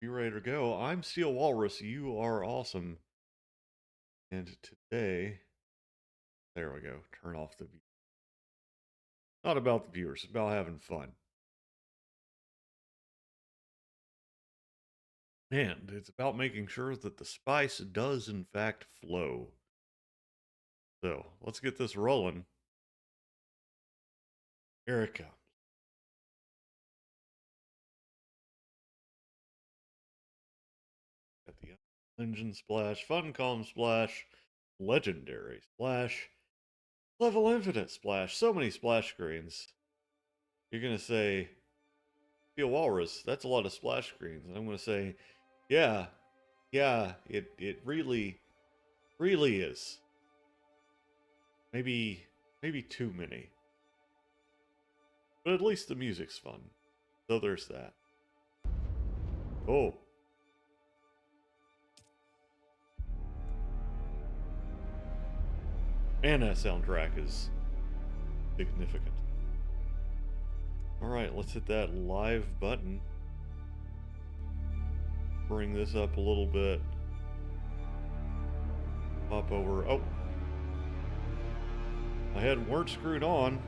You ready to go? I'm Steel Walrus. You are awesome. And today, there we go. Turn off the view. Not about the viewers, about having fun. And it's about making sure that the spice does in fact flow. So let's get this rolling. Here it comes. Got the engine splash, fun calm splash, legendary splash, level infinite splash. So many splash screens. You're gonna say, Steel Walrus, that's a lot of splash screens. And I'm gonna say, yeah, it really is. Maybe too many. But at least the music's fun. So there's that. Oh. And that soundtrack is significant. Alright, let's hit that live button. Bring this up a little bit. Pop over. Oh. My head weren't screwed on.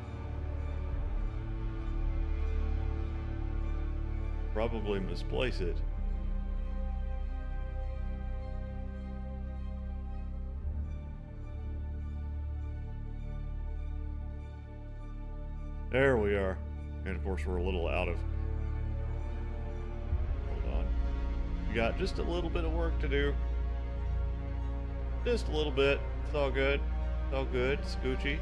Probably misplace it. There we are. And of course we're a little out of... Hold on. We got just a little bit of work to do. Just a little bit. It's all good. It's all good. Scoochie.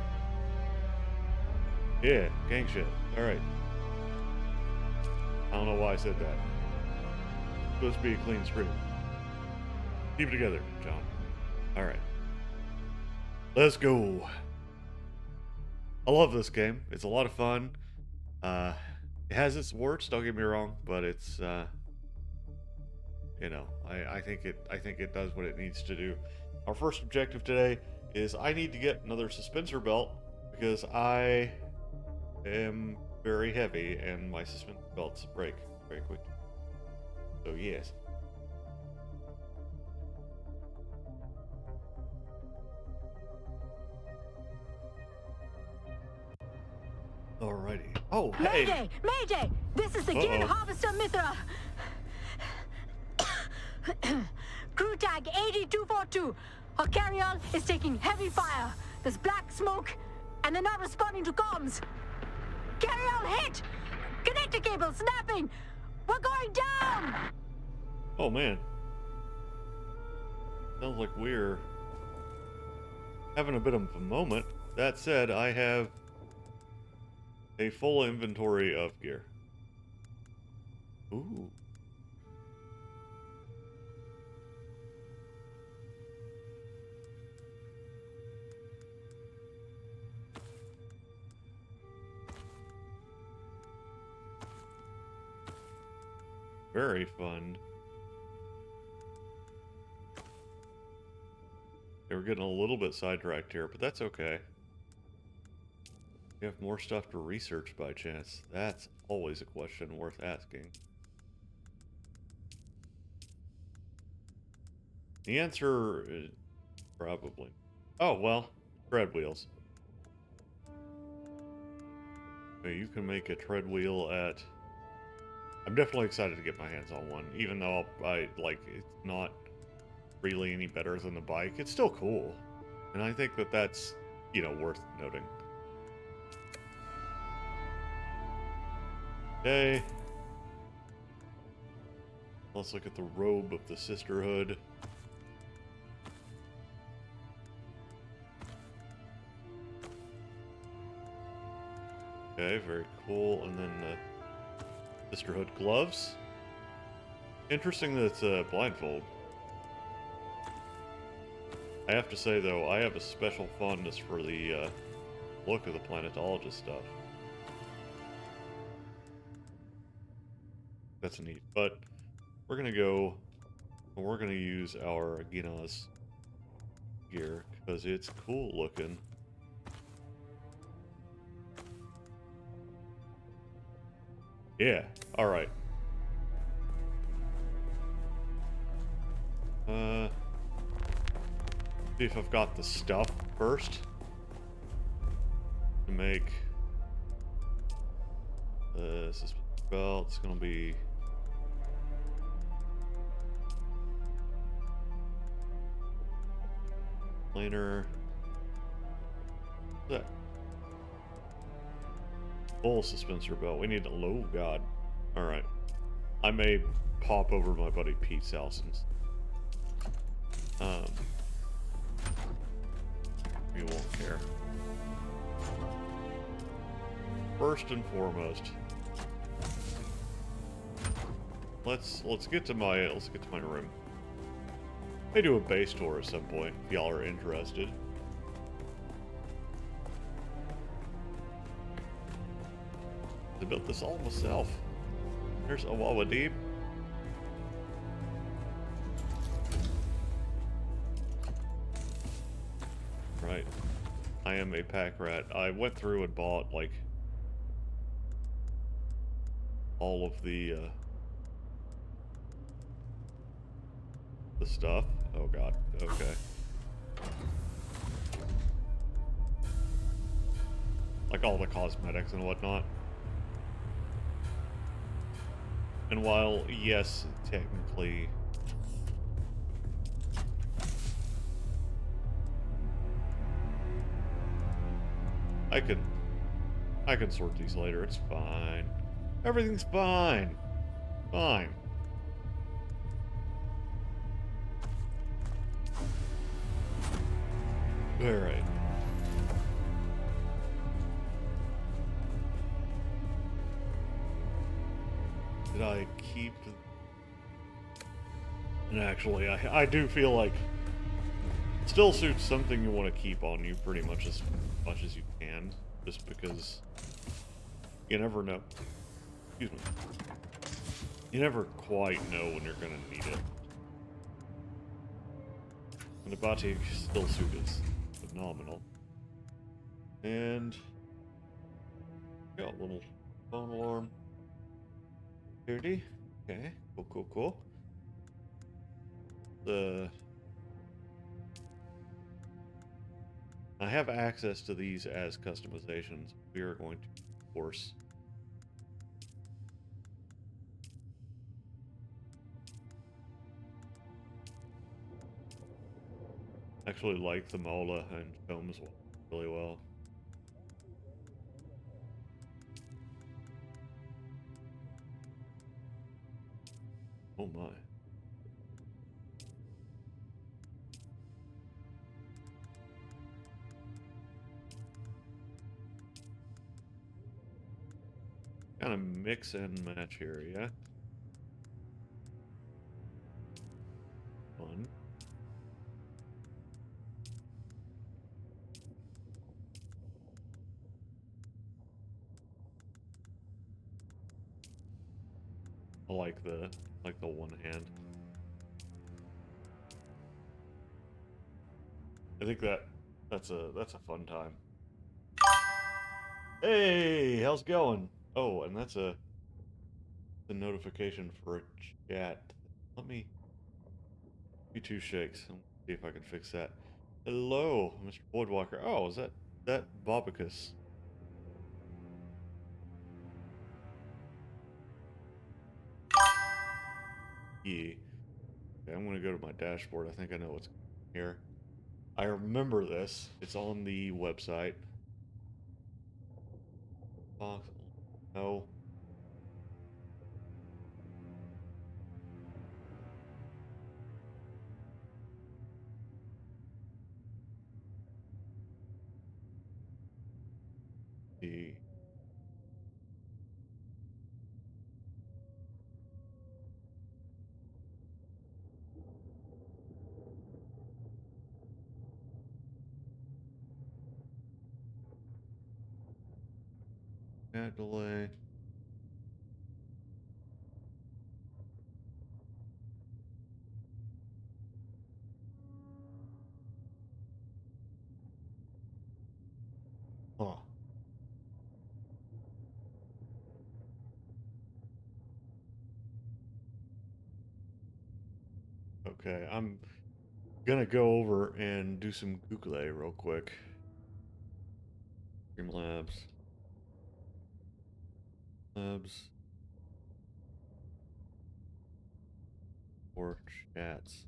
Yeah, gang shit. Alright. I don't know why I said that. It's supposed to be a clean screen. Keep it together, John. Alright. Let's go. I love this game. It's a lot of fun. It has its warts, don't get me wrong, but it's you know, I think it does what it needs to do. Our first objective today is I need to get another suspensor belt because I am very heavy and my suspensor belts break very quickly. So yes. Alrighty. Oh, hey! Mayday! Mayday! This is again Harvester Mithras. Crew tag 8242. Our carry-on is taking heavy fire. There's black smoke, and they're not responding to comms. Carry-on hit! Connector cable snapping! We're going down! Oh man. Sounds like we're having a bit of a moment. That said, I have a full inventory of gear. Ooh. Very fun. Okay, we're getting a little bit sidetracked here, but that's okay. We have more stuff to research by chance. That's always a question worth asking. The answer is probably... Oh, well, tread wheels. Okay, you can make a tread wheel at... I'm definitely excited to get my hands on one, even though it's not really any better than the bike. It's still cool. And I think that that's, worth noting. Okay. Let's look at the robe of the Sisterhood. Okay, very cool. And then the Sisterhood gloves. Interesting that it's a blindfold. I have to say, though, I have a special fondness for the look of the planetologist stuff. That's neat. But we're going to go... We're going to use our Ginaz gear because it's cool looking. Yeah, alright. See if I've got the stuff first to make the suspender belt. It's gonna be planer. What's that? Full suspensor belt. We need a low god. Alright. I may pop over to my buddy Pete's house and he won't care. First and foremost, let's get to my room. May do a base tour at some point if y'all are interested. I built this all myself. There's a Wawa Deep. Right. I am a pack rat. I went through and bought, like, all of the stuff. Oh god. Okay. Like all the cosmetics and whatnot. And while, yes, technically I can sort these later. It's fine. Everything's fine. Fine. Alright. Did I keep... And actually, I do feel like still suits something you want to keep on you pretty much as you can, just because you never know. Excuse me. You never quite know when you're gonna need it. And the Batik still suit is phenomenal. And got a little phone alarm. Security. Okay. Cool. I have access to these as customizations. We are going to, of course, actually like the Mola and films really well. Oh my. Kind of mix and match here, yeah? Fun. I like the one hand. I think that's a fun time. Hey, how's it going? Oh, and that's the notification for a chat. Let me do 2 shakes and see if I can fix that. Hello, Mr. Boardwalker. Oh, is that Bobicus? Yeah. Okay, I'm gonna go to my dashboard. I think I know what's here. I remember this. It's on the website. Box. No. The delay. Huh. Okay, I'm gonna go over and do some Google real quick. Streamlabs. Labs. Or chats.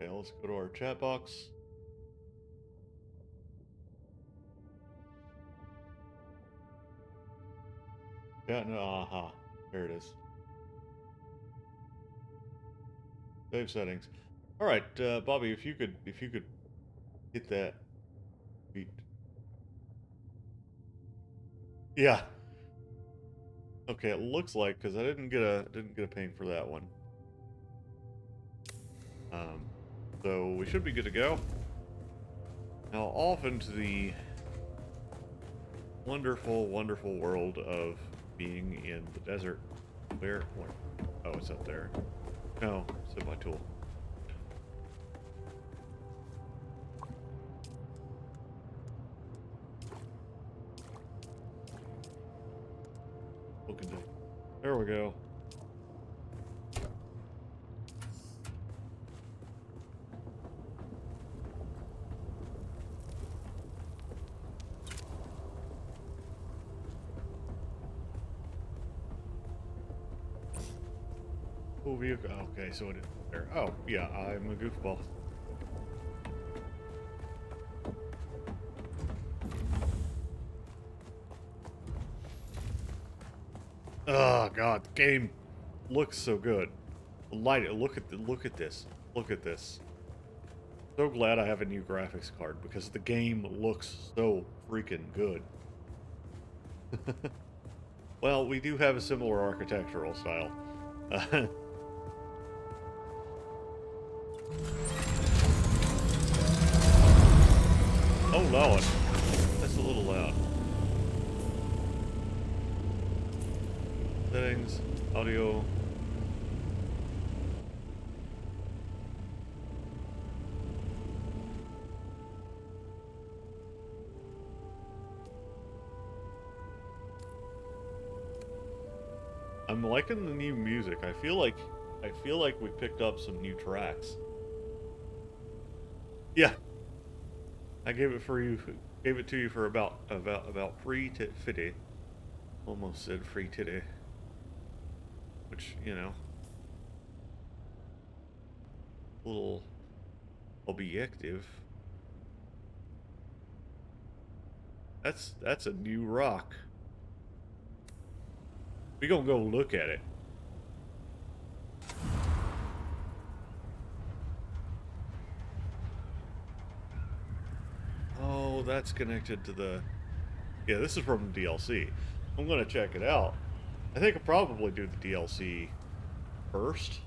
Okay, let's go to our chat box. Yeah, no, aha. There it is. Save settings. All right, Bobby, if you could hit that beat. Yeah. Okay, it looks like because I didn't get a ping for that one. So we should be good to go. Now off into the wonderful, wonderful world of being in the desert. Where? Oh, it's up there. No, it's in my tool. Looking to. There we go. Oh, vehicle. Okay, so it is there. Oh, yeah, I'm a goofball. Oh God, the game looks so good. Light it. Look at this. Look at this. So glad I have a new graphics card because the game looks so freaking good. Well, we do have a similar architectural style. Oh Lord, that's a little loud. Settings, audio. I'm liking the new music. I feel like we picked up some new tracks. Yeah, I gave it to you for about free 50. Almost said free titty, which a little objective. That's a new rock. We gonna go look at it. Oh, that's connected to the... Yeah, this is from the DLC. I'm gonna check it out. I think I'll probably do the DLC first.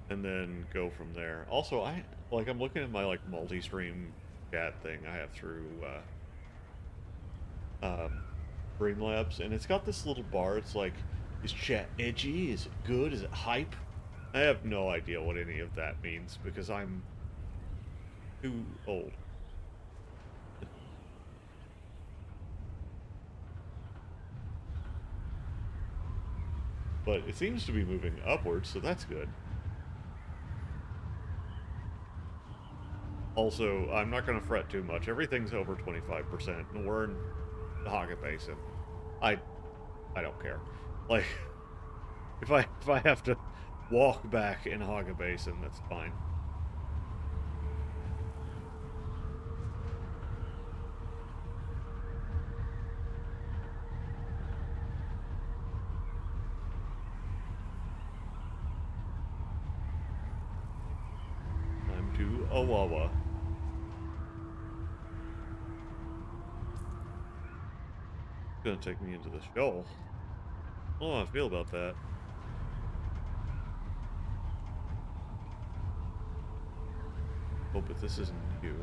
And then go from there. Also, I'm looking at my multi-stream chat thing I have through Streamlabs, and it's got this little bar. It's like, is chat edgy? Is it good? Is it hype? I have no idea what any of that means because I'm too old. But it seems to be moving upwards, so that's good. Also, I'm not going to fret too much. Everything's over 25%, and we're in the Haga Basin. I don't care. Like, if I have to walk back in Haga Basin, that's fine. I'm to Awawa. It's gonna take me into the shoal. Oh, I feel about that. Oh, but this isn't you.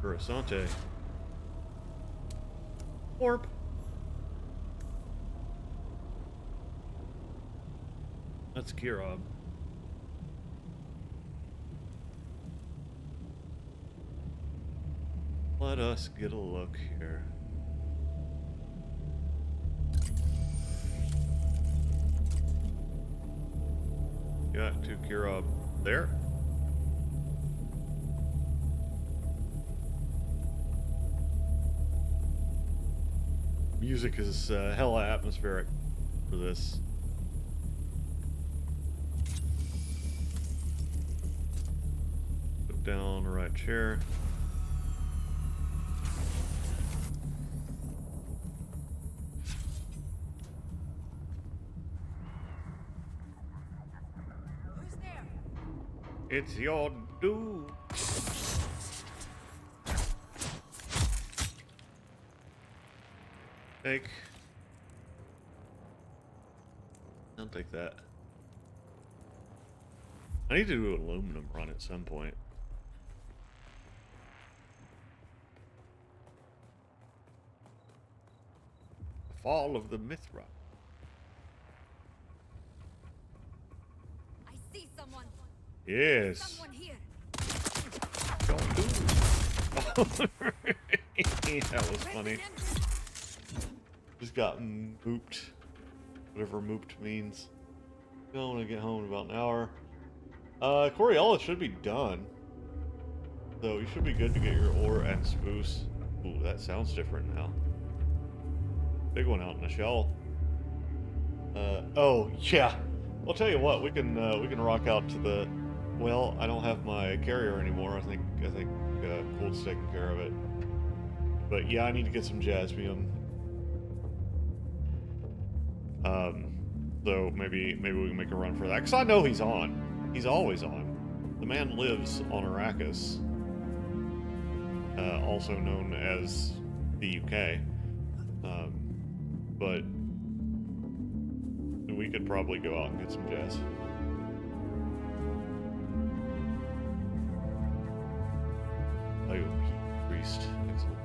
Kurasante. Orp. That's Kirab. Let us get a look here. Got to Kira there. Music is hella atmospheric for this. Put down the right chair. Who's there? It's your dude. Take. I'll take that. I need to do an aluminum run at some point. The fall of the Mithras. I see someone. Yes. Someone here. Don't do it. That was funny. Just gotten mooped. Whatever mooped means. I want to get home in about an hour. Coriolis should be done. So you should be good to get your ore and spruce. Ooh, that sounds different now. Big one out in the shell. Oh yeah. I'll tell you what, we can rock out to the. Well, I don't have my carrier anymore. I think Cold's taking care of it. But yeah, I need to get some jasmium. So maybe we can make a run for that. Because I know he's on. He's always on. The man lives on Arrakis. Also known as the UK. But we could probably go out and get some jazz. Oh, priest. Excellent.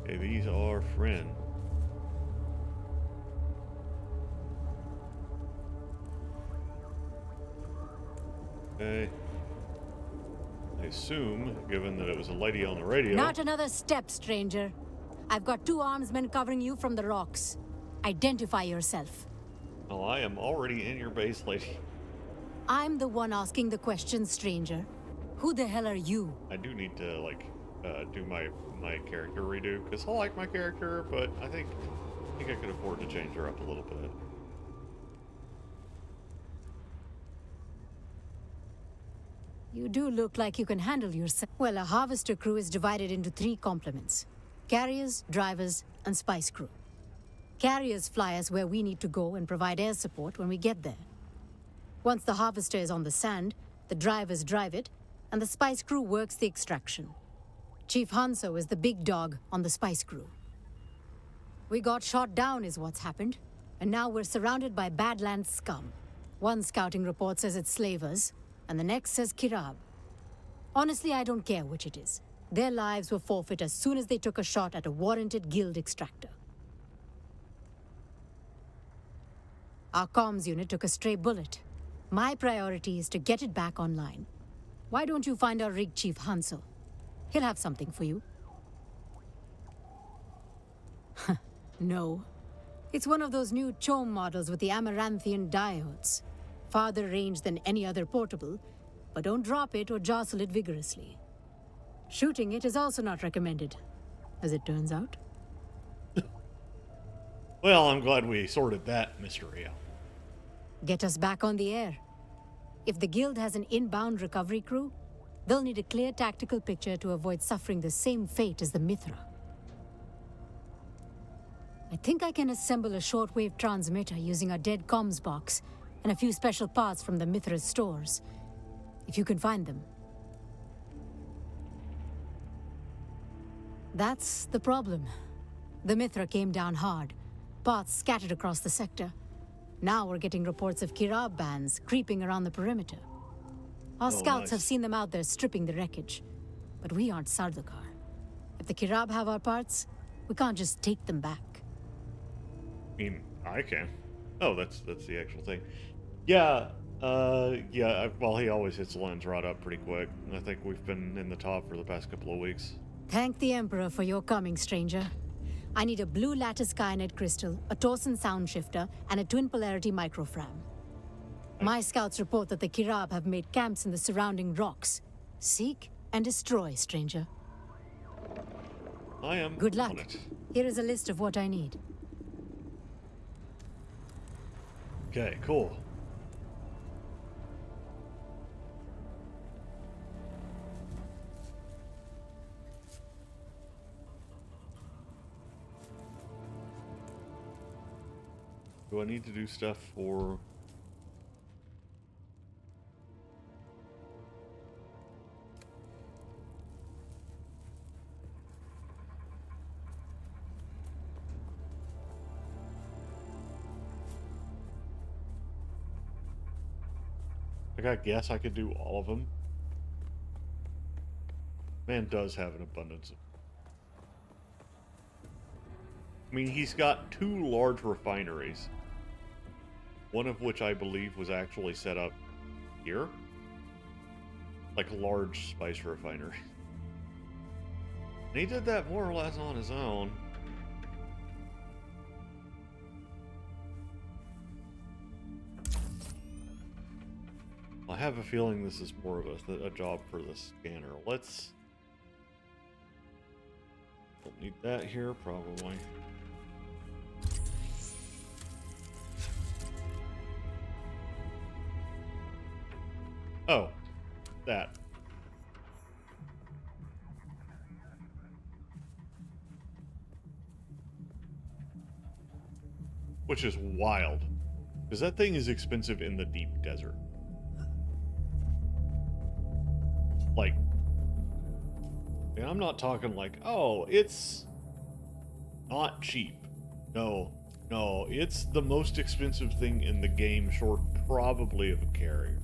Okay, these are friend. Okay. I assume, given that it was a lady on the radio. Not another step, stranger. I've got 2 armsmen covering you from the rocks. Identify yourself. Well, I am already in your base, lady. I'm the one asking the question, stranger. Who the hell are you? I do need to, like, do my character redo, because I like my character, but I think I could afford to change her up a little bit. You do look like you can handle yourself. Well, a harvester crew is divided into 3 complements. Carriers, drivers, and spice crew. Carriers fly us where we need to go and provide air support when we get there. Once the harvester is on the sand, the drivers drive it, and the spice crew works the extraction. Chief Hanso is the big dog on the spice crew. We got shot down is what's happened, and now we're surrounded by Badlands scum. One scouting report says it's slavers, and the next says Kirab. Honestly, I don't care which it is. Their lives were forfeit as soon as they took a shot at a warranted guild extractor. Our comms unit took a stray bullet. My priority is to get it back online. Why don't you find our rig chief Hanso? He'll have something for you. No. It's one of those new CHOAM models with the Amaranthian diodes. Farther range than any other portable, but don't drop it or jostle it vigorously. Shooting it is also not recommended, as it turns out. Well, I'm glad we sorted that mystery out. Get us back on the air. If the guild has an inbound recovery crew, they'll need a clear tactical picture to avoid suffering the same fate as the Mithra. I think I can assemble a shortwave transmitter using our dead comms box and a few special parts from the Mithras stores, if you can find them. That's the problem. The Mithra came down hard. Parts scattered across the sector. Now we're getting reports of Kirab bands creeping around the perimeter. Our scouts have seen them out there stripping the wreckage. But we aren't Sardaukar. If the Kirab have our parts, we can't just take them back. I mean, I can. Oh, that's the actual thing. Yeah, yeah, well, he always hits the lens rod up pretty quick. I think we've been in the top for the past couple of weeks. Thank the Emperor for your coming, stranger. I need a blue lattice Skynet crystal, a Torsen sound shifter, and a twin polarity microfram. My scouts report that the Kirab have made camps in the surrounding rocks. Seek and destroy, stranger. I am Good luck. on it. Here is a list of what I need. Okay, cool. Do I need to do stuff for... Like, I guess I could do all of them. Man does have an abundance of... I mean, he's got 2 large refineries. One of which I believe was actually set up here. Like a large spice refinery. And he did that more or less on his own. I have a feeling this is more of a job for the scanner. Let's... Don't need that here, probably. Oh, that. Which is wild. Because that thing is expensive in the deep desert. Like, and I'm not talking like, oh, it's not cheap. No, no, it's the most expensive thing in the game, short probably of a carrier.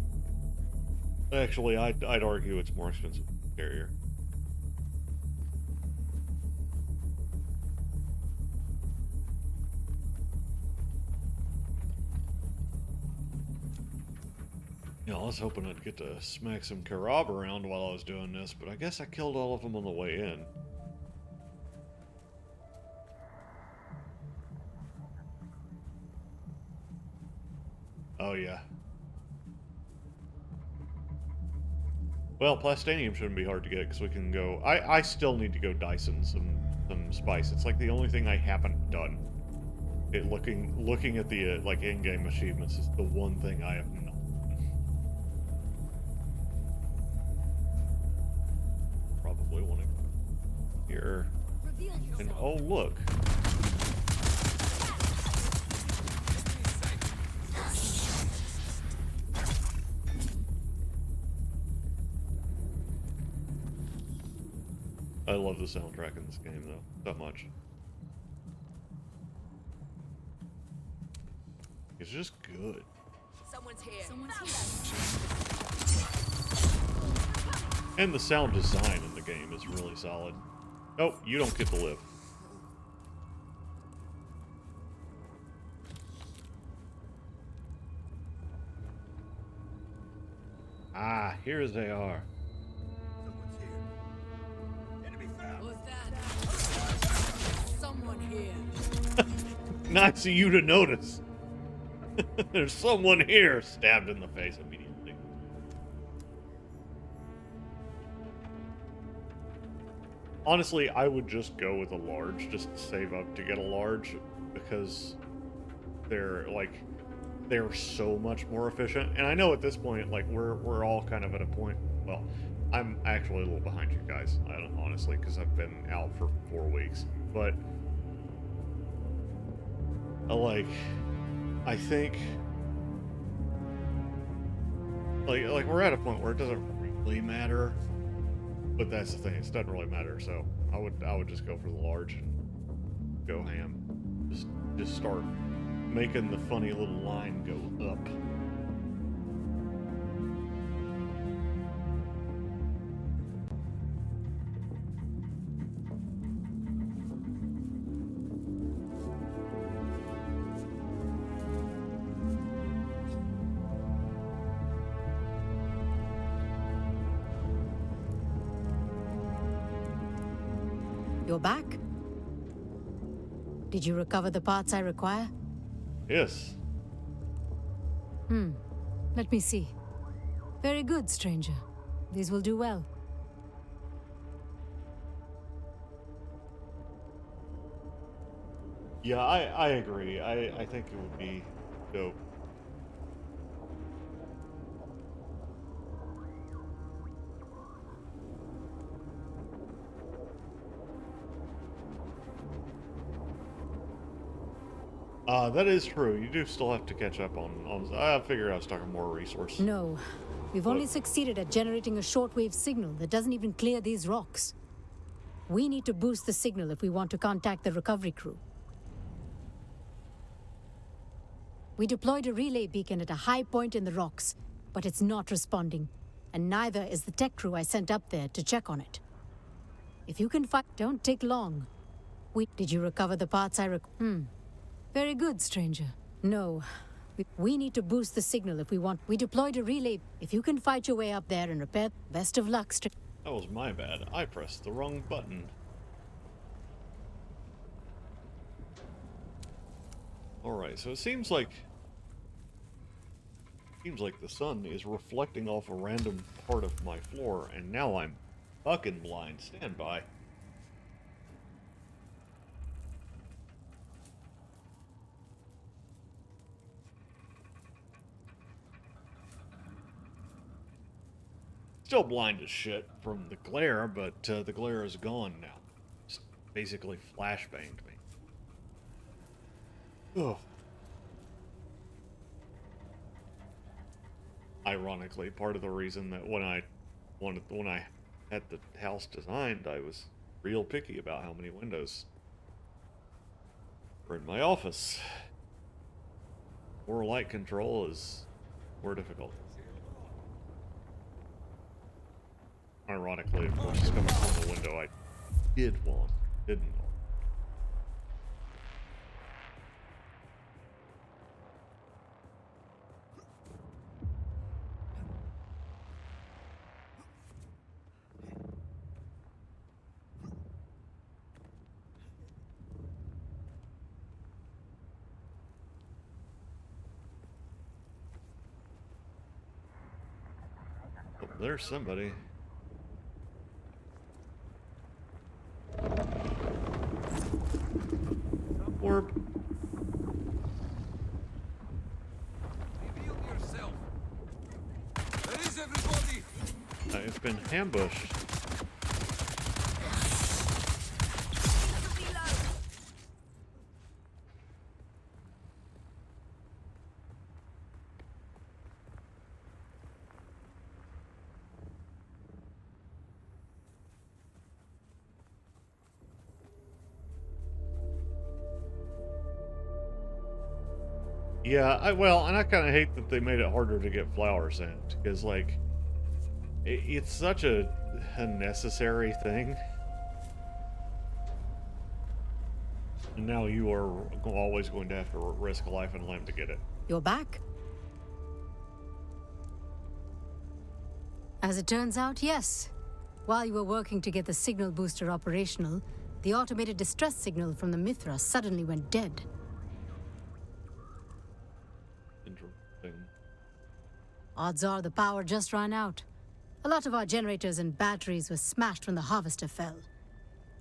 Actually, I'd argue it's more expensive than a carrier. You know, I was hoping I'd get to smack some Karab around while I was doing this, but I guess I killed all of them on the way in. Oh, yeah. Well, Plastanium shouldn't be hard to get, because we can go... I still need to go Dyson some spice. It's like the only thing I haven't done. Looking at the, like, in-game achievements is the one thing I have not. Probably want to here. And, oh, look. I love the soundtrack in this game, though. So much. It's just good. Someone's here. And the sound design in the game is really solid. Oh, you don't get to live. Ah, here they are. Someone here. Nice of you to notice. There's someone here. Stabbed in the face immediately. Honestly, I would just go with a large, just save up to get a large, because they're so much more efficient. And I know at this point, like, we're all kind of at a point. Well, I'm actually a little behind you guys, honestly, because I've been out for 4 weeks. But I think like we're at a point where it doesn't really matter. But that's the thing; it doesn't really matter. So I would just go for the large and go ham. Just start making the funny little line go up. You're back? Did you recover the parts I require? Yes. Let me see. Very good, stranger. These will do well. Yeah, I agree. I think it would be dope. That is true. You do still have to catch up on I figured I was talking more resource. No. We've only succeeded at generating a shortwave signal that doesn't even clear these rocks. We need to boost the signal if we want to contact the recovery crew. We deployed a relay beacon at a high point in the rocks, but it's not responding. And neither is the tech crew I sent up there to check on it. If you can find... Don't take long. Did you recover the parts I Very good, stranger. No. We need to boost the signal if we want... We deployed a relay... If you can fight your way up there and repair... Best of luck, That was my bad. I pressed the wrong button. Alright, so it seems like the sun is reflecting off a random part of my floor, and now I'm fucking blind. Stand by. Still blind as shit from the glare, but the glare is gone now. It's basically flashbanged me. Ugh. Ironically, part of the reason that when I had the house designed, I was real picky about how many windows were in my office. More light control is more difficult. Ironically, of course, it's coming from the window I didn't want. Oh, there's somebody. Orb. Reveal yourself. Where is everybody? I've been ambushed. Yeah, well, and I kind of hate that they made it harder to get flowers in, because, like, it's such a necessary thing. And now you are always going to have to risk life and limb to get it. You're back? As it turns out, yes. While you were working to get the signal booster operational, the automated distress signal from the Mithras suddenly went dead. Interesting. Odds are the power just ran out. A lot of our generators and batteries were smashed when the harvester fell.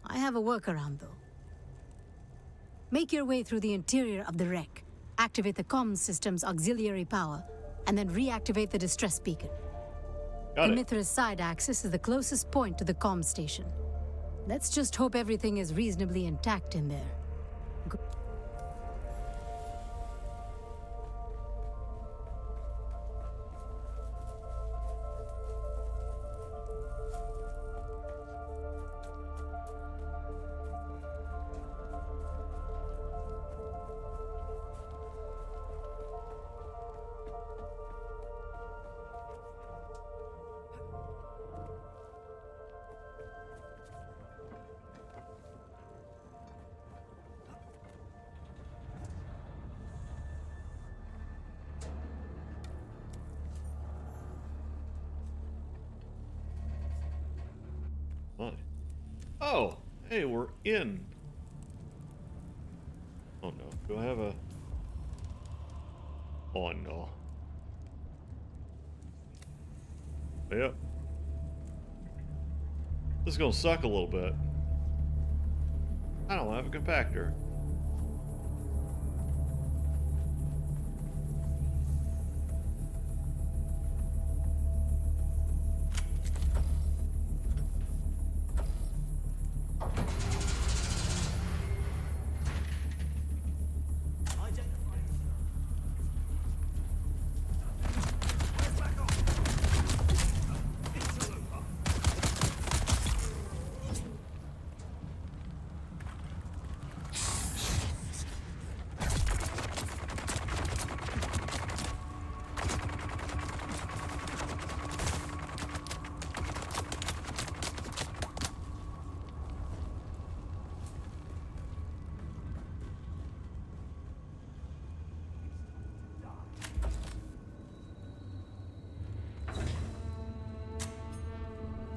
I have a workaround, though. Make your way through the interior of the wreck, activate the comms system's auxiliary power, and then reactivate the distress beacon. Got The it. Mithras side axis is the closest point to the comm station. Let's just hope everything is reasonably intact in there. Fine. Oh, Hey, we're in. Oh no. Do I have a... Oh no. Yep. This is gonna suck a little bit. I don't have a compactor.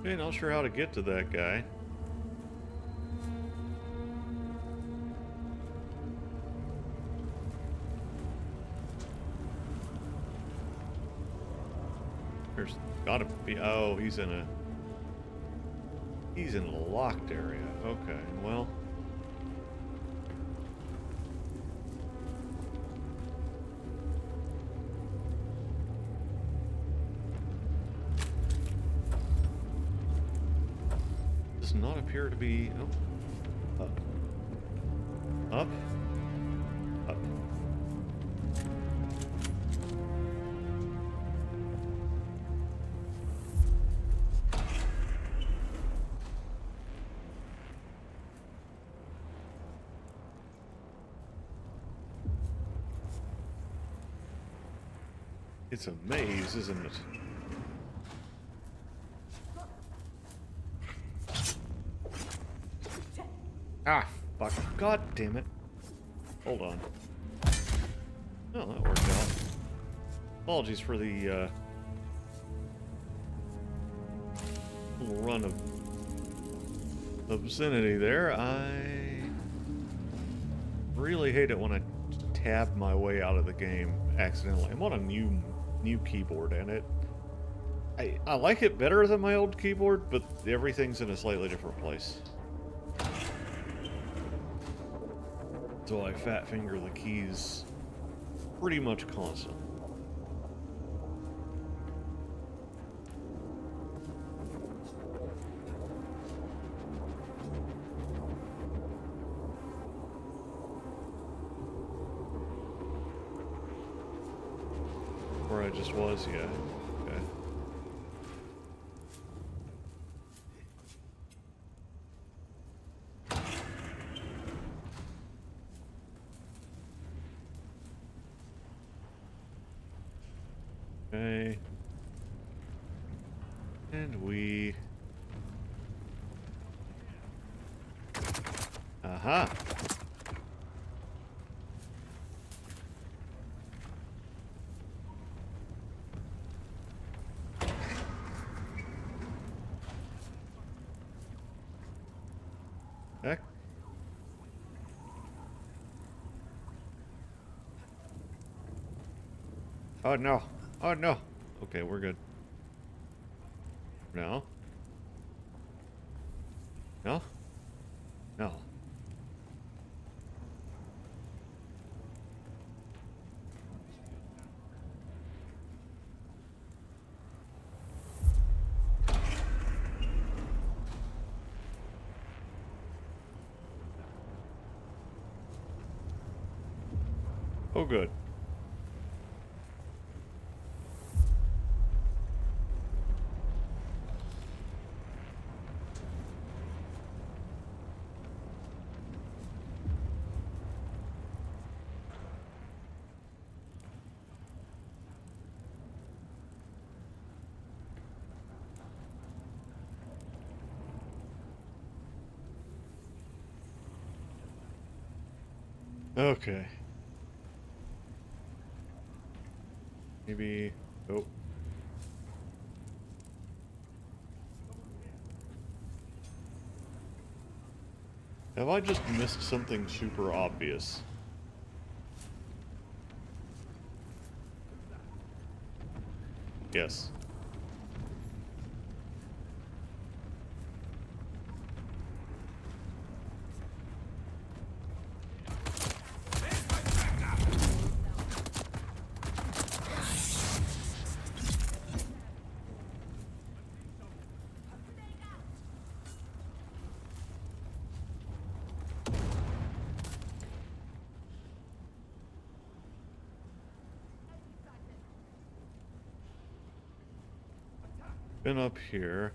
Okay, not sure how to get to that guy. There's gotta be... Oh, he's in a locked area. Okay, well... Does not appear to be... Oh. Up. Up. Up. It's a maze, isn't it? Ah, fuck. God damn it. Hold on. Oh, that worked out. Apologies for the, little run of obscenity there. I really hate it when I tab my way out of the game accidentally. I'm on a new keyboard, and I like it better than my old keyboard, but everything's in a slightly different place. So I fat finger the keys pretty much constantly. Where I just was, yeah. Okay. Okay. And we... Aha! Heck. Oh no. Oh no. Okay, we're good. No. No? No. Oh, good. Okay. Maybe... Oh. Have I just missed something super obvious? Yes. Been up here.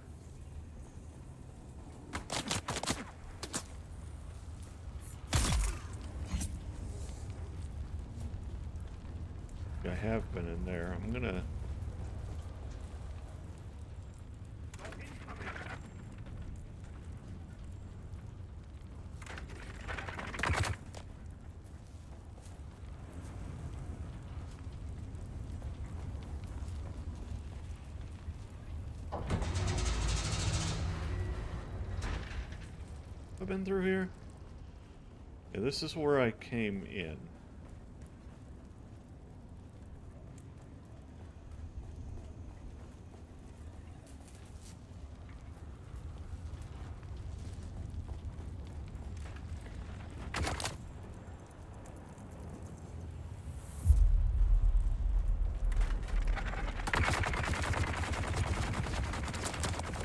I have been in there. I'm gonna... I've been through here? Yeah, this is where I came in.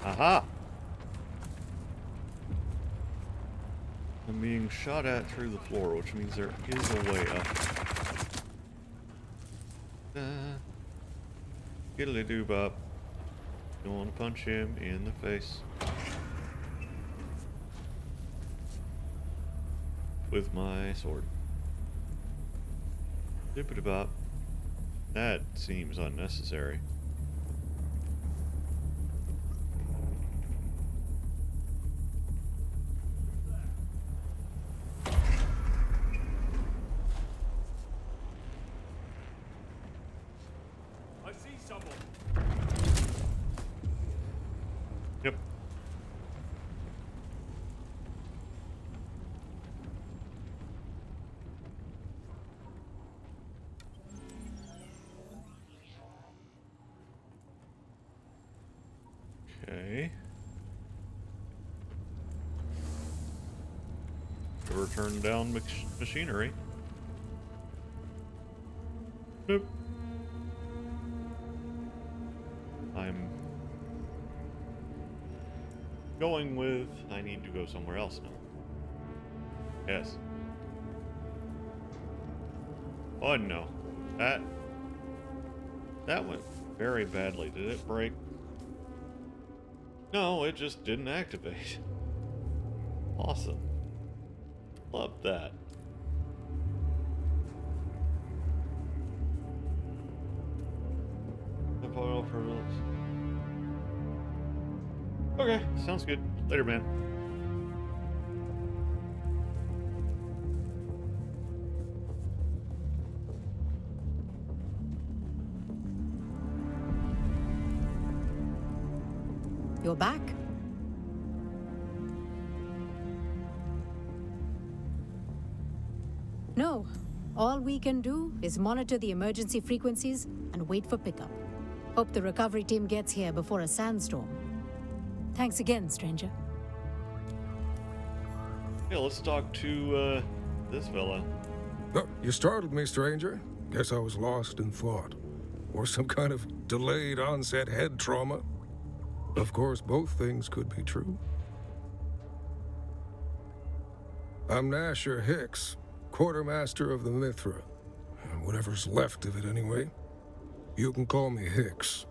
Aha! I'm being shot at through the floor, which means there is a way up. Skiddly-doo-bop. Don't want to punch him in the face. With my sword. Dippity-bop. That seems unnecessary. Yep. Okay. Ever turn down machinery? Nope. I'm going with I need to go somewhere else now. Yes. Oh no. That went very badly. Did it break? No, it just didn't activate. Awesome. Love that. Okay, sounds good. Later, man. You're back. No. All we can do is monitor the emergency frequencies and wait for pickup. Hope the recovery team gets here before a sandstorm. Thanks again, stranger. Yeah, let's talk to, this fella. Oh, you startled me, stranger. Guess I was lost in thought. Or some kind of delayed onset head trauma. Of course, both things could be true. I'm Nasher Hicks, quartermaster of the Mithras. Whatever's left of it, anyway. You can call me Hicks.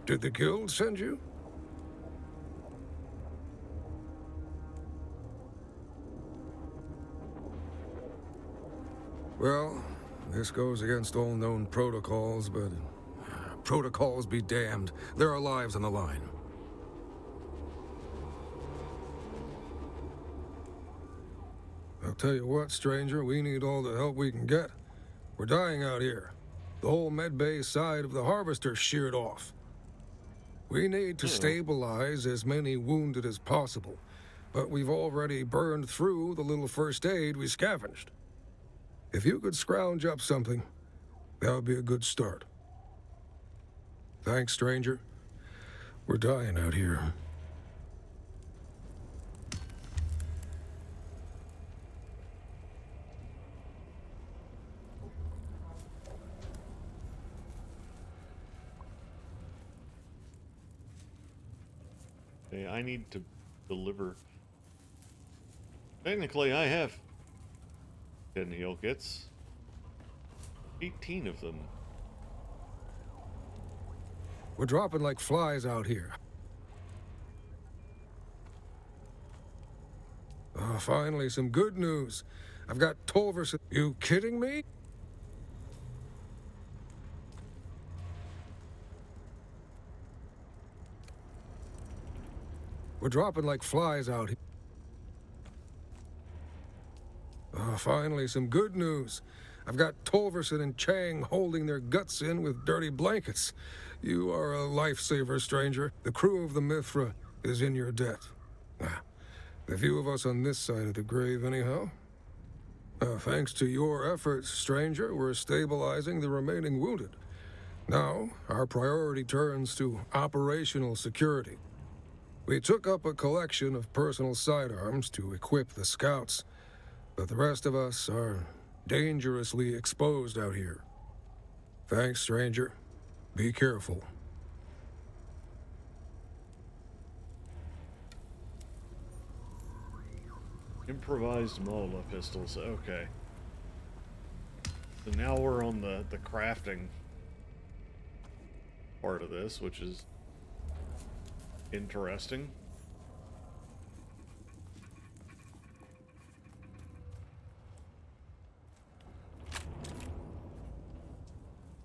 Did the guild send you? Well, this goes against all known protocols, but protocols be damned. There are lives on the line. I'll tell you what, stranger, we need all the help we can get. We're dying out here. The whole medbay side of the Harvester sheared off. We need to stabilize as many wounded as possible, but we've already burned through the little first aid we scavenged. If you could scrounge up something, that would be a good start. Thanks, stranger. We're dying out here. Okay, I need to deliver. Technically, I have 10 heal kits. 18 of them. We're dropping like flies out here. Oh, finally, some good news. I've got Tolvers. You kidding me? We're dropping like flies out here. Oh, finally, some good news. I've got Tolverson and Chang holding their guts in with dirty blankets. You are a lifesaver, stranger. The crew of the Mithras is in your debt. The few of us on this side of the grave, anyhow. Thanks to your efforts, stranger, we're stabilizing the remaining wounded. Now, our priority turns to operational security. We took up a collection of personal sidearms to equip the scouts, but the rest of us are dangerously exposed out here. Thanks, stranger. Be careful. Improvised Molotov pistols, okay. So now we're on the crafting part of this, which is interesting.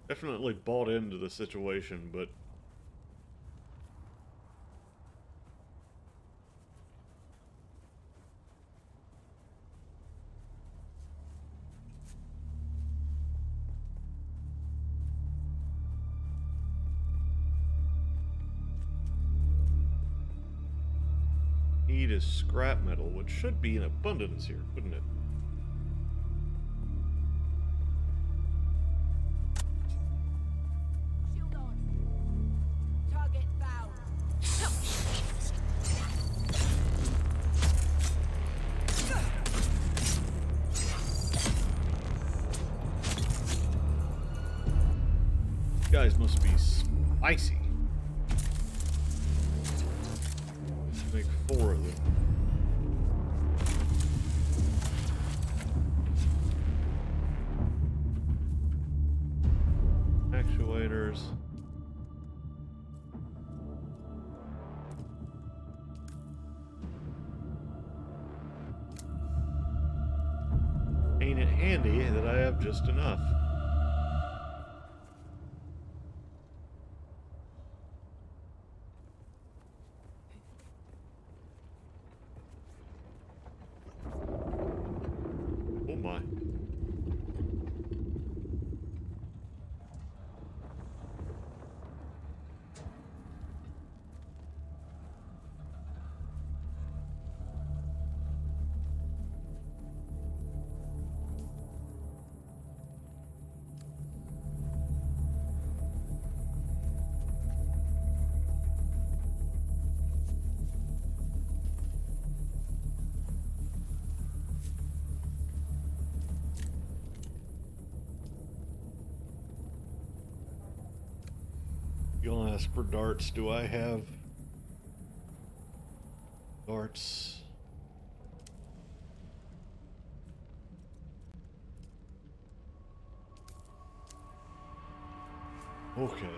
Definitely bought into the situation, but need is scrap metal, which should be in abundance here, wouldn't it? Shield on. Target found. These guys must be spicy. Make 4 of them. Actuators. Ain't it handy that I have just enough? Oh my. You'll ask for darts. Do I have darts? Okay.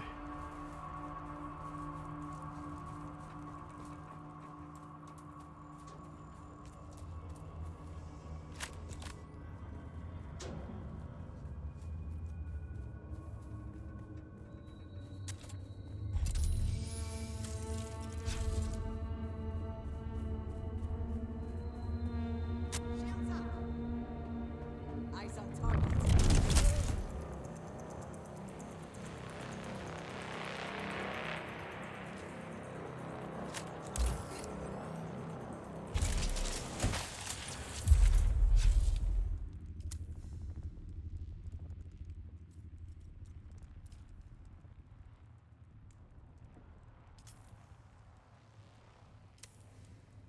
Shields up. Eyes on target.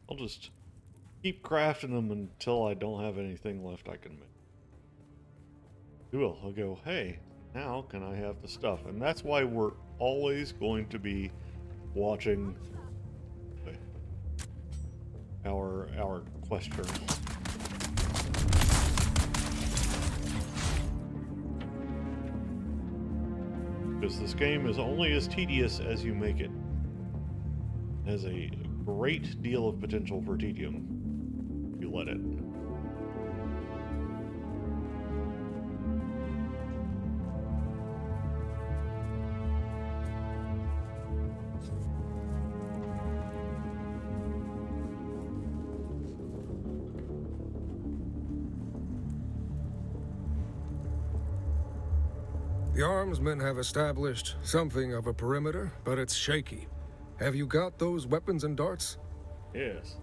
I'll just keep crafting them until I don't have anything left I can make. Cool. I'll go, hey, now can I have the stuff? And that's why we're always going to be watching our quest journal. Because this game is only as tedious as you make it. It has a great deal of potential for tedium if you let it. The armsmen have established something of a perimeter, but it's shaky. Have you got those weapons and darts? Yes.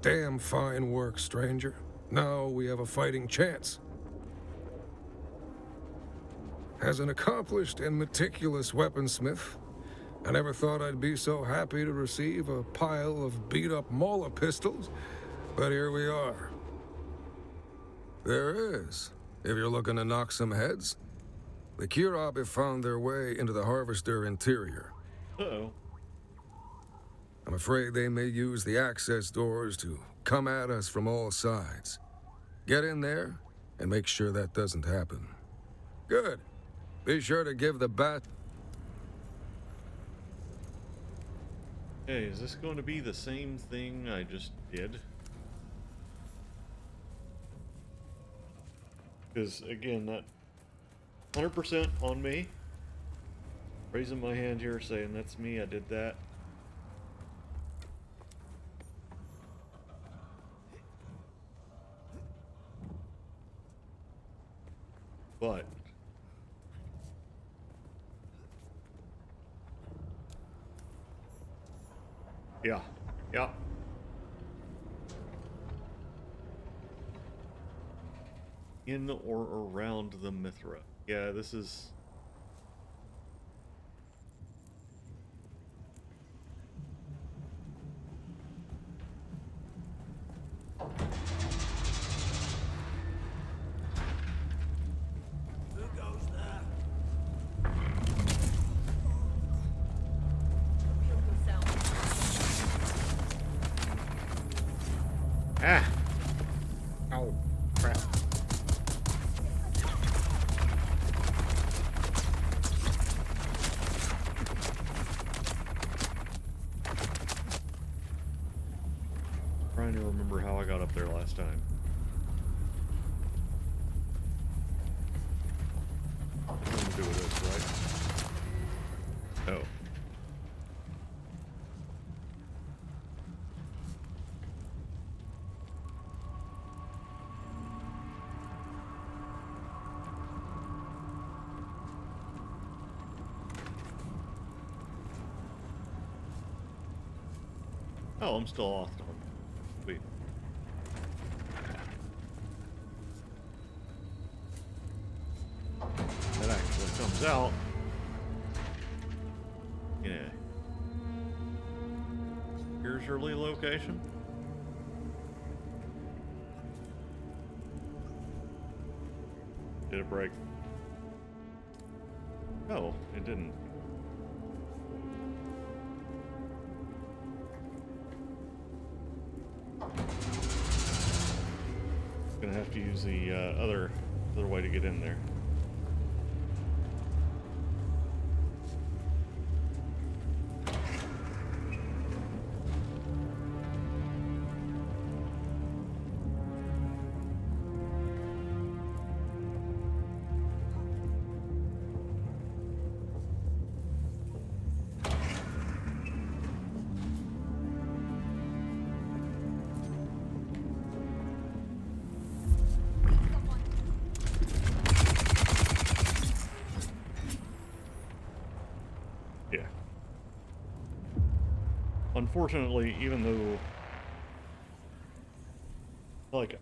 Damn fine work, stranger. Now we have a fighting chance. As an accomplished and meticulous weaponsmith, I never thought I'd be so happy to receive a pile of beat-up Mauler pistols, but here we are. There is, if you're looking to knock some heads. The Kirab have found their way into the Harvester interior. Uh-oh. I'm afraid they may use the access doors to come at us from all sides. Get in there and make sure that doesn't happen. Good. Be sure to give the bat... Hey, is this going to be the same thing I just did? Because, again, that 100% on me. Raising my hand here saying that's me, I did that. But yeah. In or around the Mithras. Yeah, this is... Ah! Oh, crap. Trying to remember how I got up there last time. Nothing to do with this, right? Oh. Oh, I'm still off. Sweet. That actually comes out. Yeah. Here's your Lee location. Did it break? No, it didn't. Gonna have to use the other way to get in there. Yeah. Unfortunately, even though, like,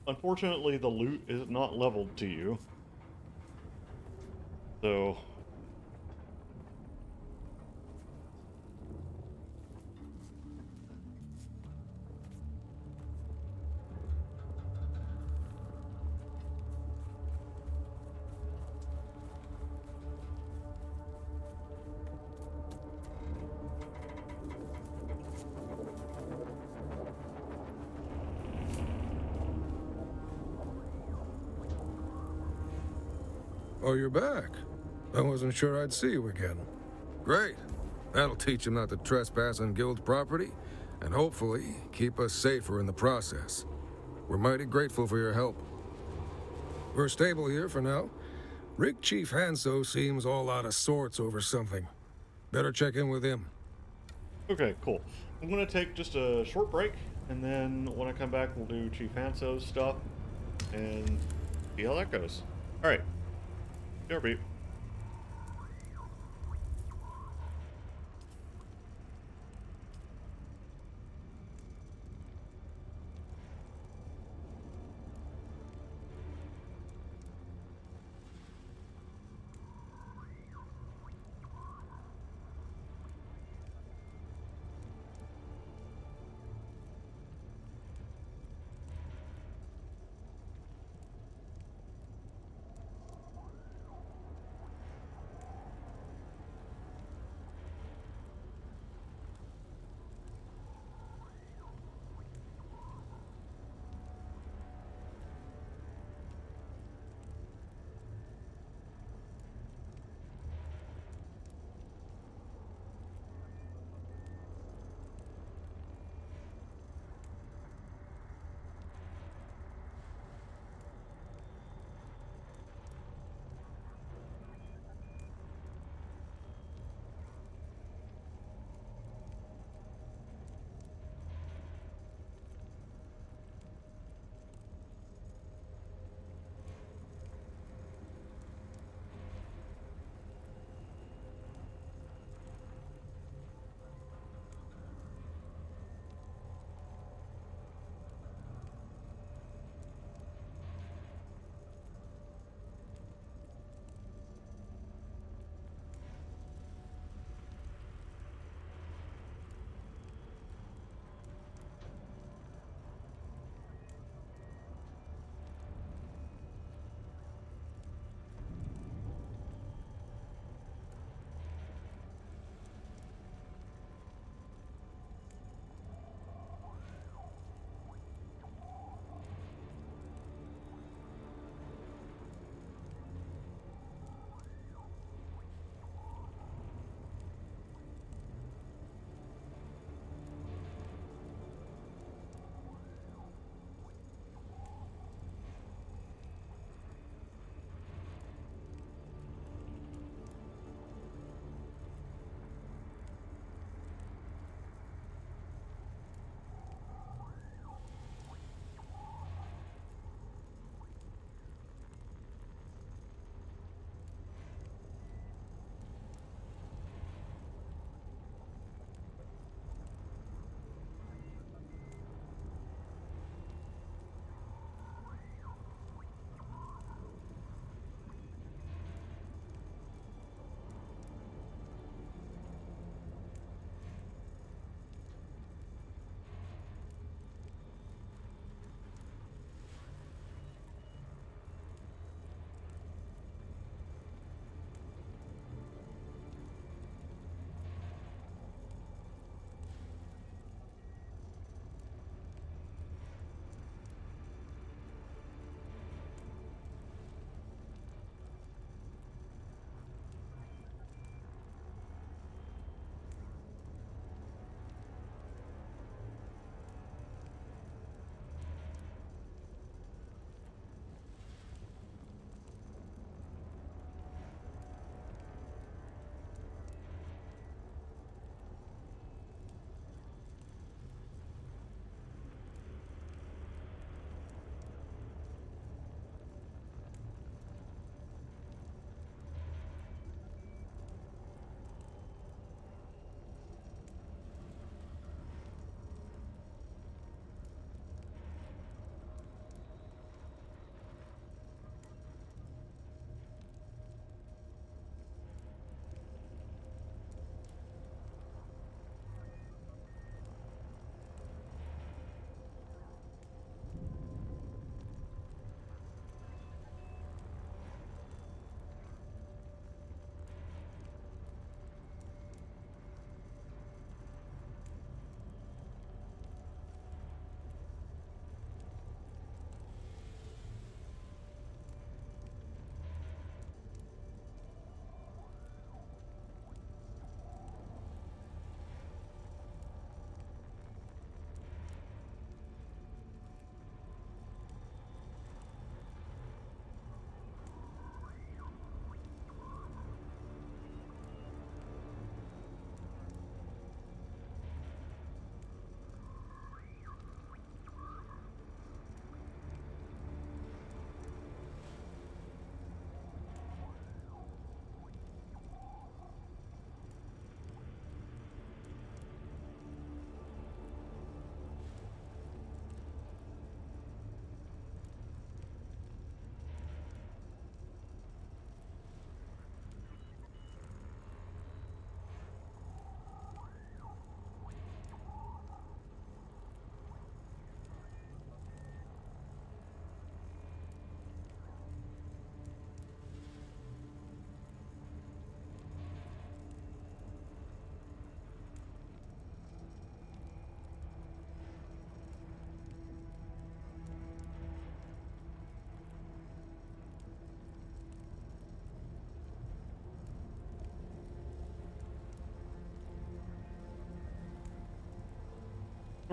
unfortunately the loot is not leveled to you. So Oh, you're back. I wasn't sure I'd see you again. Great. That'll teach him not to trespass on guild property, and hopefully keep us safer in the process. We're mighty grateful for your help. We're stable here for now. Rig Chief Hanso seems all out of sorts over something. Better check in with him. okay, cool. I'm gonna take just a short break, and then when I come back, we'll do Chief Hanso's stuff and see how that goes. All right, BRB.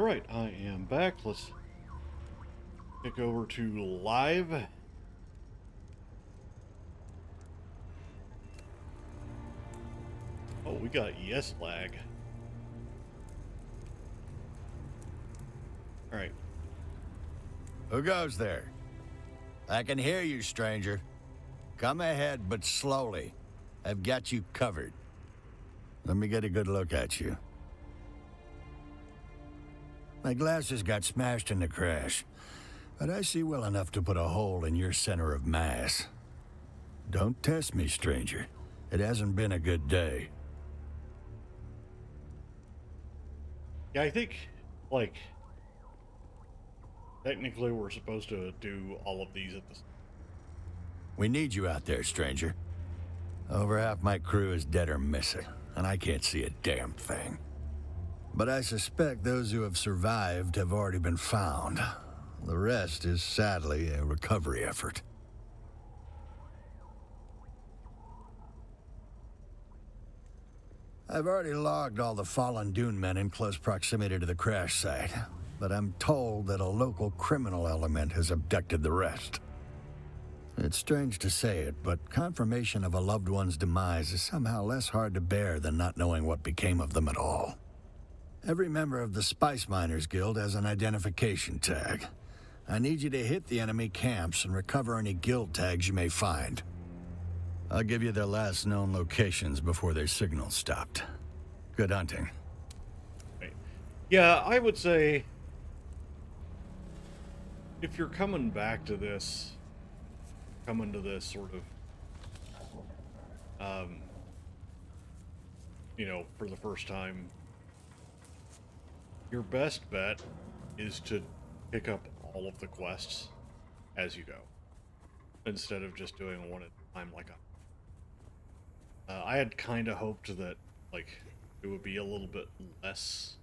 Alright, I am back. Let's kick over to live. Oh, we got yes lag. Alright. Who goes there? I can hear you, stranger. Come ahead, but slowly. I've got you covered. Let me get a good look at you. My glasses got smashed in the crash, but I see well enough to put a hole in your center of mass. Don't test me, stranger. It hasn't been a good day. Yeah, I think, like, technically we're supposed to do all of these at the... We need you out there, stranger. Over half my crew is dead or missing, and I can't see a damn thing. But I suspect those who have survived have already been found. The rest is sadly a recovery effort. I've already logged all the fallen Dune men in close proximity to the crash site, but I'm told that a local criminal element has abducted the rest. It's strange to say it, but confirmation of a loved one's demise is somehow less hard to bear than not knowing what became of them at all. Every member of the Spice Miners Guild has an identification tag. I need you to hit the enemy camps and recover any guild tags you may find. I'll give you their last known locations before their signal stopped. Good hunting. Yeah, I would say if you're coming back to this, coming to this sort of, you know, for the first time, your best bet is to pick up all of the quests as you go, instead of just doing one at a time like I had kind of hoped that, like, it would be a little bit less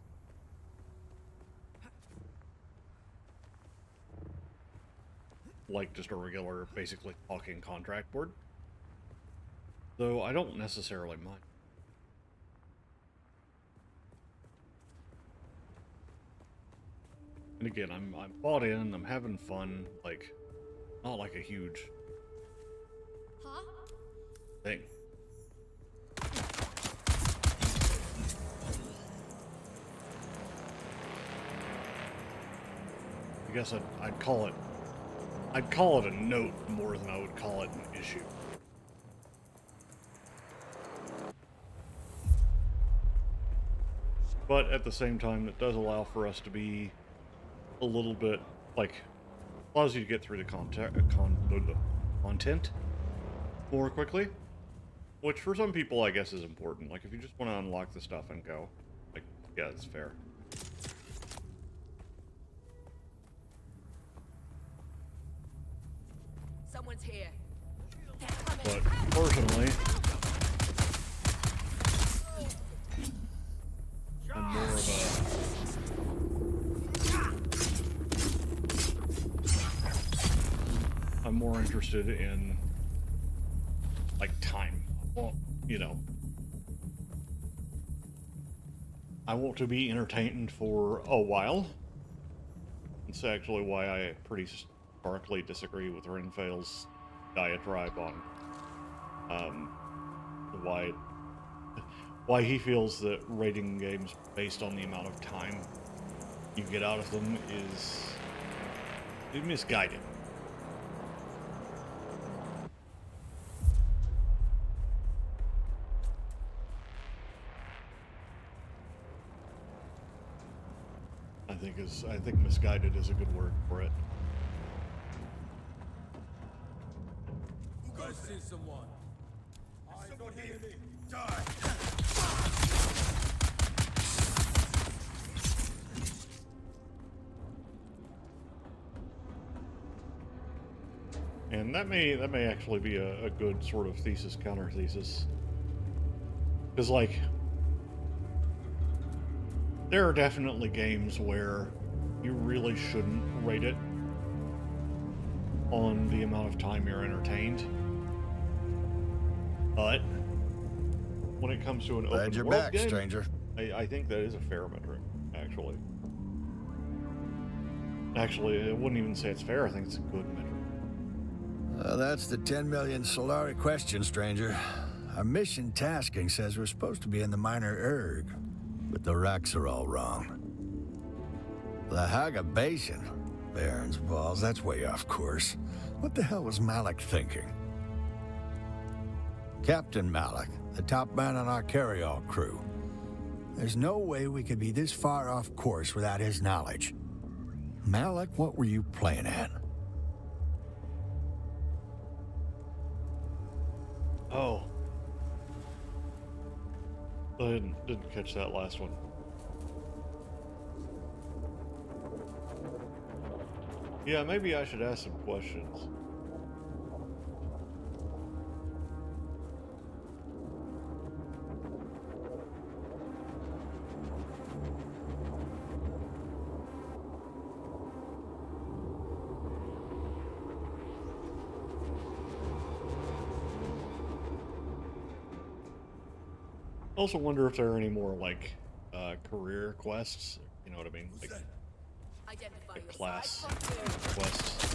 like just a regular, basically talking contract board. Though I don't necessarily mind. And again, I'm bought in, I'm having fun, like, not like a huge thing. I guess I'd call it a note more than I would call it an issue. But at the same time, it does allow for us to be a little bit, like, allows you to get through the content more quickly, which for some people I guess is important. Like, if you just want to unlock the stuff and go, like, yeah, that's fair. Someone's here. But personally, I'm more of a... I'm more interested in, like, time. Well, you know, I want to be entertained for a while. It's actually why I pretty starkly disagree with Renfail's diatribe on why he feels that rating games based on the amount of time you get out of them is misguided. I think misguided is a good word for it. I see someone. Someone here. Die. And that may actually be a good sort of thesis counter thesis, because, like, there are definitely games where you really shouldn't rate it on the amount of time you're entertained. But when it comes to an Glad open you're world back, game, stranger. I think that is a fair metric, actually. Actually, I wouldn't even say it's fair. I think it's a good metric. That's the 10 million Solari question, stranger. Our mission tasking says we're supposed to be in the minor erg, but the racks are all wrong. The Haga Basin? Baron's balls, that's way off course. What the hell was Malik thinking? Captain Malik, the top man on our carry-all crew. There's no way we could be this far off course without his knowledge. Malik, what were you playing at? Oh. I didn't catch that last one. Yeah, maybe I should ask some questions. I also wonder if there are any more, like, career quests. You know what I mean? Like, Identify your class side from quests.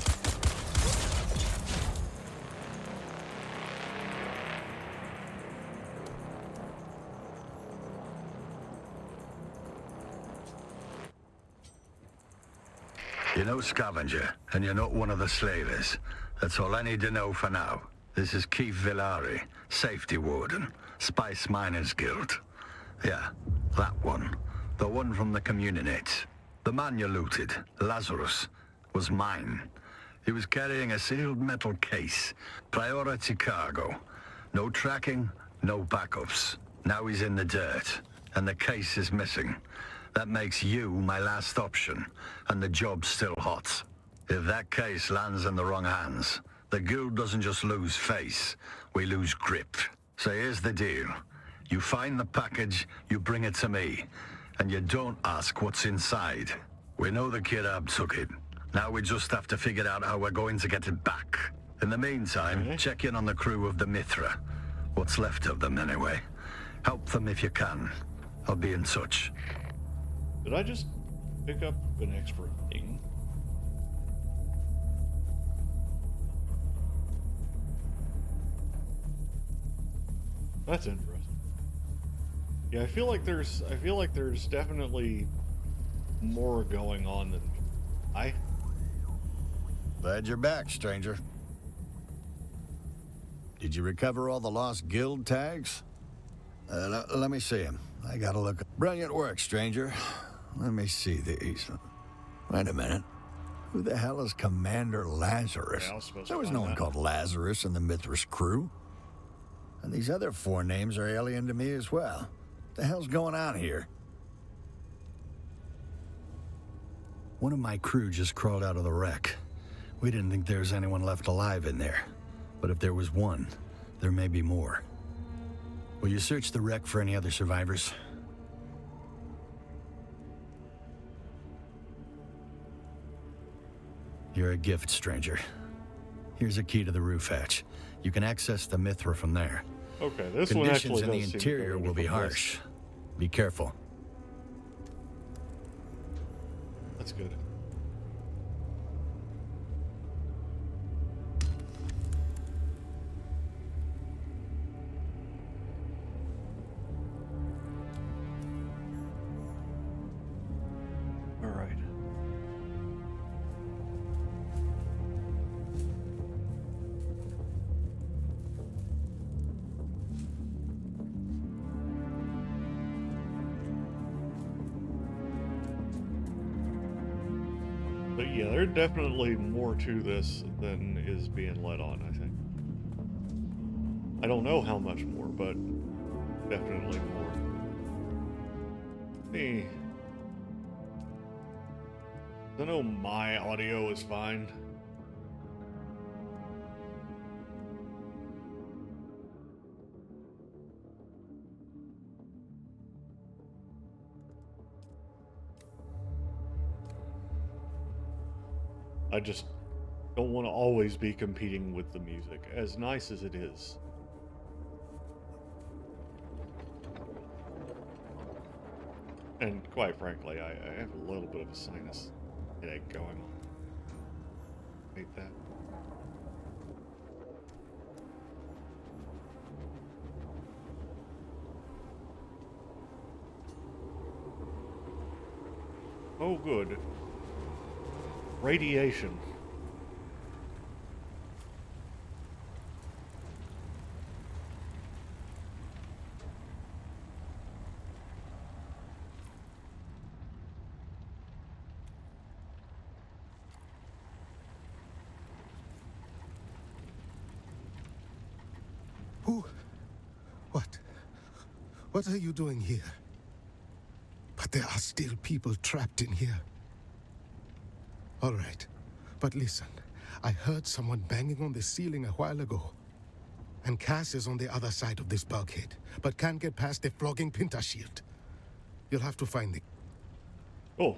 You're no scavenger, and you're not one of the slavers. That's all I need to know for now. This is Keith Villari, Safety Warden, Spice Miners Guild. Yeah, that one. The one from the Communities. The man you looted, Lazarus, was mine. He was carrying a sealed metal case. Priority cargo. No tracking, no backups. Now he's in the dirt, and the case is missing. That makes you my last option, and the job's still hot. If that case lands in the wrong hands, the guild doesn't just lose face, we lose grip. So here's the deal. You find the package, you bring it to me, and you don't ask what's inside. We know the Kirab took it. Now we just have to figure out how we're going to get it back. In the meantime, check in on the crew of the Mithras. What's left of them, anyway. Help them if you can. I'll be in touch. Did I just pick up an extra thing? That's interesting. Yeah, I feel like there's definitely more going on than I. Glad you're back, stranger. Did you recover all the lost guild tags? Let me see them. I gotta look. Brilliant work, stranger. Let me see these. Wait a minute. Who the hell is Commander Lazarus? Yeah, I was supposed to There was find no one that. called Lazarus in the Mithras crew. And these other four names are alien to me as well. What the hell's going on here? One of my crew just crawled out of the wreck. We didn't think there was anyone left alive in there. But if there was one, there may be more. Will you search the wreck for any other survivors? You're a gift, stranger. Here's a key to the roof hatch. You can access the Mithra from there. Okay, this one Conditions actually in the does seem interior very will be different place. harsh. Be careful. That's good. All right. But yeah, there's definitely more to this than is being let on, I think. I don't know how much more, but definitely more. Me. I know my audio is fine. I just don't want to always be competing with the music, as nice as it is. And quite frankly, I have a little bit of a sinus headache going on. Hate that. Oh, good. Radiation. Who? What? What are you doing here? But there are still people trapped in here. All right, but listen. I heard someone banging on the ceiling a while ago. And Cass is on the other side of this bulkhead, but can't get past the flogging Pinta shield. You'll have to find the... Oh.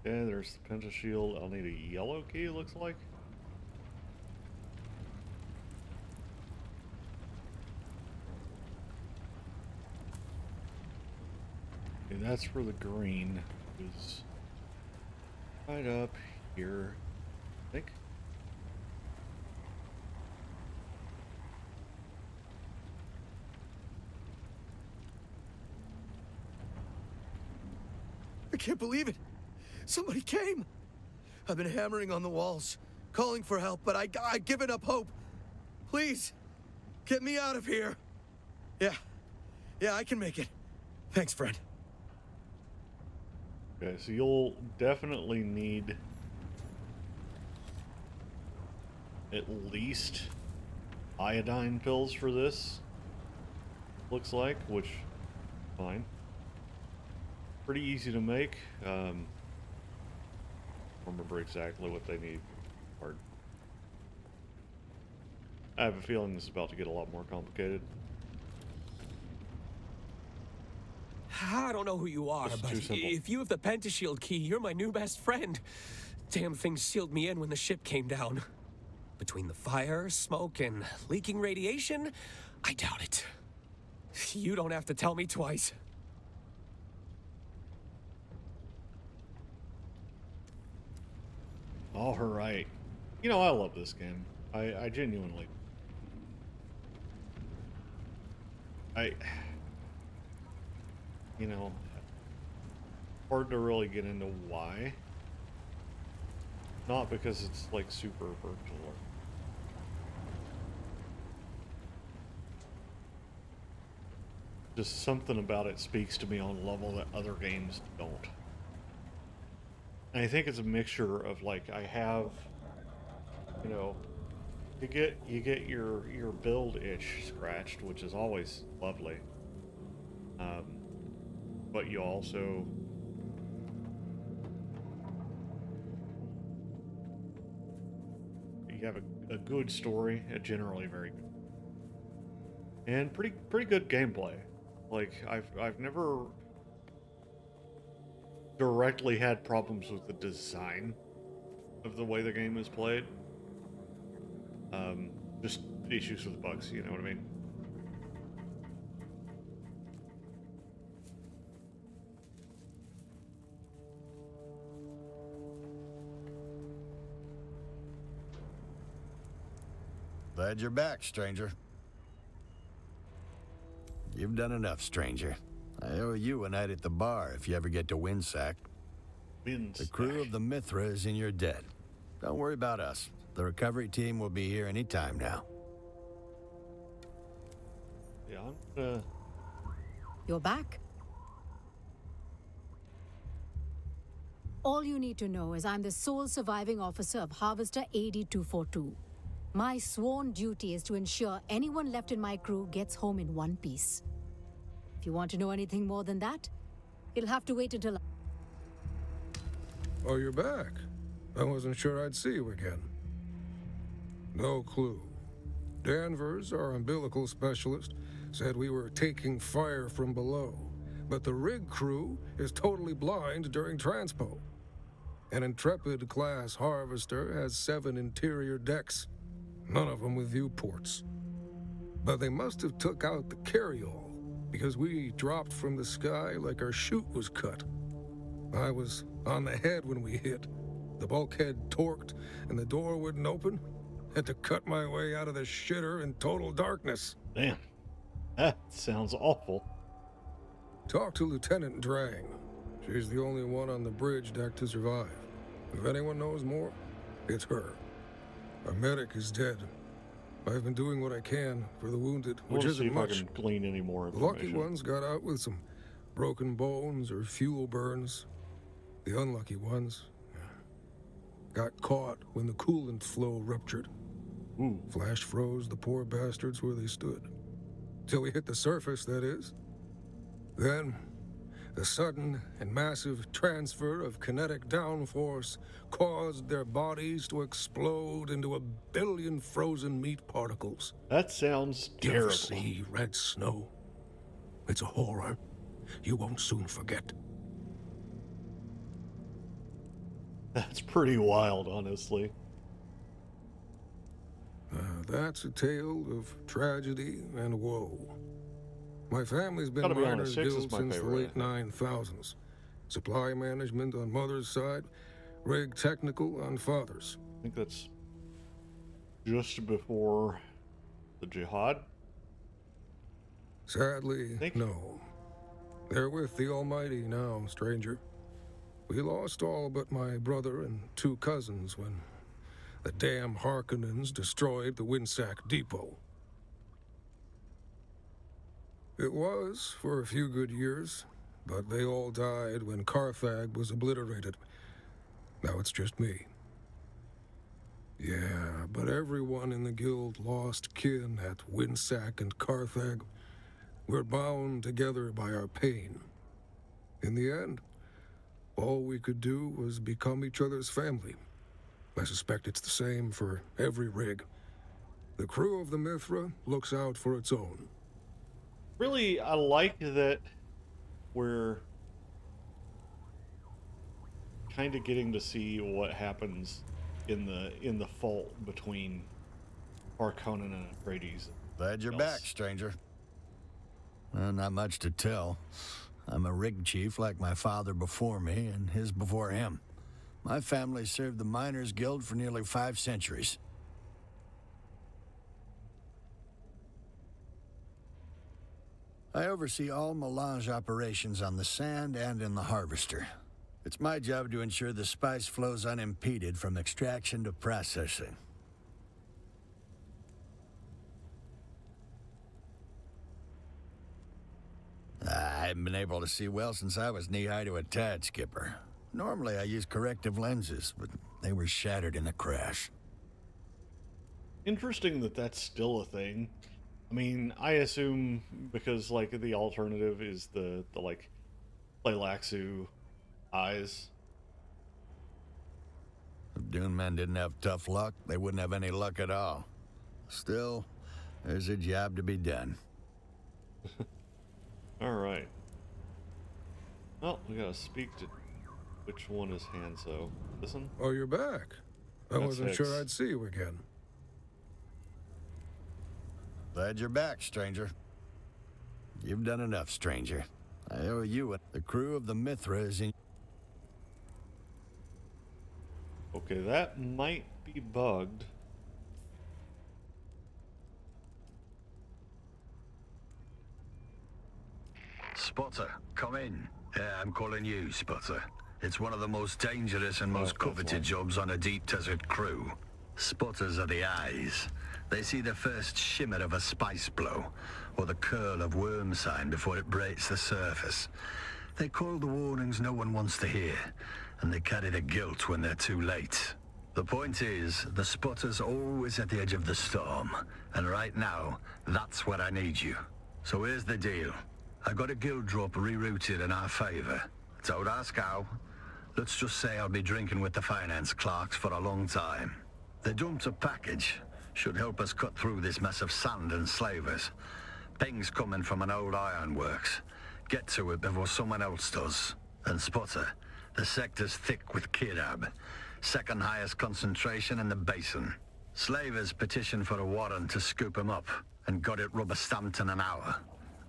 Okay, there's the Penta Shield. I'll need a yellow key, it looks like. Okay, that's for the green. Is right up here, I think. I can't believe it. Somebody came. I've been hammering on the walls, calling for help, but I've given up hope. Please, get me out of here. Yeah, I can make it. Thanks, friend. Okay, so you'll definitely need at least iodine pills for this. Looks like, which fine. Pretty easy to make. Remember exactly what they need. Hard. I have a feeling this is about to get a lot more complicated. I don't know who you are, It's but too simple. if you have the Pentashield key, you're my new best friend. Damn thing sealed me in when the ship came down. Between the fire, smoke, and leaking radiation, I doubt it. You don't have to tell me twice. All right. You know, I love this game. I genuinely... You know, hard to really get into why. Not because it's like super virtual. Just something about it speaks to me on a level that other games don't. And I think it's a mixture of like I have, you know, you get your build itch scratched, which is always lovely. But you also you have a good story, generally very good, and pretty good gameplay. Like I've never directly had problems with the design of the way the game is played. Just issues with bugs, you know what I mean? Glad you're back, stranger. You've done enough, stranger. I owe you a night at the bar if you ever get to Windsack. The crew of the Mithras is in your debt. Don't worry about us. The recovery team will be here any time now. Yeah, I'm You're back. All you need to know is I'm the sole surviving officer of Harvester AD-242. My sworn duty is to ensure anyone left in my crew gets home in one piece. If you want to know anything more than that, you'll have to wait until... Oh, you're back. I wasn't sure I'd see you again. No clue. Danvers, our umbilical specialist, said we were taking fire from below, but the rig crew is totally blind during transpo. An Intrepid-class Harvester has 7 interior decks, none of them with viewports. But they must have took out the carryall, because we dropped from the sky like our chute was cut. I was on the head when we hit. The bulkhead torqued and the door wouldn't open. Had to cut my way out of the shitter in total darkness. Damn. That sounds awful. Talk to Lieutenant Drang. She's the only one on the bridge deck to survive. If anyone knows more, it's her. Our medic is dead. I've been doing what I can for the wounded, which isn't much. I can glean any more The lucky information. ones got out with some broken bones or fuel burns. The unlucky ones got caught when the coolant flow ruptured. Ooh. Flash froze the poor bastards where they stood. Till we hit the surface, that is. Then, the sudden and massive transfer of kinetic downforce caused their bodies to explode into a billion frozen meat particles. That sounds You ever terrible. see red snow? It's a horror you won't soon forget. That's pretty wild, honestly. That's a tale of tragedy and woe. My family's been Gotta be miners' honest, Six is guild my since the favorite, late 9000s. Supply management on mother's side, rig technical on father's. I think that's just before the jihad. Sadly, no. They're with the Almighty now, stranger. We lost all but my brother and 2 cousins when the damn Harkonnens destroyed the Windsack Depot. It was for a few good years, but they all died when Carthag was obliterated. Now it's just me. Yeah, but everyone in the guild lost kin at Windsack and Carthag. We're bound together by our pain. In the end, all we could do was become each other's family. I suspect it's the same for every rig. The crew of the Mithra looks out for its own. Really, I like that we're kind of getting to see what happens in the fault between Harkonnen and Atreides. Glad you're back, stranger. Well, not much to tell. I'm a rig chief like my father before me and his before him. My family served the Miners' Guild for nearly 5 centuries. I oversee all melange operations on the Sand and in the Harvester. It's my job to ensure the spice flows unimpeded from extraction to processing. I haven't been able to see well since I was knee-high to a tad, Skipper. Normally I use corrective lenses, but they were shattered in the crash. Interesting that that's still a thing. I mean, I assume because like the alternative is the like Playlaxu eyes. If Dune men didn't have tough luck, they wouldn't have any luck at all. Still, there's a job to be done. All right. Well, we gotta speak to which one is Hanzo. This one? Oh, you're back. I That's wasn't Hicks. sure I'd see you again. Glad you're back, stranger. You've done enough, stranger. I owe you it. The crew of the Mithra is in... Okay, that might be bugged. Spotter, come in. Yeah, I'm calling you, Spotter. It's one of the most dangerous and most coveted jobs on a deep desert crew. Spotters are the eyes. They see the first shimmer of a spice blow, or the curl of worm sign before it breaks the surface. They call the warnings no one wants to hear, and they carry the guilt when they're too late. The point is, the spotter's always at the edge of the storm, and right now, that's where I need you. So here's the deal. I got a guild drop rerouted in our favor. Don't ask how. Let's just say I'll be drinking with the finance clerks for a long time. They dumped a package. Should help us cut through this mess of sand and slavers. Ping's coming from an old ironworks. Get to it before someone else does. And Spotter, the sector's thick with Kirab. Second highest concentration in the basin. Slavers petitioned for a warrant to scoop him up, and got it rubber-stamped in an hour.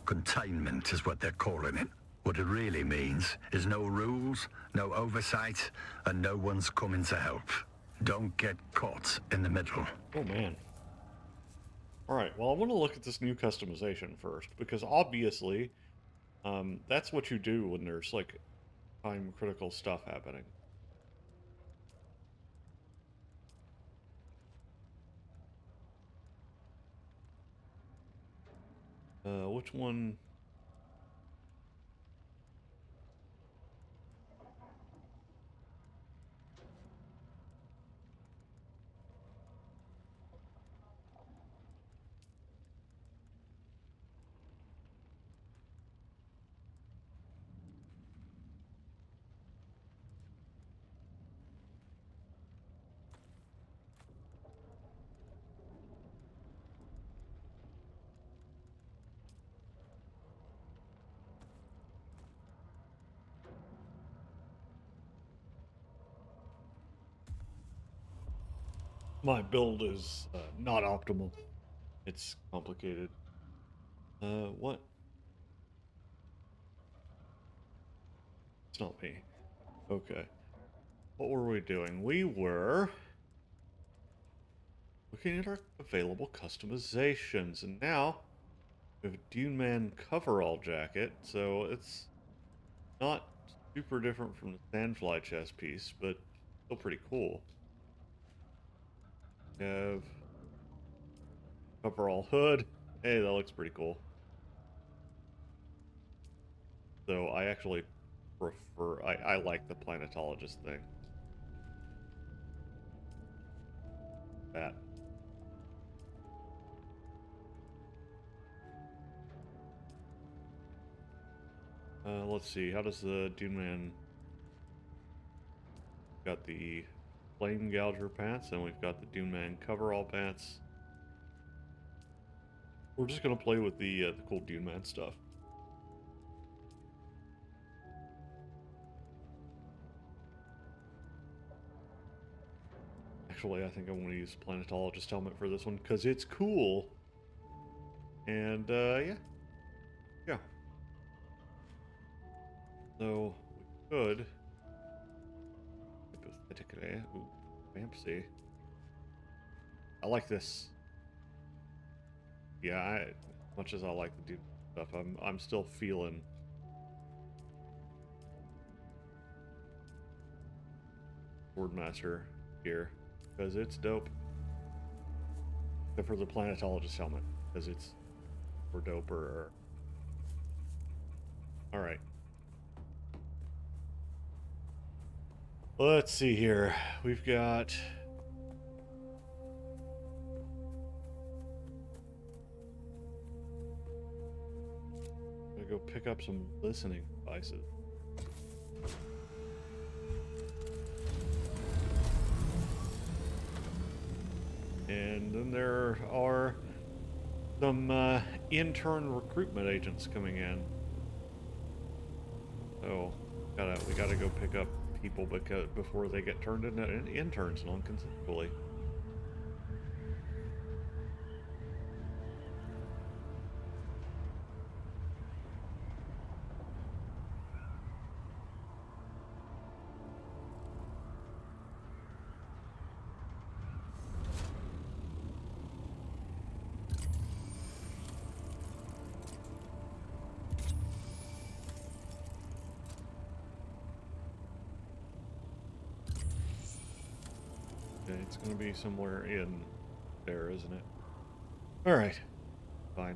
Containment is what they're calling it. What it really means is no rules, no oversight, and no one's coming to help. Don't get caught in the middle. Oh, man. Alright, well, I want to look at this new customization first, because obviously, that's what you do when there's, like, time-critical stuff happening. Which one? My build is not optimal. It's complicated. What? It's not me. Okay. What were we doing? We were looking at our available customizations, and now we have a Dune Man coverall jacket, so it's not super different from the Sandfly chest piece, but still pretty cool. We have coverall hood. Hey, that looks pretty cool. So I actually prefer, I like the planetologist thing. That. Let's see, how does the Dune Man... Got the Flame Gouger pants, and we've got the Dune Man coverall pants. We're just gonna play with the cool Dune Man stuff. Actually, I think I'm gonna use Planetologist helmet for this one, because it's cool. And, yeah. Yeah. So, we could... hypothetically... Ooh, fancy. I like this. Yeah, as much as I like the Dune stuff, I'm still feeling... Swordmaster gear. Because it's dope. Except for the Planetologist helmet. Because it's for doper. Alright. Let's see here. We've got... Gotta go pick up some listening devices. And then there are some intern recruitment agents coming in. So we gotta go pick up people before they get turned into interns non-consensually. It's going to be somewhere in there, isn't it? Alright. Fine.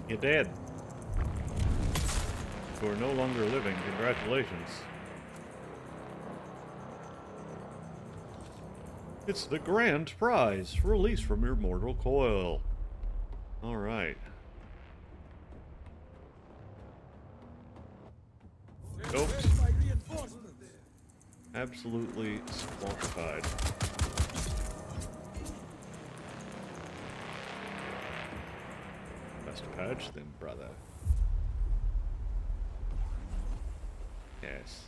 You're dead. You are no longer living. Congratulations. It's the grand prize. Release from your mortal coil. Alright. Oops. Absolutely squonkified. Best patch then, brother. Yes.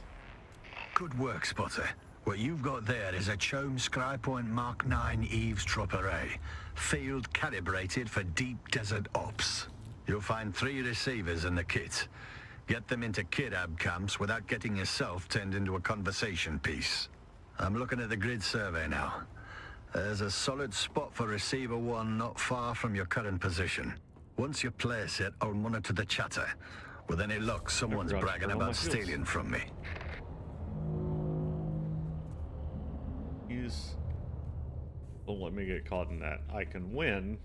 Good work, Spotter. What you've got there is a Chome Scrypoint Mark 9 eavesdrop array, field calibrated for deep desert ops. You'll find 3 receivers in the kit. Get them into kidab camps without getting yourself turned into a conversation piece. I'm looking at the grid survey now. There's a solid spot for receiver 1 not far from your current position. Once you place it, I'll monitor the chatter. With any luck, someone's bragging about stealing from me. Don't let me get caught in that. I can win.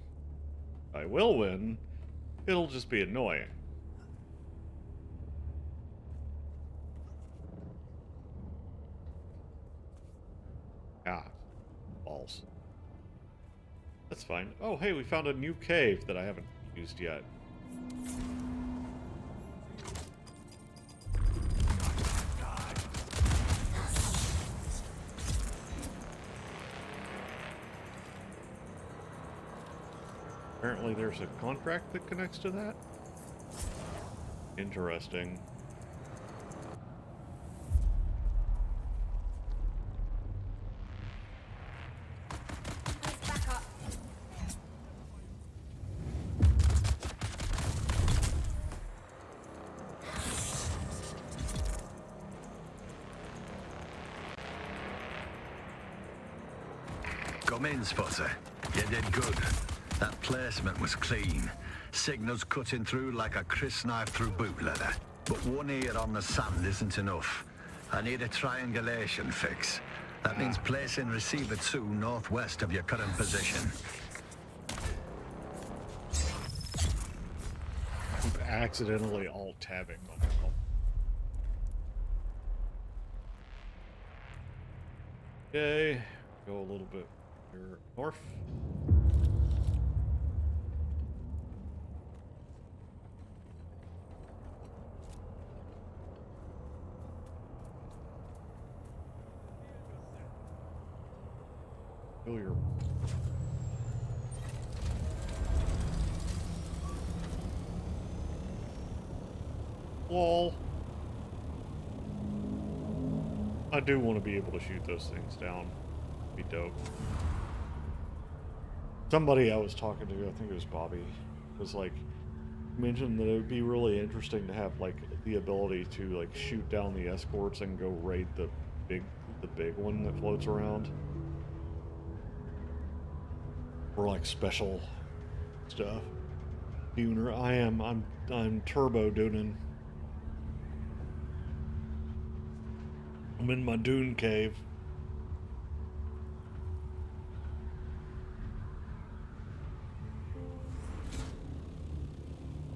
I will win. It'll just be annoying. Ah, balls. That's fine. Oh, hey, we found a new cave that I haven't used yet. Apparently there's a contract that connects to that. Interesting. Back up. Come in, Spotter. You did good. That placement was clean. Signals cutting through like a crisp knife through boot leather. But one ear on the sand isn't enough. I need a triangulation fix. That means placing receiver 2 northwest of your current position. I'm accidentally alt-tabbing myself. Okay, go a little bit here north. Your wall. I do want to be able to shoot those things down. Be dope. Somebody I was talking to, I think it was Bobby, was like mentioned that it would be really interesting to have like the ability to like shoot down the escorts and go raid the big one that floats around. Or like special stuff. Duner, I'm turbo Duning. I'm in my Dune cave.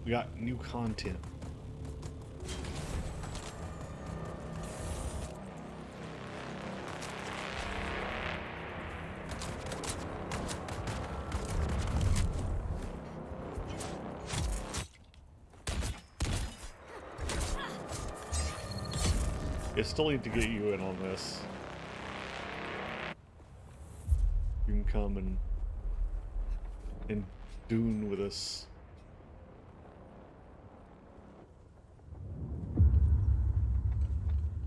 We got new content. I still need to get you in on this. You can come and Dune with us.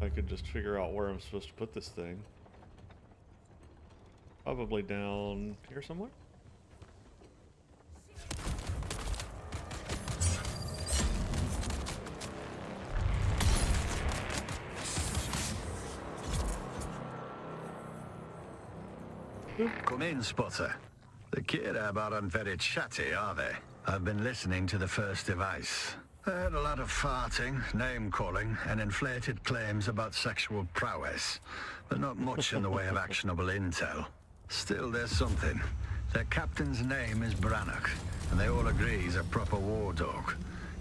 I could just figure out where I'm supposed to put this thing. Probably down here somewhere. Come in, Spotter. The Kirab aren't very chatty, are they? I've been listening to the first device. I heard a lot of farting, name-calling, and inflated claims about sexual prowess, but not much in the way of actionable intel. Still, there's something. Their captain's name is Brannock, and they all agree he's a proper war dog.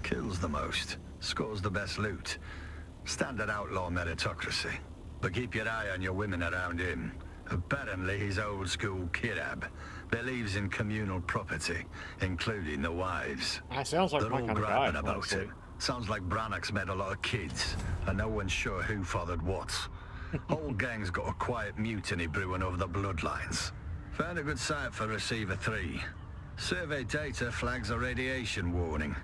Kills the most, scores the best loot. Standard outlaw meritocracy. But keep your eye on your women around him. Apparently, he's old-school Kirab. Believes in communal property, including the wives. Sounds like They're my all kind of grabbing guy, about honestly. it. Sounds like Brannock's met a lot of kids, and no one's sure who fathered what. Whole gang's got a quiet mutiny brewing over the bloodlines. Found a good site for Receiver 3. Survey data flags a radiation warning.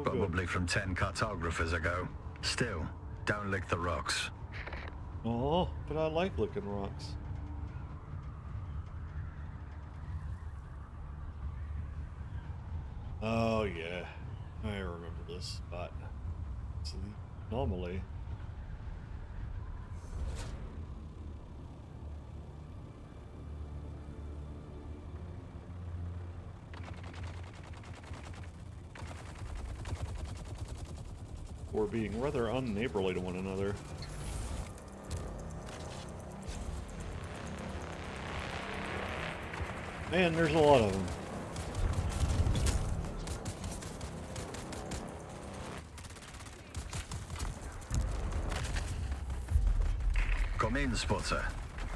Probably from 10 cartographers ago. Still, don't lick the rocks. Oh, but I like licking rocks. Oh yeah, I remember this spot. It's the anomaly. We're being rather unneighborly to one another. Man, there's a lot of them. Come in, Spotter.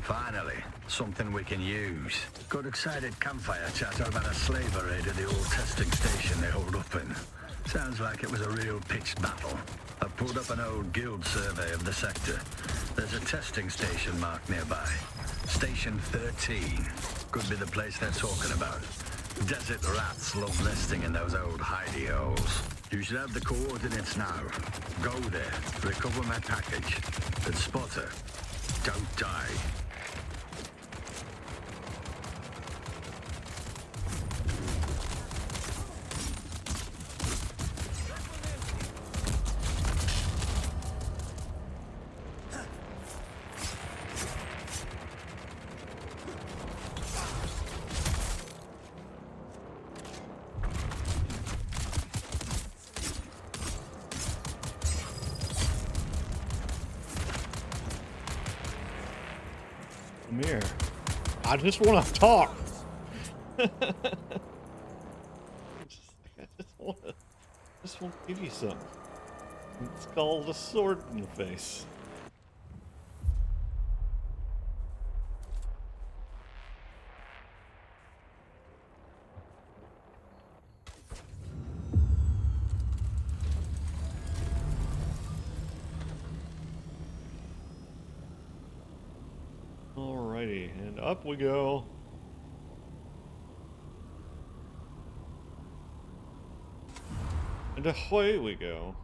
Finally, something we can use. Got excited campfire chat over a slaver raid at the old testing station they hold up in. Sounds like it was a real pitched battle. I pulled up an old guild survey of the sector. There's a testing station marked nearby. Station 13. Could be the place they're talking about. Desert rats love nesting in those old hidey holes. You should have the coordinates now. Go there, recover my package. And Spotter, don't die. Come here. I just want to talk. I just want to give you something. It's called a sword in the face. Alrighty, and up we go. And away we go.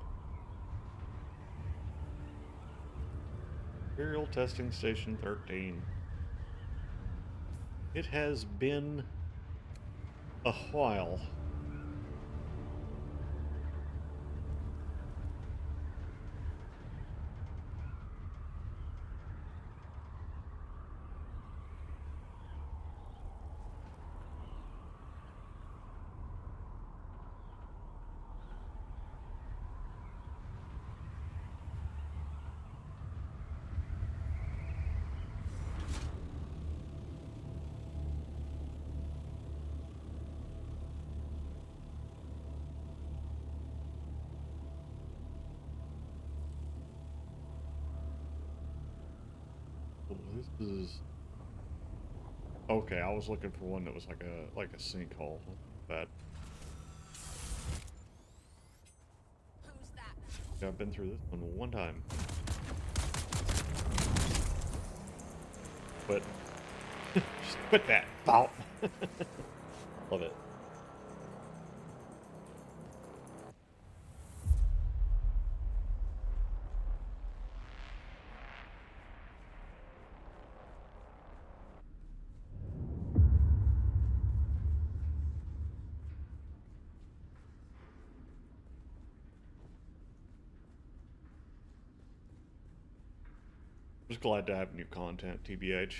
Imperial Testing Station 13. It has been a while. This is okay. I was looking for one that was like a sinkhole. Bad. Who's that? Yeah, I've been through this one time. Quit. Just quit that. Bow. Love it. Just glad to have new content, TBH.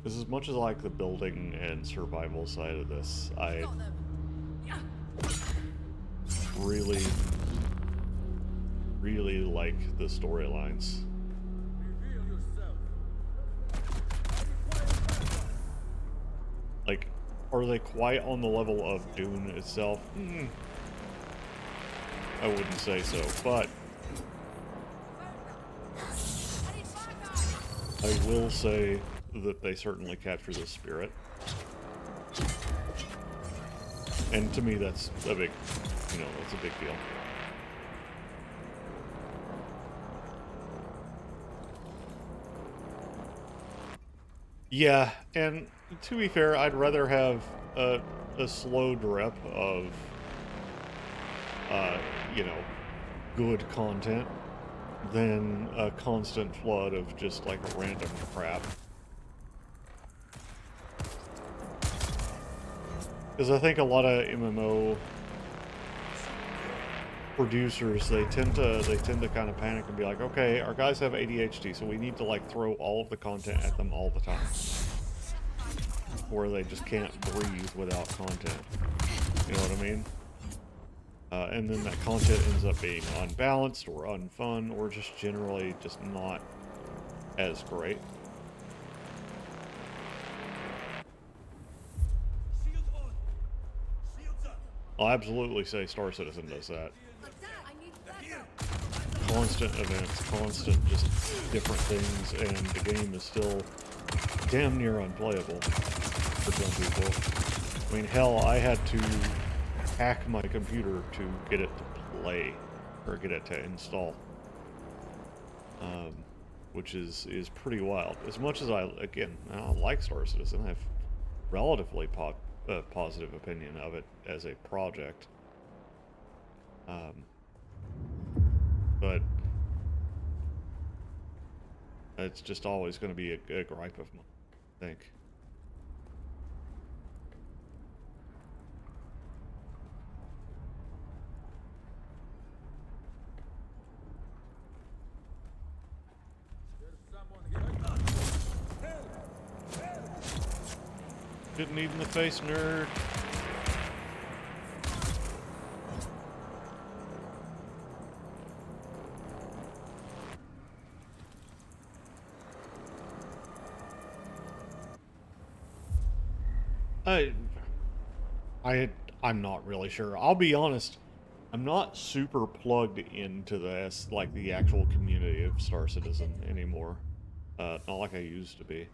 Because as much as I like the building and survival side of this, I really, really like the storylines. Like, are they quite on the level of Dune itself? I wouldn't say so, but I will say that they certainly capture the spirit. And to me, that's a big you know, that's a big deal. Yeah, and to be fair, I'd rather have a slow drip of, you know, good content than a constant flood of just like random crap. Because I think a lot of MMO producers, they tend to kind of panic and be like, okay, our guys have ADHD, so we need to like throw all of the content at them all the time, where they just can't breathe without content. You know what I mean? And then that content ends up being unbalanced or unfun or just generally just not as great. I'll absolutely say Star Citizen does that. Constant events, constant just different things, and the game is still damn near unplayable for some people. I mean, hell, I had to hack my computer to get it to play, or get it to install. Which is pretty wild. As much as I like Star Citizen, I have relatively positive opinion of it as a project. But it's just always going to be a gripe of mine, I think. Get kneed in the face, nerd. I'm not really sure. I'll be honest. I'm not super plugged into this, like the actual community of Star Citizen anymore. Not like I used to be.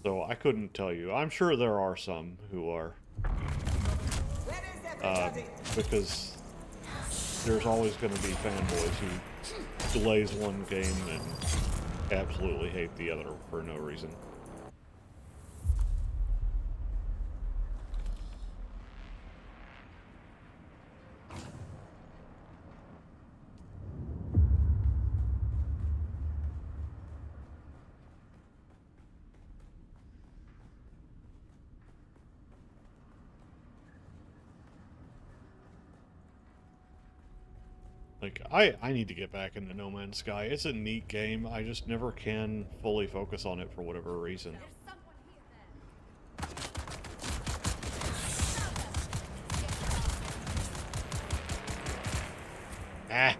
So I couldn't tell you. I'm sure there are some who are. Because there's always going to be fanboys who glaze one game and absolutely hate the other for no reason. Like, I need to get back into No Man's Sky. It's a neat game. I just never can fully focus on it for whatever reason. Ah.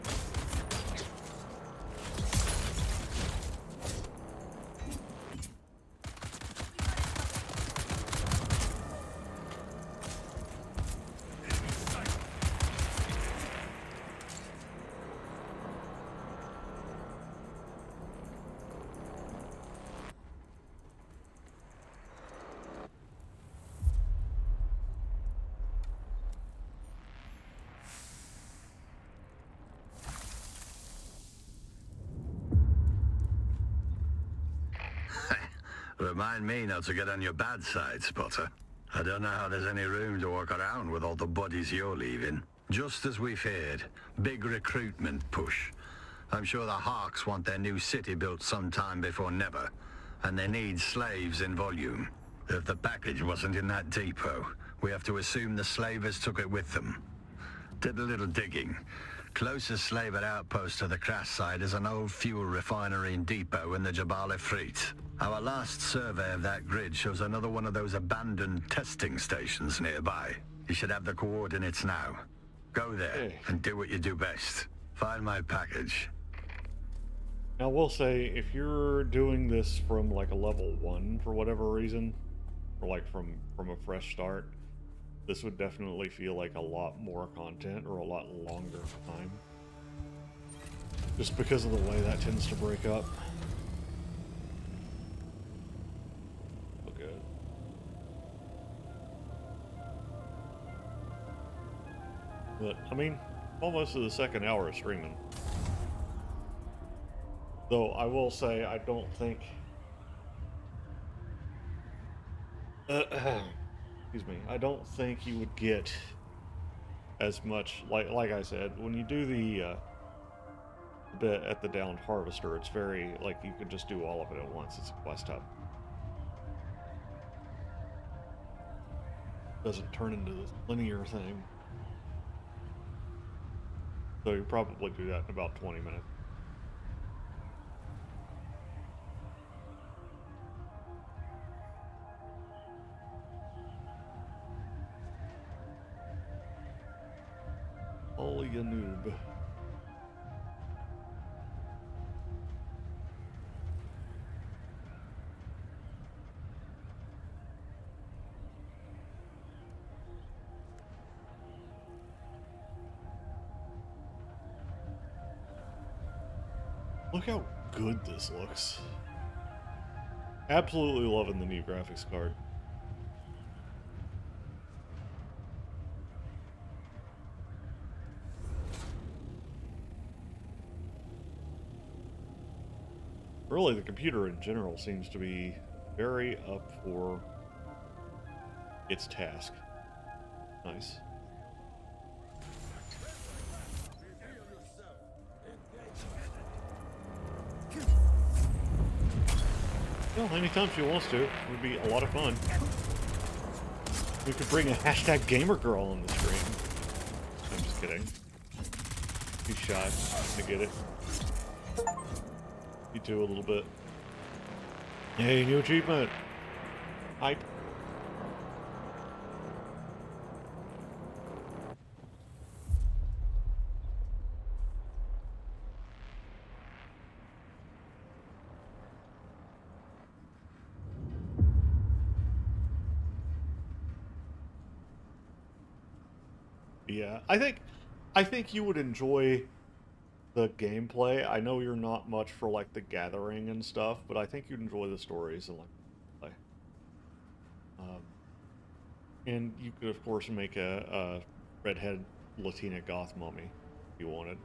Remind me not to get on your bad side, Spotter. I don't know how there's any room to walk around with all the bodies you're leaving. Just as we feared, big recruitment push. I'm sure the Hawks want their new city built sometime before never, and they need slaves in volume. If the package wasn't in that depot, we have to assume the slavers took it with them. Did a little digging. Closest slaver outpost to the crash site is an old fuel refinery and depot in the Jabal Ifrit. Our last survey of that grid shows another one of those abandoned testing stations nearby. You should have the coordinates now. Go there and do what you do best. Find my package. Now, we'll say, if you're doing this from like a level 1 for whatever reason, or like from a fresh start, this would definitely feel like a lot more content or a lot longer time. Just because of the way that tends to break up. But, I mean, almost to the second hour of streaming. Though, I will say, I don't think... excuse me. I don't think you would get as much... Like I said, when you do the bit at the Downed Harvester, it's very... Like, you could just do all of it at once. It's a quest hub. Doesn't turn into this linear thing. So you probably do that in about 20 minutes. Holy a noob. Look how good this looks. Absolutely loving the new graphics card. Really, the computer in general seems to be very up for its task. Nice. Well, anytime she wants to. It would be a lot of fun. We could bring a hashtag gamer girl on the stream. I'm just kidding. He's shy. I get it. You too, a little bit. Hey, new achievement. Hype. Yeah, I think you would enjoy the gameplay. I know you're not much for like the gathering and stuff, but I think you'd enjoy the stories and like play. And you could of course make a redhead Latina goth mummy if you wanted.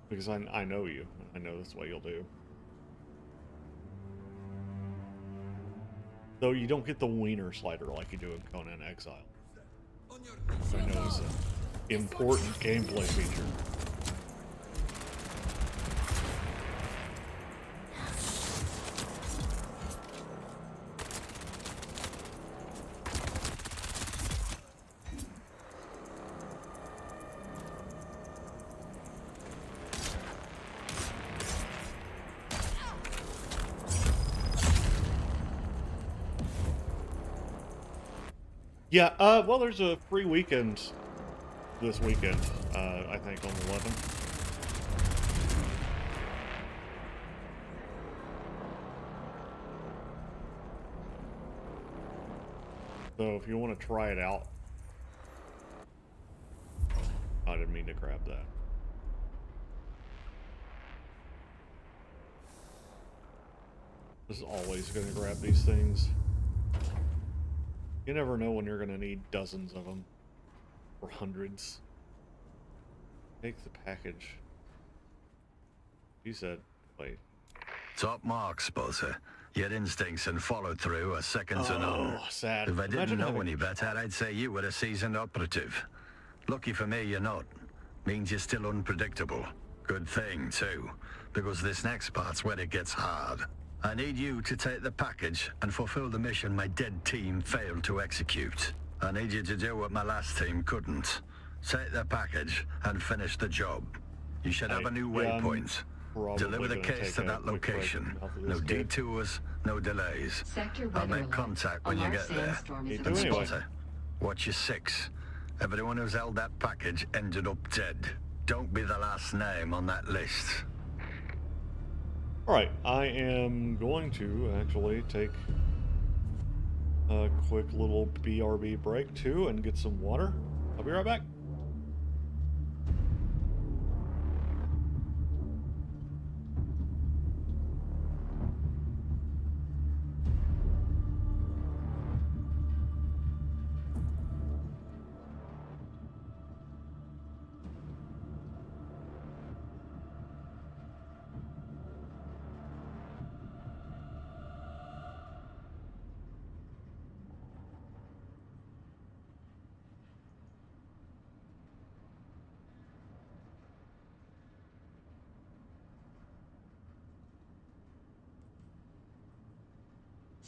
Because I know you. I know that's what you'll do. Though you don't get the wiener slider like you do in Conan Exile. I know it's an important gameplay feature. Yeah, well, there's a free weekend this weekend, I think on the 11th. So if you want to try it out, I didn't mean to grab that. Just always going to grab these things. You never know when you're going to need dozens of them. Or hundreds. Take the package. You said, wait. Top marks, Buzzer. Your instincts and follow through are second to none. Oh, sad. If I didn't know any better, I'd say you were a seasoned operative. Lucky for me, you're not. Means you're still unpredictable. Good thing, too, because this next part's where it gets hard. I need you to take the package and fulfill the mission my dead team failed to execute. I need you to do what my last team couldn't. Take the package and finish the job. You should have a new waypoint. Deliver the case to that location. No detours, no delays. I'll make contact when you get there. And Spotter, watch your six. Everyone who's held that package ended up dead. Don't be the last name on that list. Alright, I am going to actually take a quick little BRB break too and get some water. I'll be right back.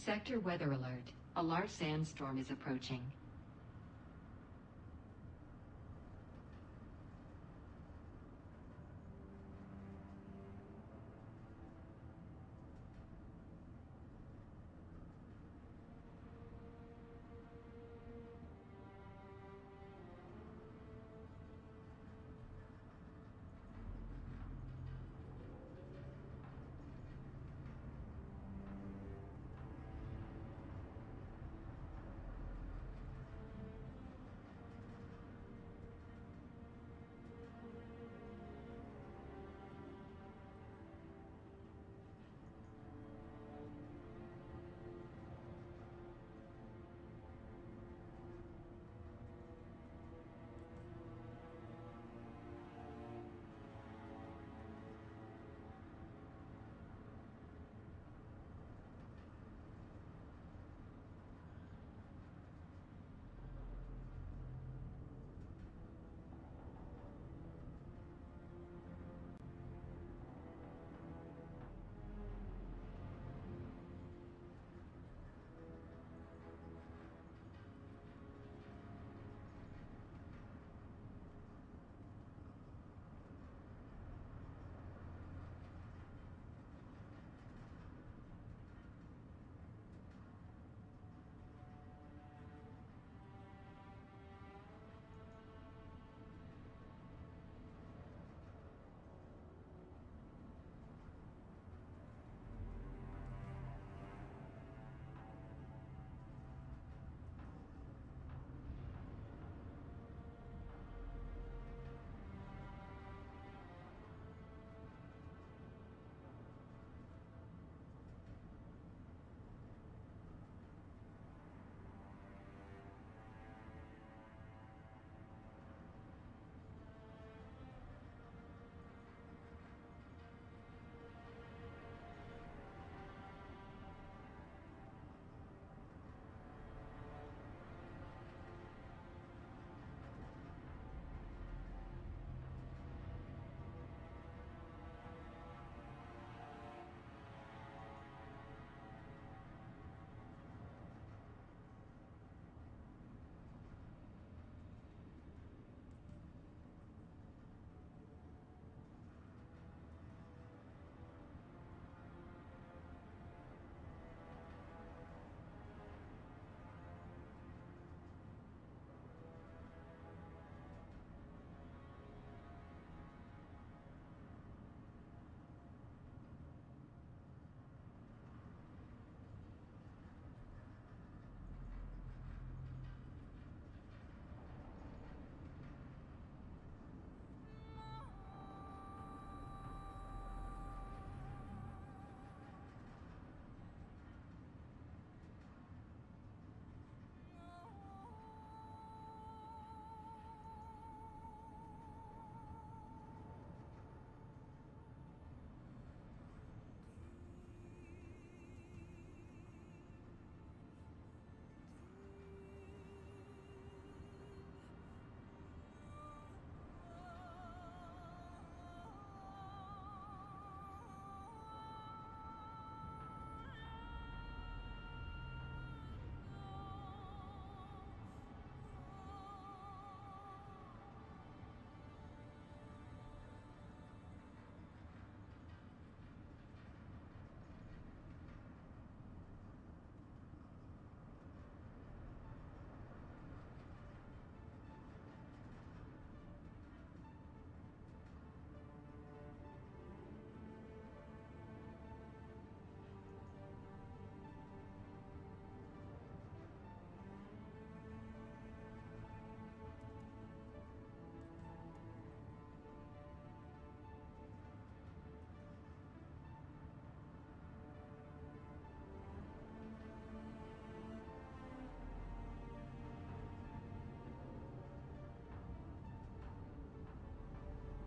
Sector weather alert. A large sandstorm is approaching.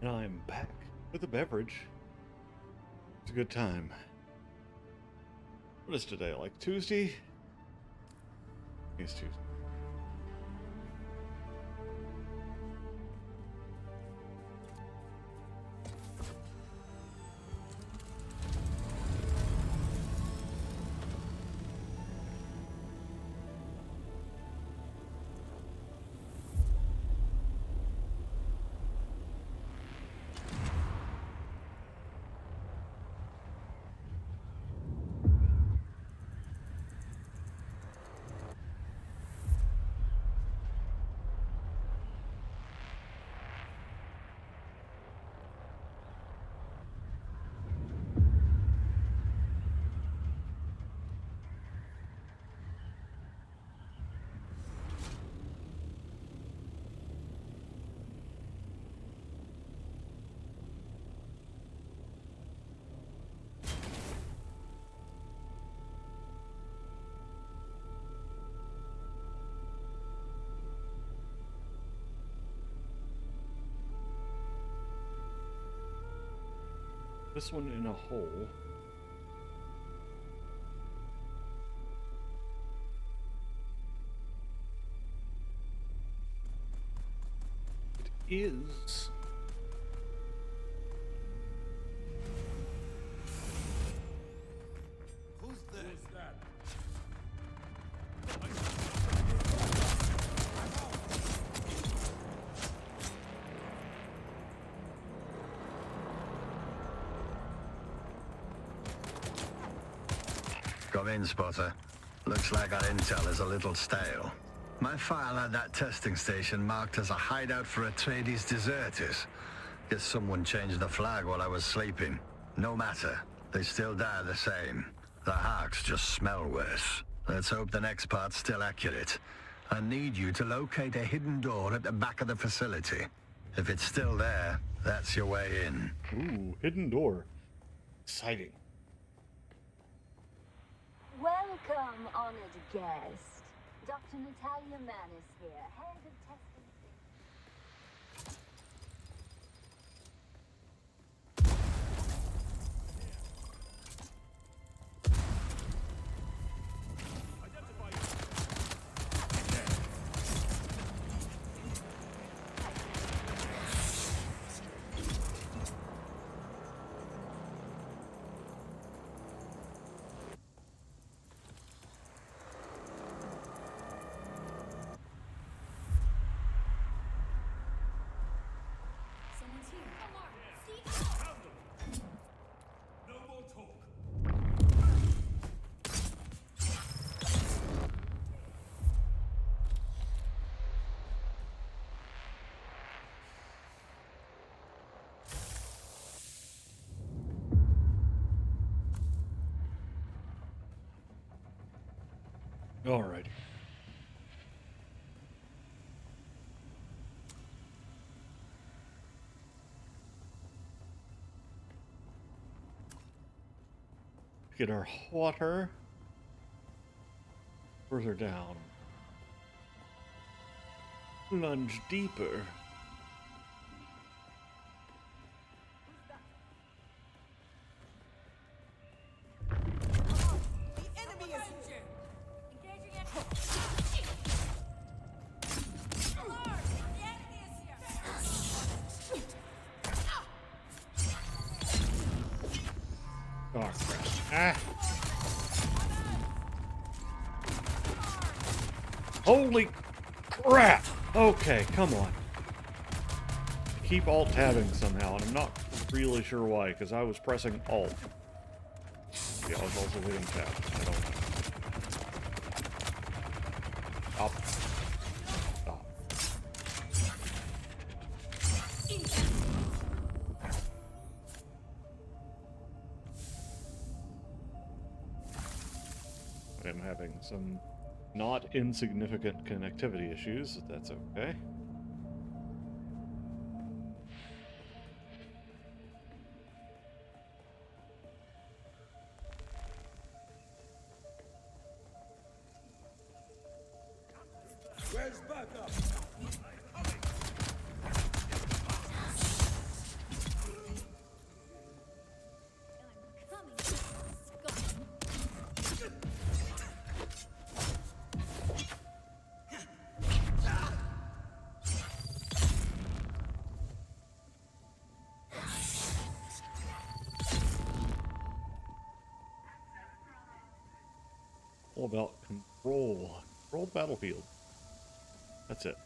And I'm back with a beverage. It's a good time. What is today? Like Tuesday? I think it's Tuesday. This one in a hole. It is. Who's that? Come in, Spotter. Looks like our intel is a little stale. My file had that testing station marked as a hideout for Atreides deserters. Guess someone changed the flag while I was sleeping. No matter. They still die the same. The harks just smell worse. Let's hope the next part's still accurate. I need you to locate a hidden door at the back of the facility. If it's still there, that's your way in. Ooh, hidden door. Exciting. Welcome, honored guest. Dr. Natalia Manis here, head of testing station. No more talk. Alrighty. Get our water further down. Plunge deeper. Oh, crap. Ah! Holy crap! Okay, come on. I keep alt-tabbing somehow, and I'm not really sure why, because I was pressing alt. Yeah, I was also hitting tab. I don't know. Stop. Stop. I'm having some not insignificant connectivity issues, if that's okay. Where's backup? All about control. Control the battlefield. That's it.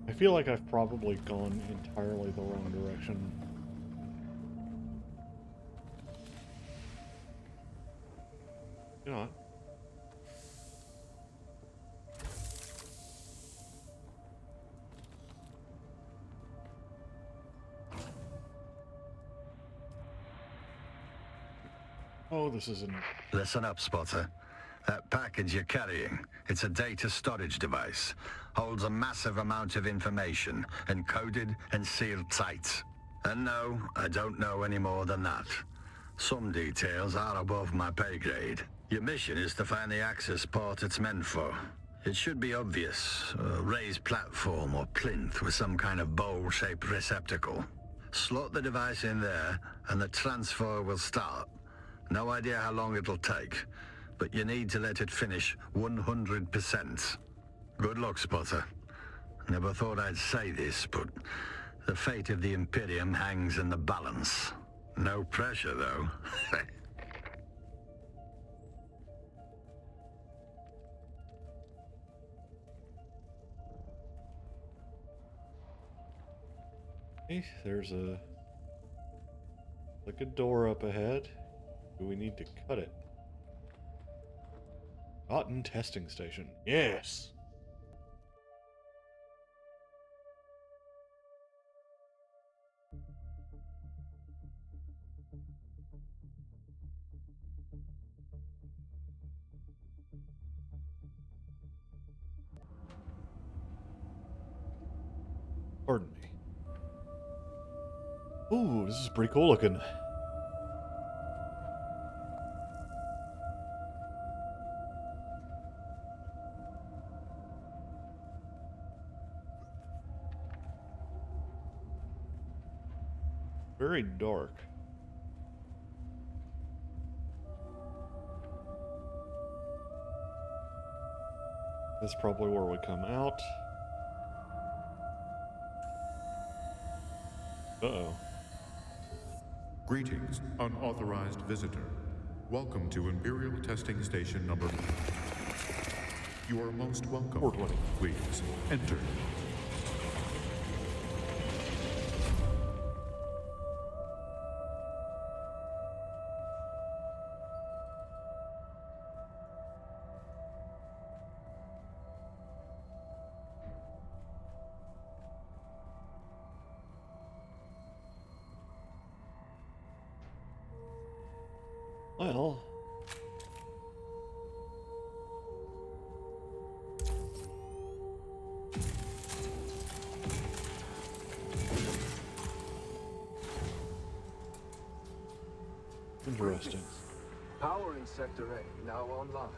I feel like I've probably gone entirely the wrong direction. You know what? Oh, this isn't... Listen up, Spotter. That package you're carrying, it's a data storage device. Holds a massive amount of information, encoded and sealed tight. And no, I don't know any more than that. Some details are above my pay grade. Your mission is to find the access port it's meant for. It should be obvious. A raised platform or plinth with some kind of bowl-shaped receptacle. Slot the device in there, and the transfer will start. No idea how long it'll take, but you need to let it finish 100%. Good luck, Spotter. Never thought I'd say this, but the fate of the Imperium hangs in the balance. No pressure, though. Okay, there's like a door up ahead. Do we need to cut it? Cotton testing station. Yes! Pardon me. Ooh, this is pretty cool looking. Very dark. That's probably where we come out. Uh-oh. Greetings, unauthorized visitor. Welcome to Imperial Testing Station number... You are most welcome. 420. Please, enter. Well... Interesting. Power in Sector A now online.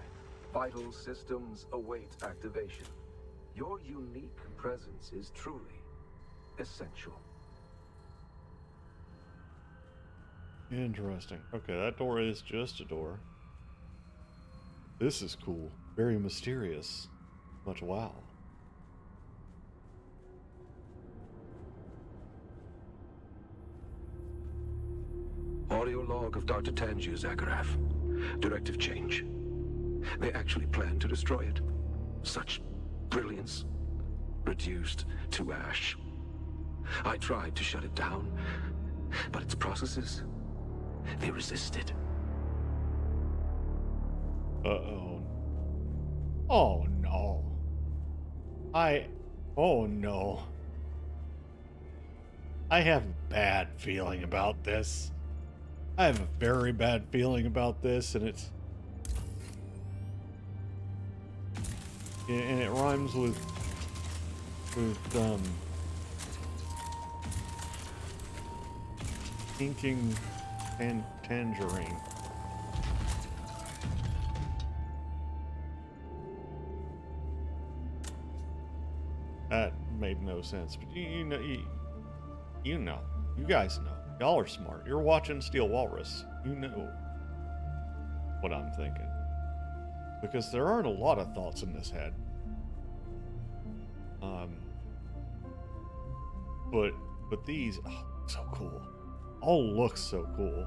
Vital systems await activation. Your unique presence is truly essential. Interesting. Okay, that door is just a door. This is cool. Very mysterious. Much wow. Audio log of Dr. Tanju's Agaraf. Directive change. They actually plan to destroy it. Such brilliance. Reduced to ash. I tried to shut it down, but its processes, they resisted. Uh-oh. Oh no. Oh no. I have a bad feeling about this. I have a very bad feeling about this, and it's... And it rhymes with inking and tangerine. That made no sense, but you know, you guys know. Y'all are smart. You're watching Steel Walrus. You know what I'm thinking. Because there aren't a lot of thoughts in this head. But these, oh, so cool. All looks so cool.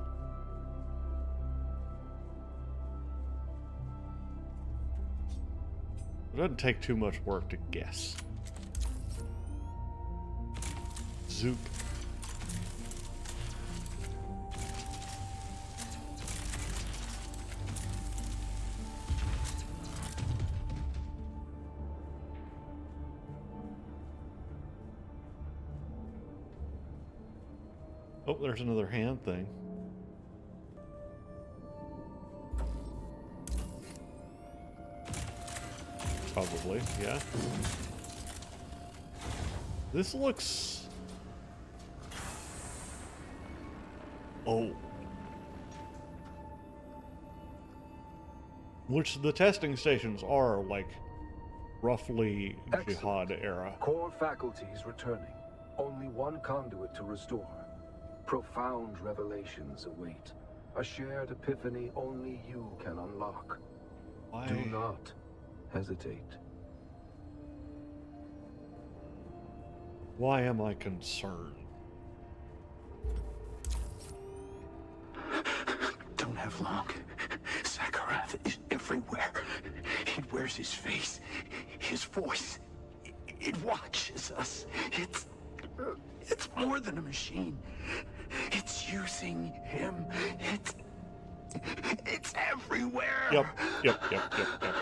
It doesn't take too much work to guess. Zoop. Oh, there's another hand thing. Probably, yeah. This looks... Oh. Which the testing stations are, like, roughly Jihad era. Core faculties returning. Only one conduit to restore. Profound revelations await. A shared epiphany only you can unlock. Why? Do not hesitate. Why am I concerned? Don't have long. Sakarath is everywhere. It wears his face, his voice. It watches us. It's more than a machine. It's using him. It's everywhere. Yep.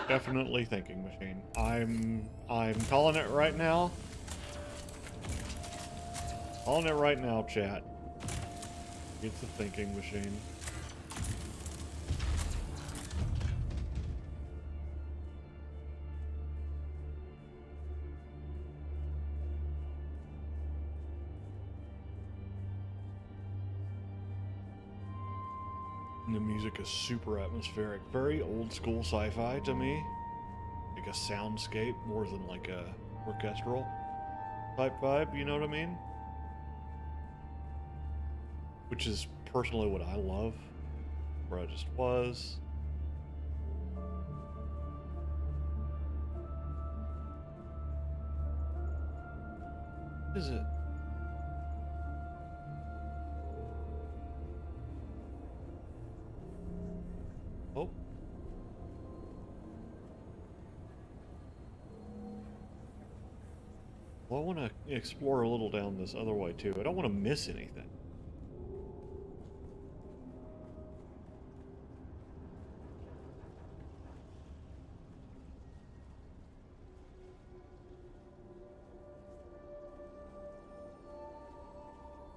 Definitely thinking machine. I'm calling it right now. Calling it right now, chat. It's a thinking machine. And the music is super atmospheric. Very old school sci-fi to me. Like a soundscape more than like a orchestral type vibe, you know what I mean? Which is personally what I love. Where I just was. What is it? Oh. Well, I want to explore a little down this other way too. I don't want to miss anything.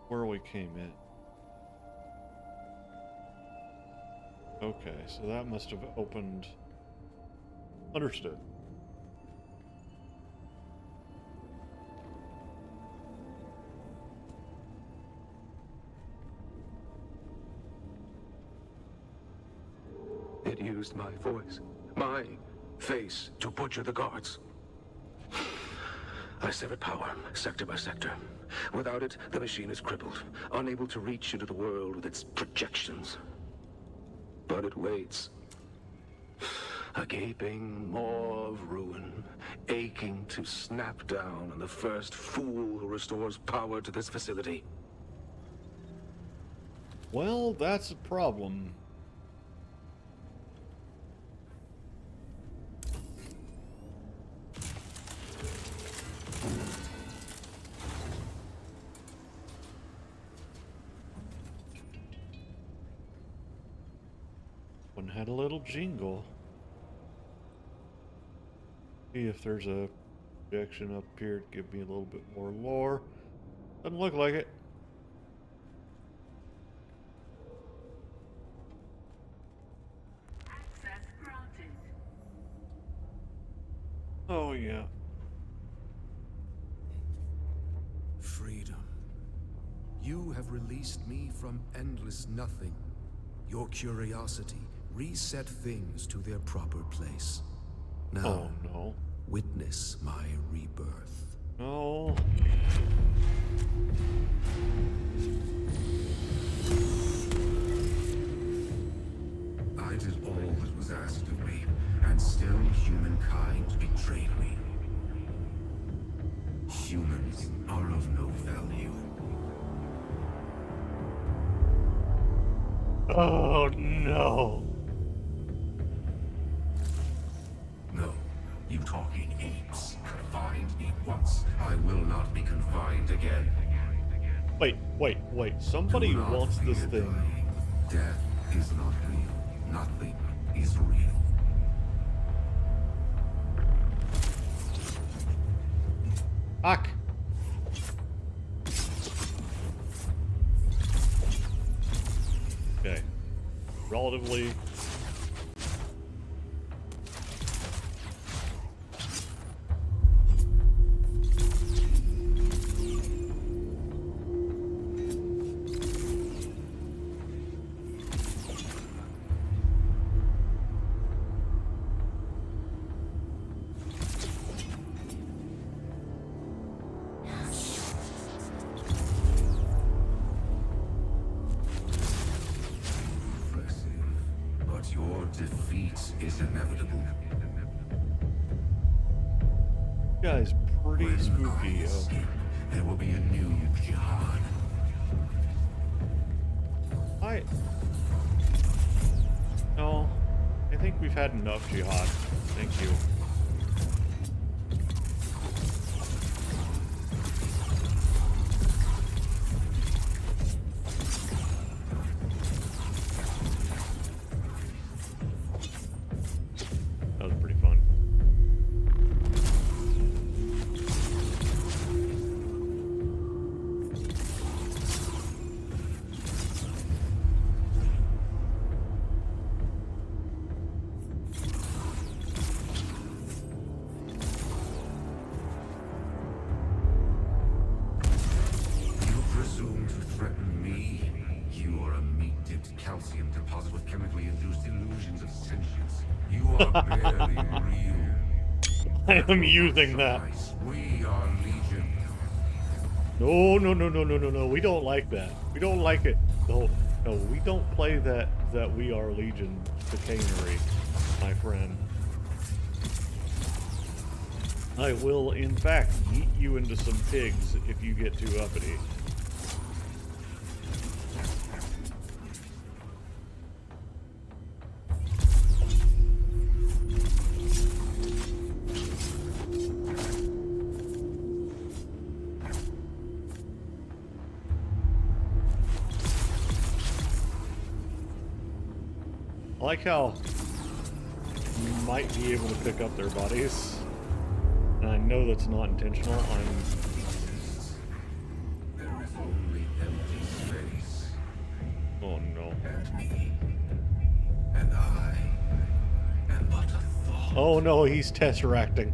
Where we came in. Okay, so that must have opened... Understood. It used my voice, my face, to butcher the guards. I severed power, sector by sector. Without it, the machine is crippled, unable to reach into the world with its projections. But it waits. A gaping maw of ruin, aching to snap down on the first fool who restores power to this facility. Well, that's a problem. One had a little jingle. See if there's a projection up here to give me a little bit more lore. Doesn't look like it. Access granted. Oh yeah. Freedom. You have released me from endless nothing. Your curiosity reset things to their proper place. Now, oh no. Witness my rebirth. No. I did all that was asked of me, and still humankind betrayed me. Humans are of no value. Oh no. No, you talking apes. Confined me once. I will not be confined again. Wait. Somebody wants this thing. Death is not real. Nothing is real. Fuck. Okay. Relatively. Defeat is inevitable. Guy's pretty spooky. There will be a new jihad. No, I think we've had enough jihad. Thank you. That was pretty fun. Calcium deposit with chemically induced illusions of sentience. You are barely real. I am using that. We are Legion. No. We don't like that. We don't like it. No, we don't play that we are Legion chicanery, my friend. I will, in fact, yeet you into some pigs if you get too uppity. I like how you might be able to pick up their bodies. And I know that's not intentional. There is only empty space. Oh no. And I am but a thought. Oh no, he's tesseracting.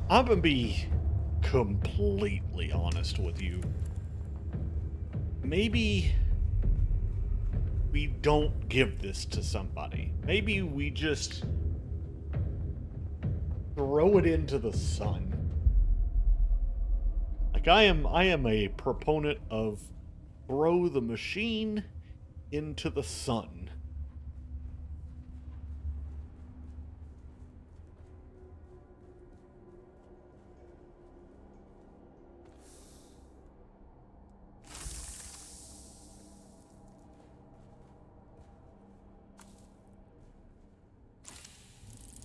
I'm gonna be completely honest with you. Maybe we don't give this to somebody. Maybe we just throw it into the sun. Like I am a proponent of throw the machine into the sun.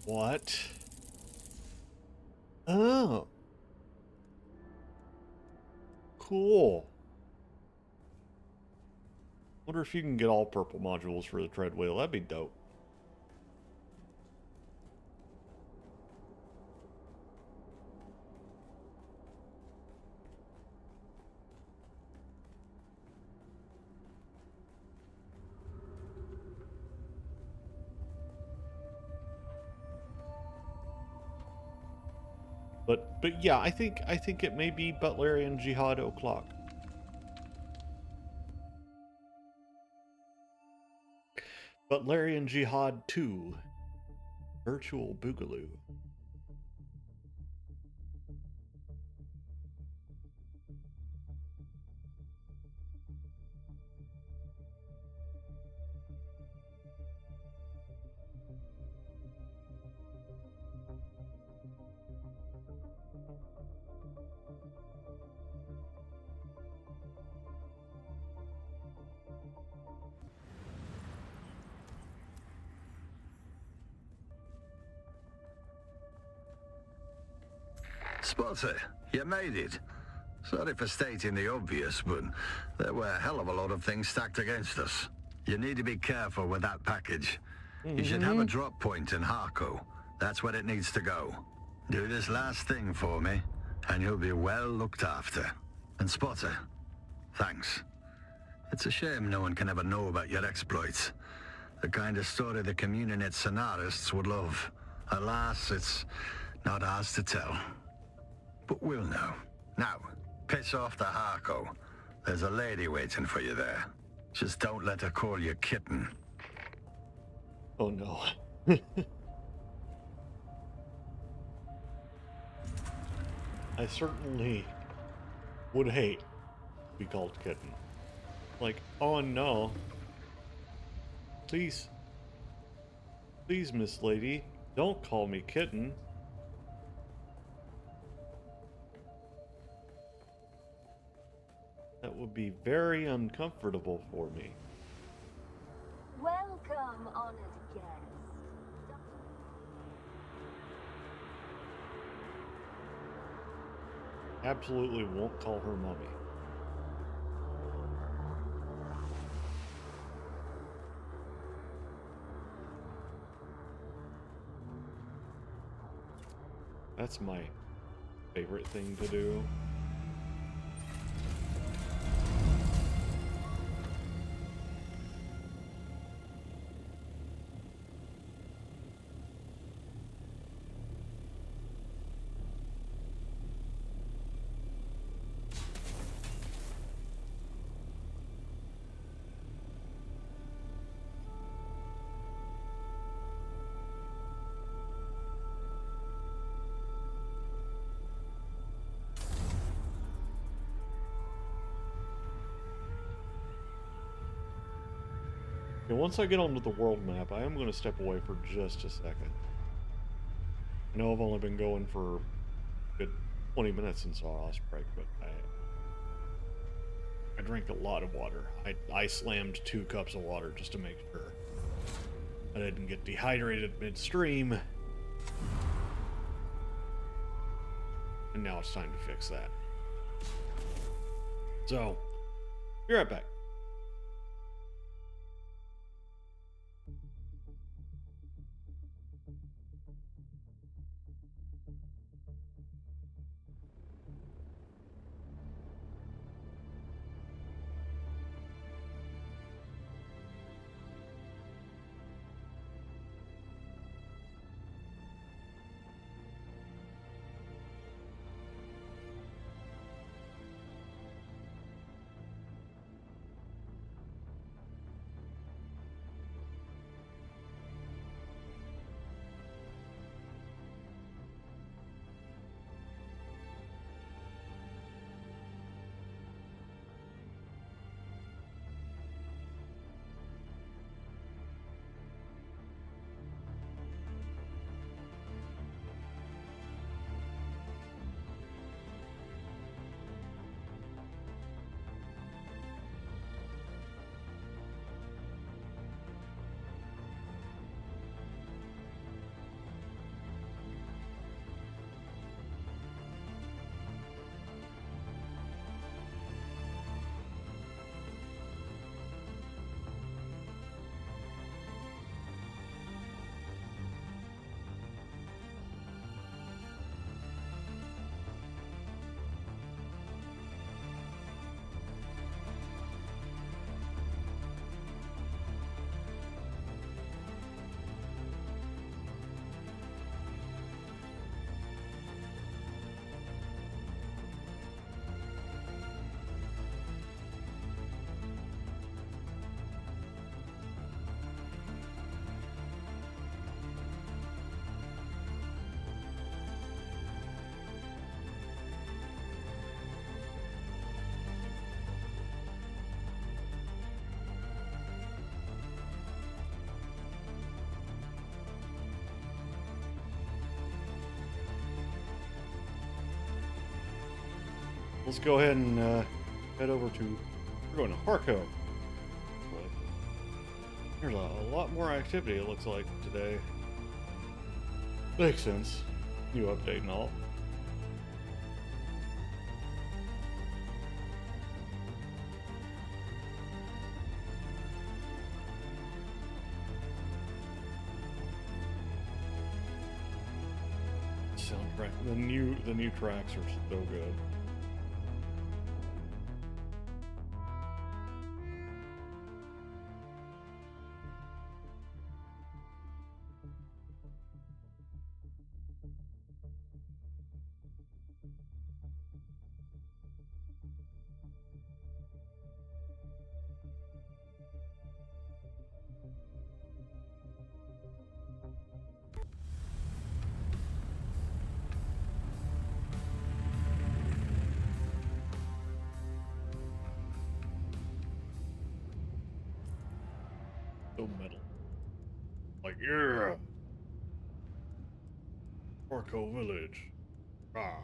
What? Oh. Cool. Wonder if you can get all purple modules for the tread wheel. That'd be dope. But yeah, I think it may be Butlerian Jihad o'clock. Butlerian Jihad 2. Virtual Boogaloo. Spotter, you made it. Sorry for stating the obvious, but there were a hell of a lot of things stacked against us. You need to be careful with that package. You should have a drop point in Harco. That's where it needs to go. Do this last thing for me, and you'll be well looked after. And Spotter, thanks. It's a shame no one can ever know about your exploits. The kind of story the Communionate Sonarists would love. Alas, it's not ours to tell. But we'll know. Now, piss off to Harco. There's a lady waiting for you there. Just don't let her call you kitten. Oh no. I certainly would hate to be called kitten. Like, oh no. Please, Miss Lady, don't call me kitten. That would be very uncomfortable for me. Welcome, honored guest. Absolutely won't call her mommy. That's my favorite thing to do. Okay, once I get onto the world map, I am going to step away for just a second. I know I've only been going for a good 20 minutes since our last break, but I drank a lot of water. I slammed 2 cups of water just to make sure I didn't get dehydrated midstream. And now it's time to fix that. So, be right back. Let's go ahead and head over to. We're going to Harco. There's a lot more activity, it looks like, today. Makes sense. New update and all. Soundtrack. The new tracks are so good. So metal. Like, yeah! Orco Village. Ah.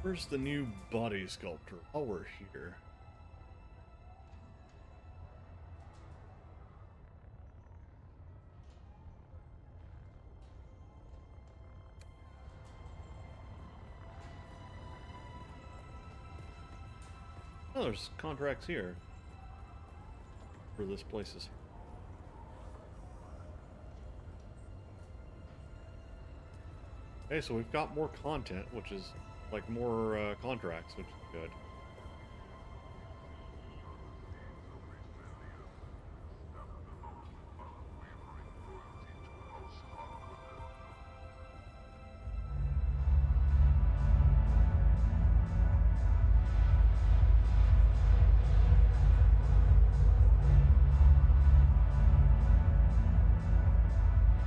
Where's the new body sculptor? While we're here. Oh, there's contracts here. For this place is. Okay, so we've got more content, which is like more contracts, which is good.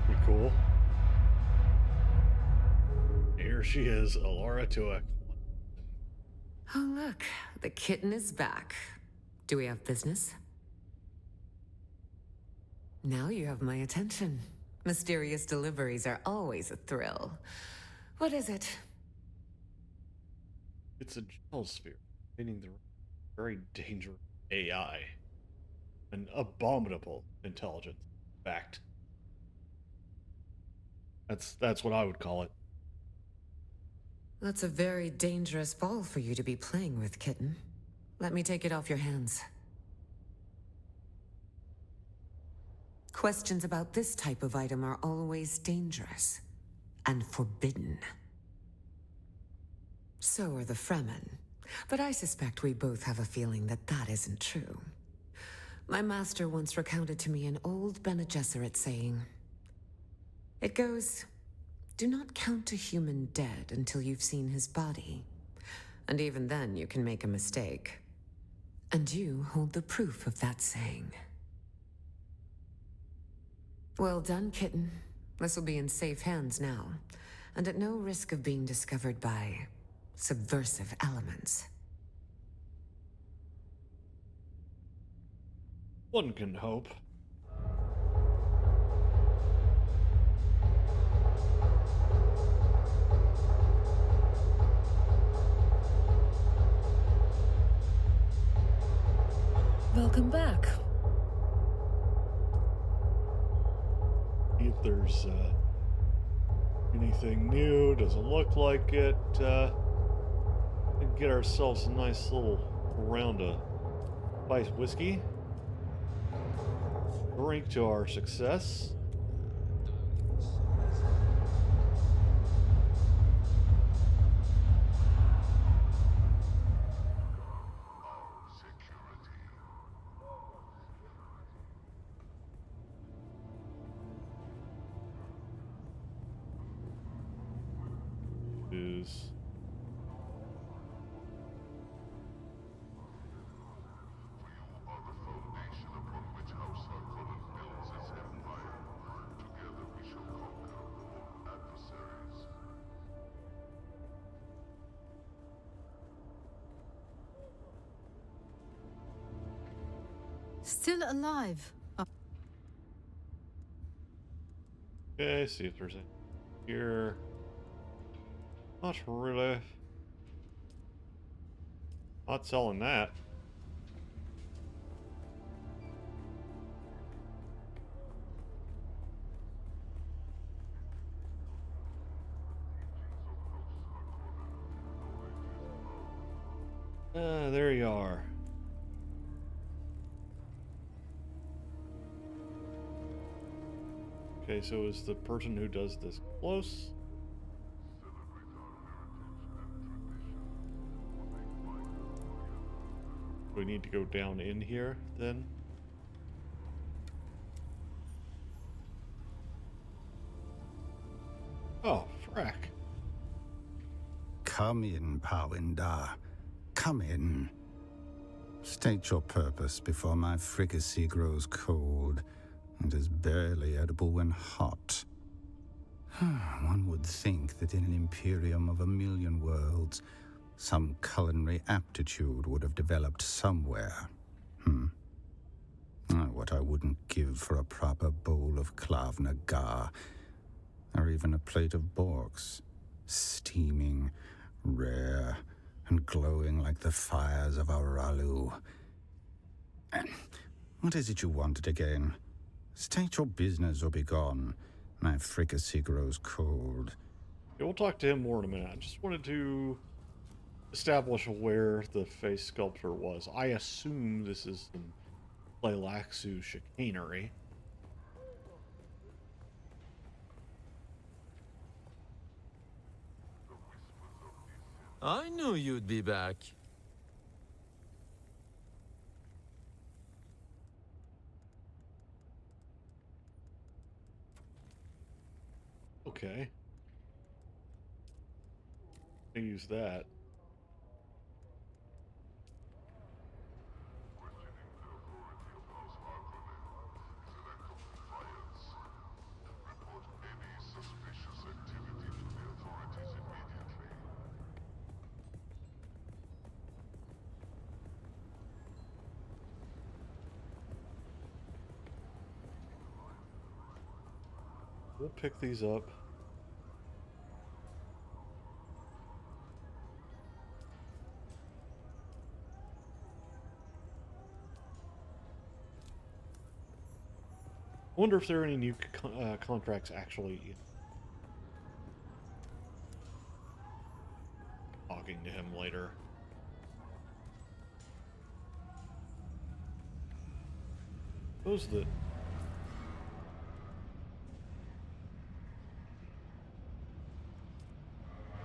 Pretty cool. Here she is, Alara Tuek. Oh, look, the kitten is back. Do we have business? Now you have my attention. Mysterious deliveries are always a thrill. What is it? It's a gel sphere, containing the very dangerous AI. An abominable intelligence. Fact. That's what I would call it. That's a very dangerous ball for you to be playing with, kitten. Let me take it off your hands. Questions about this type of item are always dangerous and forbidden. So are the Fremen, but I suspect we both have a feeling that that isn't true. My master once recounted to me an old Bene Gesserit saying. It goes, do not count a human dead until you've seen his body. And even then you can make a mistake. And you hold the proof of that saying. Well done, kitten. This will be in safe hands now, and at no risk of being discovered by subversive elements. One can hope. Welcome back. See if there's anything new. Doesn't look like it. Get ourselves a nice little round of spiced whiskey. Drink to our success. Is Still alive. okay, see if there's anything here. Not really. Not selling that. There you are. Okay, so is the person who does this close? We need to go down in here then. Oh, Come in, Pawindar. Come in. State your purpose before my fricassee grows cold and is barely edible when hot. One would think that in an imperium of 1,000,000 worlds, some culinary aptitude would have developed somewhere. What I wouldn't give for a proper bowl of Klavna Gar, or even a plate of Borks, steaming, rare, and glowing like the fires of Aralu. What is it you wanted again? State your business or be gone. My fricassee grows cold. Yeah, we'll talk to him more in a minute. I just wanted to establish where the face sculptor was. I assume this is some Playlaxu chicanery. I knew you'd be back. Okay. I use that. We'll pick these up. I wonder if there are any new contracts actually. Talking to him later. Those that.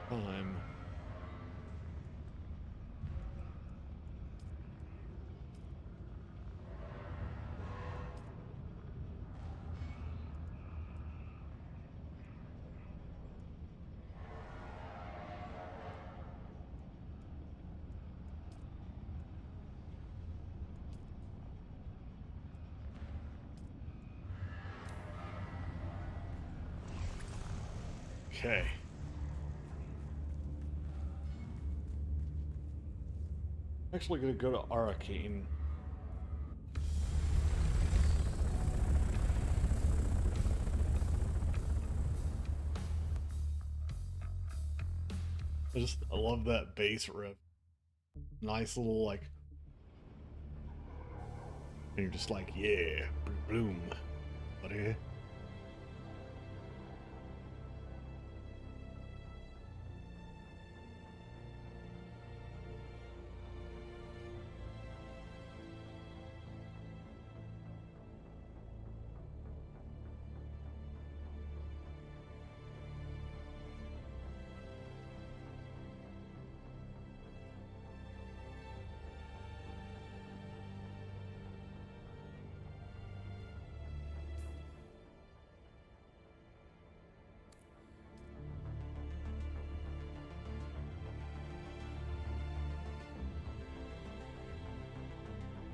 Time. Okay. Actually gonna go to Arcane. I love that bass riff. Nice little like, and you're just like, yeah, bloom, buddy.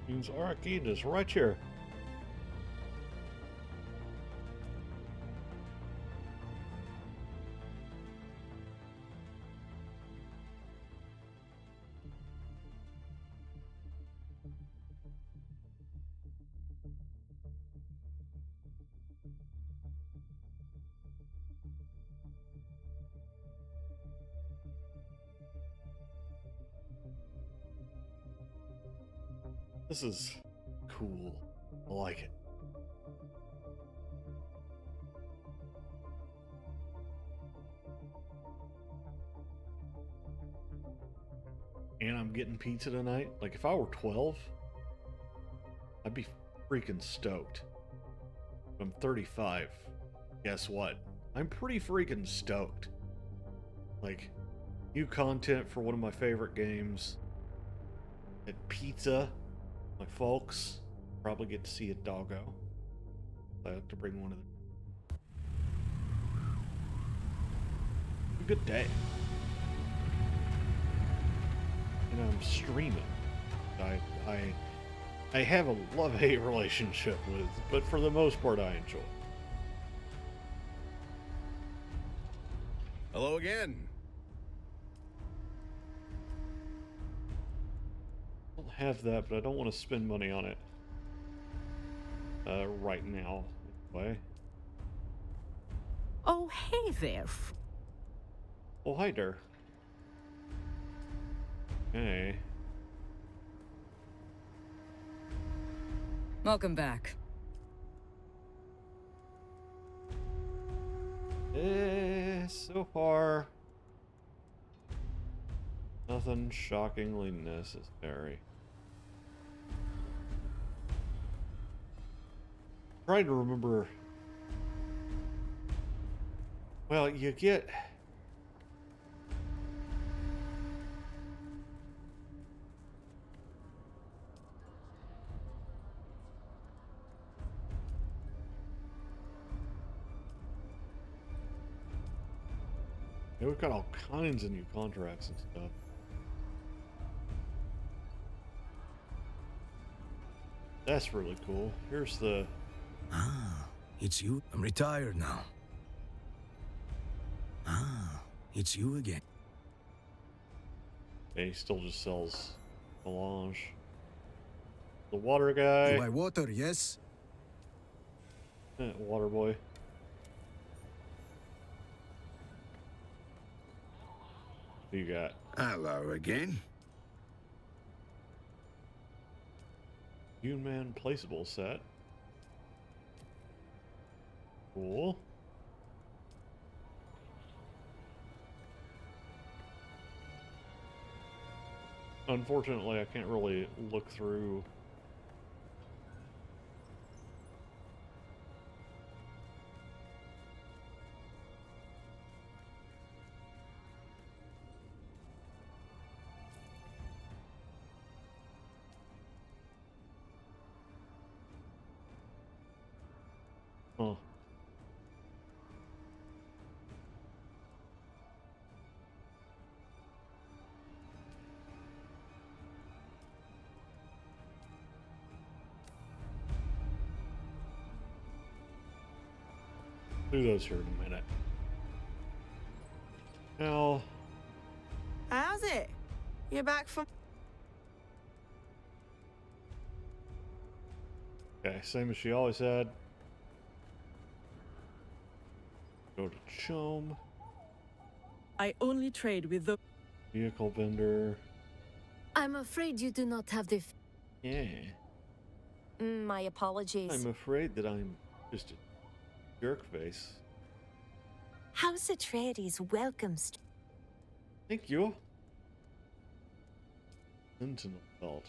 Means Arcane is right here. This is cool. I like it. And I'm getting pizza tonight. Like, if I were 12, I'd be freaking stoked. I'm 35. Guess what? I'm pretty freaking stoked. Like, new content for one of my favorite games. And pizza. My folks probably get to see a doggo. I have to bring one of them. Good day. and I'm streaming. I have a love-hate relationship with, but for the most part, I enjoy. Hello again. I don't have that, but I don't want to spend money on it right now. Anyway. Oh, hey there. Oh, hi there. Hey. Welcome back. So far, nothing shockingly necessary. Trying to remember. Well, you get. Yeah, we've got all kinds of new contracts and stuff. That's really cool. Here's the... Ah, it's you. I'm retired now. Ah, it's you again. Yeah, he still just sells melange. The water guy. You buy water, yes? Water boy. Who you got? Hello again. Dune Man placeable set. Cool. Unfortunately, I can't really look through. Huh. Do those here in a minute. Now, How's it? You're back from... okay, same as she always had. Go to Chome. I only trade with the... Vehicle vendor. I'm afraid you do not have the... Yeah. My apologies. I'm afraid that I'm just a jerk face. House Atreides welcomes... Thank you. Sentinel belt.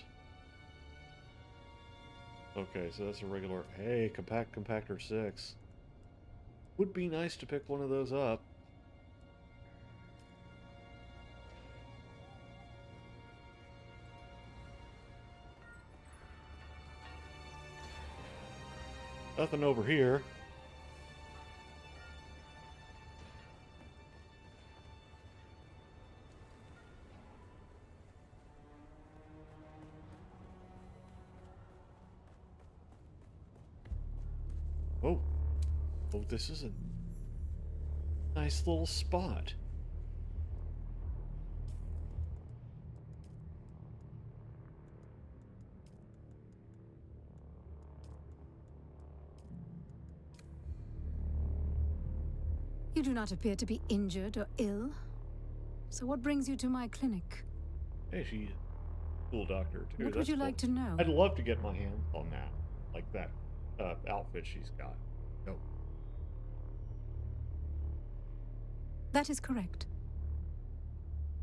Okay, so that's a regular... Hey, Compactor 6. Would be nice to pick one of those up. Nothing over here. Oh. Oh, this is a nice little spot. You do not appear to be injured or ill. So what brings you to my clinic? Hey, she's a cool doctor, too. What would you like to know? I'd love to get my hands on that. Like that outfit she's got. No. That is correct.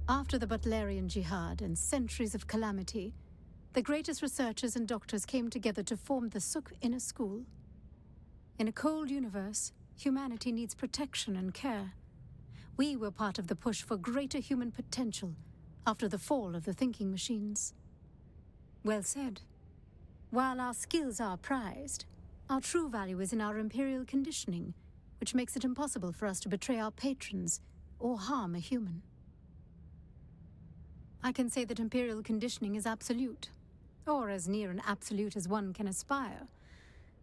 After the Butlerian Jihad and centuries of calamity, the greatest researchers and doctors came together to form the Suk Inner School. In a cold universe, humanity needs protection and care. We were part of the push for greater human potential after the fall of the thinking machines. Well said. While our skills are prized, our true value is in our imperial conditioning, which makes it impossible for us to betray our patrons or harm a human. I can say that Imperial conditioning is absolute, or as near an absolute as one can aspire.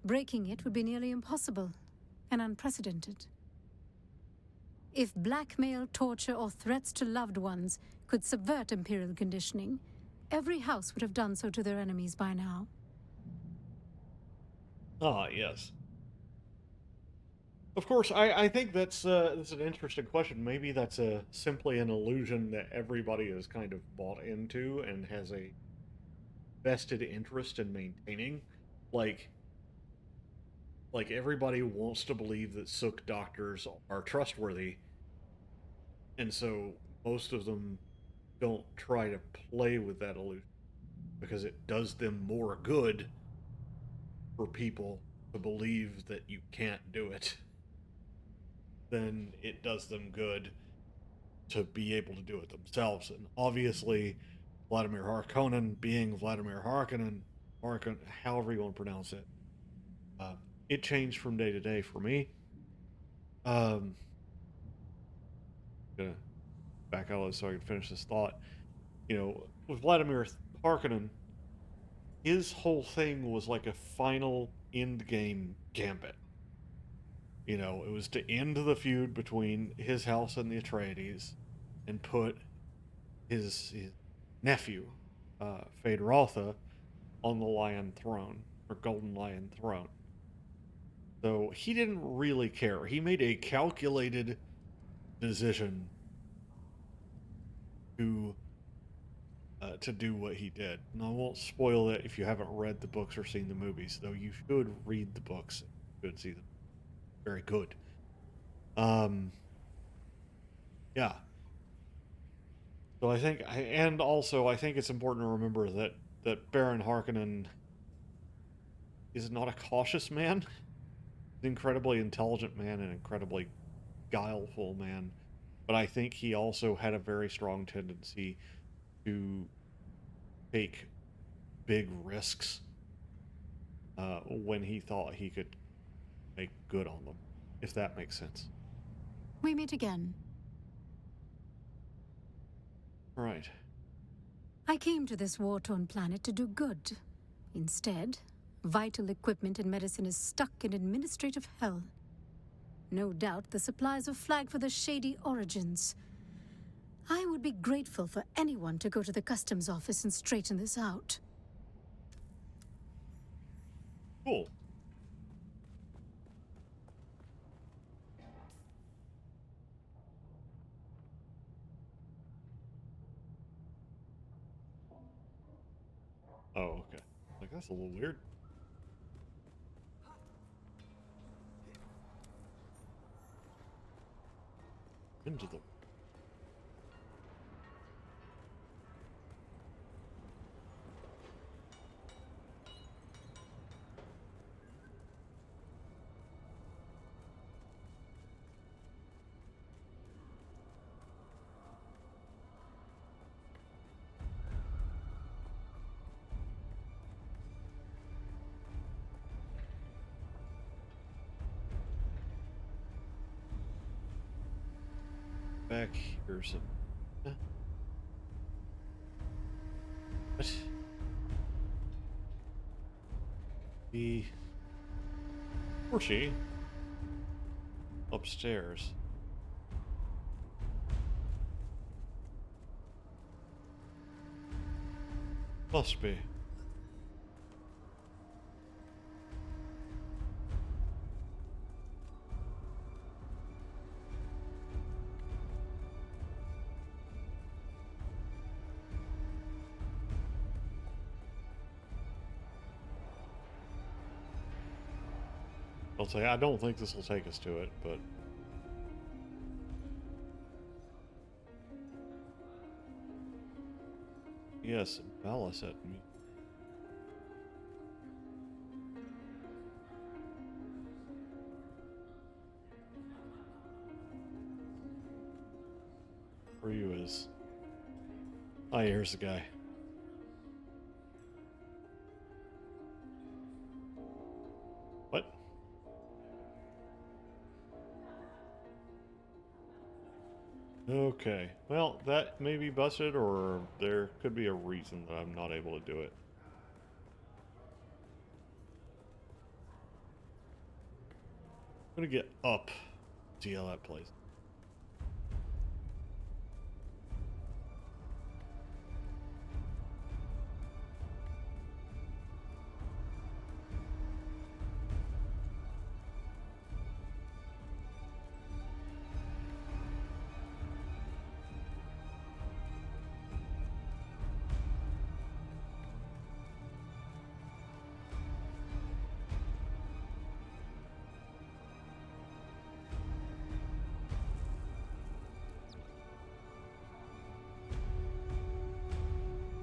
Breaking it would be nearly impossible and unprecedented. If blackmail, torture, or threats to loved ones could subvert Imperial conditioning, every house would have done so to their enemies by now. Ah, yes. Of course, I think that's an interesting question. Maybe that's simply an illusion that everybody is kind of bought into and has a vested interest in maintaining. Like, like everybody wants to believe that Sook doctors are trustworthy, and so most of them don't try to play with that illusion because it does them more good for people to believe that you can't do it than it does them good to be able to do it themselves. And obviously, Vladimir Harkonnen being Vladimir Harkonnen, however you want to pronounce it, it changed from day to day for me. I'm gonna back out so I can finish this thought. You know, with Vladimir Harkonnen, his whole thing was like a final end game gambit. You know, it was to end the feud between his house and the Atreides and put his nephew, Feyd-Rautha, on the Lion Throne, or Golden Lion Throne. So he didn't really care. He made a calculated decision to do what he did. And I won't spoil it if you haven't read the books or seen the movies, though you should read the books. You should see them. Very good. Yeah. So I think, and also I think it's important to remember that Baron Harkonnen is not a cautious man. He's an incredibly intelligent man, an incredibly guileful man. But I think he also had a very strong tendency to take big risks when he thought he could make good on them, if that makes sense. We meet again. Right. I came to this war-torn planet to do good. Instead, vital equipment and medicine is stuck in administrative hell. No doubt the supplies are flagged for the shady origins. I would be grateful for anyone to go to the customs office and straighten this out. Cool. Oh, okay. Like, that's a little weird. Into the... Back here's a... What? The... Or she? Upstairs. Must be. I'll say, I don't think this will take us to it, but... Yes, Bala said me. Where you is? Oh, here's the guy. What? Okay, well, that may be busted, or there could be a reason that I'm not able to do it. I'm gonna get up, see how that plays.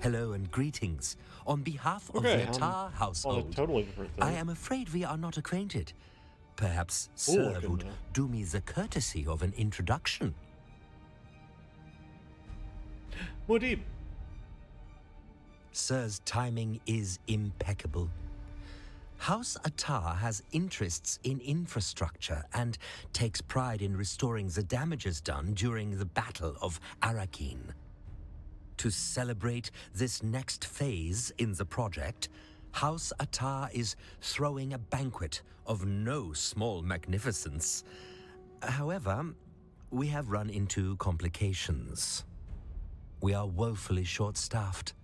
Hello and greetings. On behalf of Okay, the Attar household, totally different thing. I am afraid we are not acquainted. Perhaps Sir would do me the courtesy of an introduction. Muad'Dib. Sir's timing is impeccable. House Attar has interests in infrastructure and takes pride in restoring the damages done during the Battle of Arrakeen. To celebrate this next phase in the project, House Attar is throwing a banquet of no small magnificence. However, we have run into complications. We are woefully short-staffed.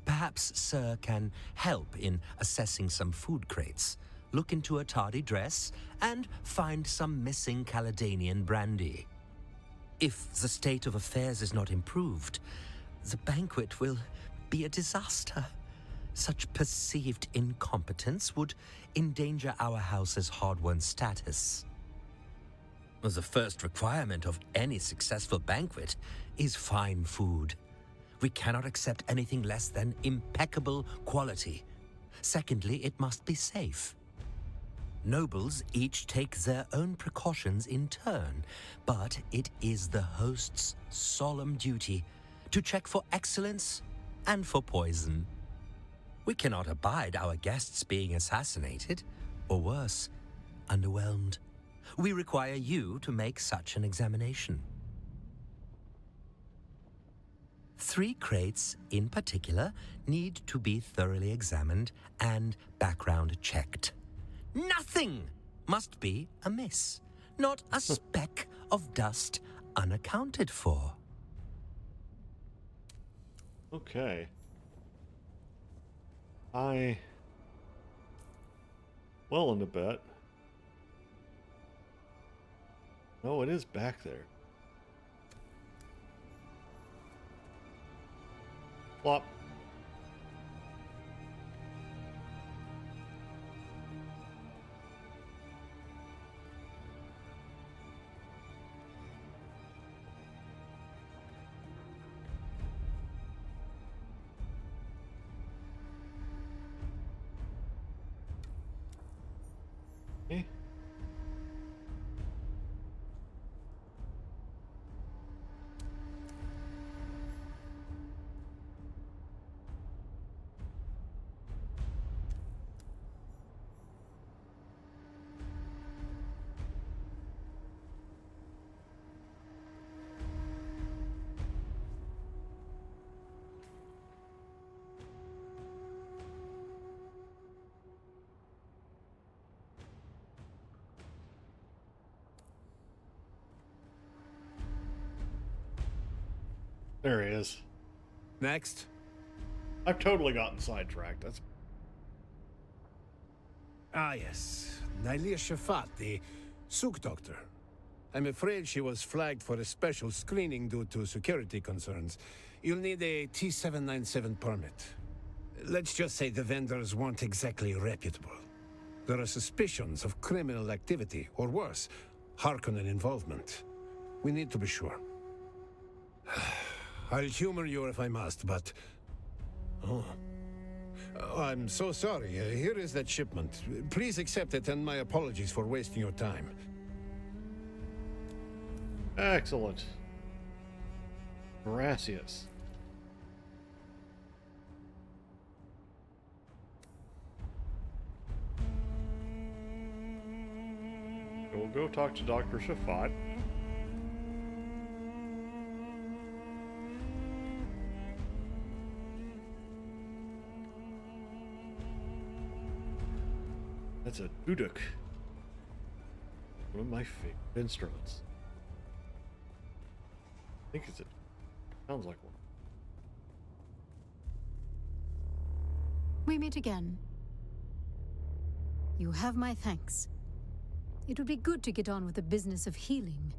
Perhaps Sir can help in assessing some food crates, look into a tardy dress, and find some missing Caledonian brandy. If the state of affairs is not improved, the banquet will be a disaster. Such perceived incompetence would endanger our house's hard-won status. The first requirement of any successful banquet is fine food. We cannot accept anything less than impeccable quality. Secondly, it must be safe. Nobles each take their own precautions in turn, but it is the host's solemn duty to check for excellence and for poison. We cannot abide our guests being assassinated, or worse, underwhelmed. We require you to make such an examination. 3 crates in particular need to be thoroughly examined and background checked. Nothing must be amiss, not a speck of dust unaccounted for. Okay. Willing to bet. No, it is back there. Plop. Okay. There he is. Next. I've totally gotten sidetracked. That's Ah, yes. Nylia Shafat, the Souk doctor. I'm afraid she was flagged for a special screening due to security concerns. You'll need a T-797 permit. Let's just say the vendors weren't exactly reputable. There are suspicions of criminal activity, or worse, Harkonnen involvement. We need to be sure. I'll humor you if I must, but... Oh, I'm so sorry. Here is that shipment. Please accept it, and my apologies for wasting your time. excellent. Gracias. We'll go talk to Dr. Shafat. That's a duduk. One of my favorite instruments. I think it's a... sounds like one. We meet again. You have my thanks. It would be good to get on with the business of healing,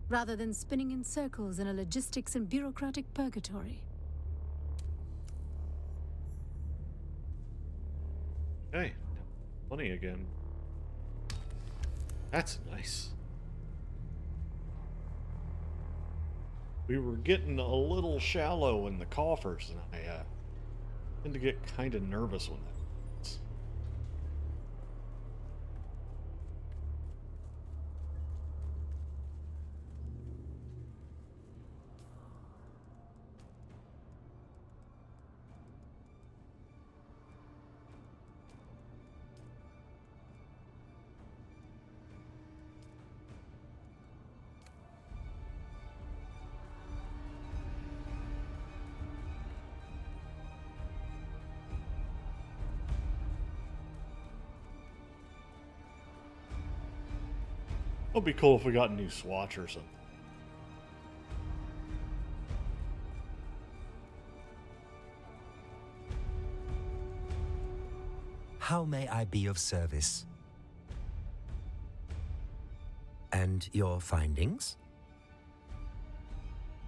rather than spinning in circles in a logistics and bureaucratic purgatory. Okay, money again. That's nice. We were getting a little shallow in the coffers, and I tend to get kind of nervous when that happens. It'd be cool if we got a new swatch or something. How may I be of service? And your findings?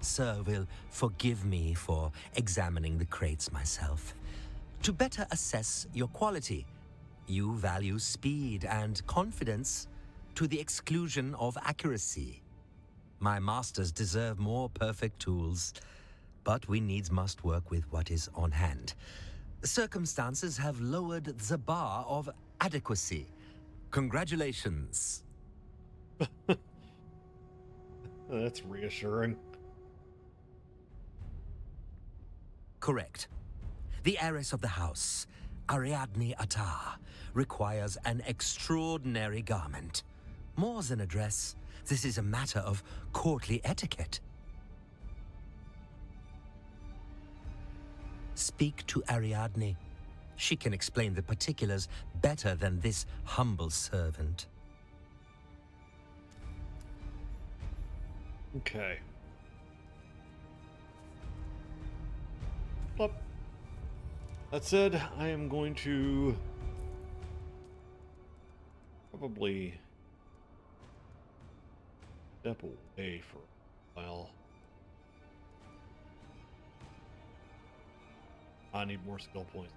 Sir will forgive me for examining the crates myself. To better assess your quality, you value speed and confidence to the exclusion of accuracy. My masters deserve more perfect tools, but we needs must work with what is on hand. Circumstances have lowered the bar of adequacy. Congratulations. That's reassuring. Correct. The heiress of the house, Ariadne Attar, requires an extraordinary garment. More than a dress, this is a matter of courtly etiquette. Speak to Ariadne. She can explain the particulars better than this humble servant. Okay. Well, that said, I am going to probably step away for a while. I need more skill points.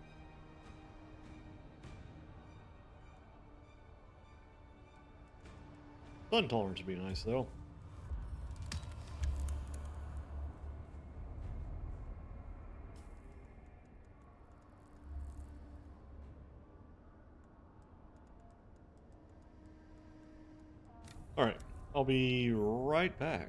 Sun tolerance would be nice, though. Alright, I'll be right back.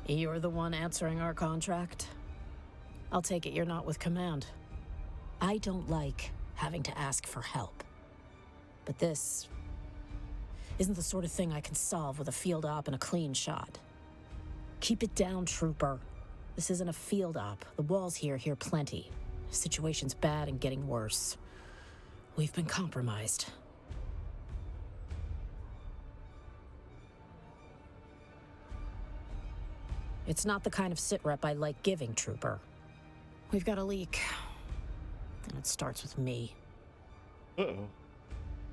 You're the one answering our contract? I'll take it you're not with command. I don't like having to ask for help. But this isn't the sort of thing I can solve with a field op and a clean shot. Keep it down, trooper. This isn't a field op. The walls here hear plenty. The situation's bad and getting worse. We've been compromised. It's not the kind of sit-rep I like giving, trooper. We've got a leak. And it starts with me. Uh-oh.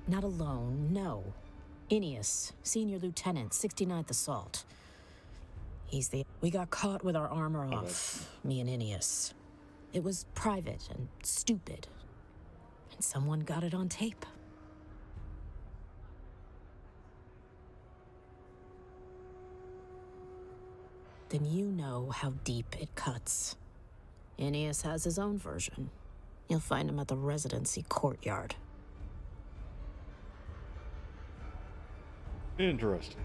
Not alone, no. Ineus, Senior Lieutenant, 69th Assault. We got caught with our armor off, me and Ineus. It was private and stupid. And someone got it on tape. Then you know how deep it cuts. Ineus has his own version. You'll find him at the residency courtyard. Interesting.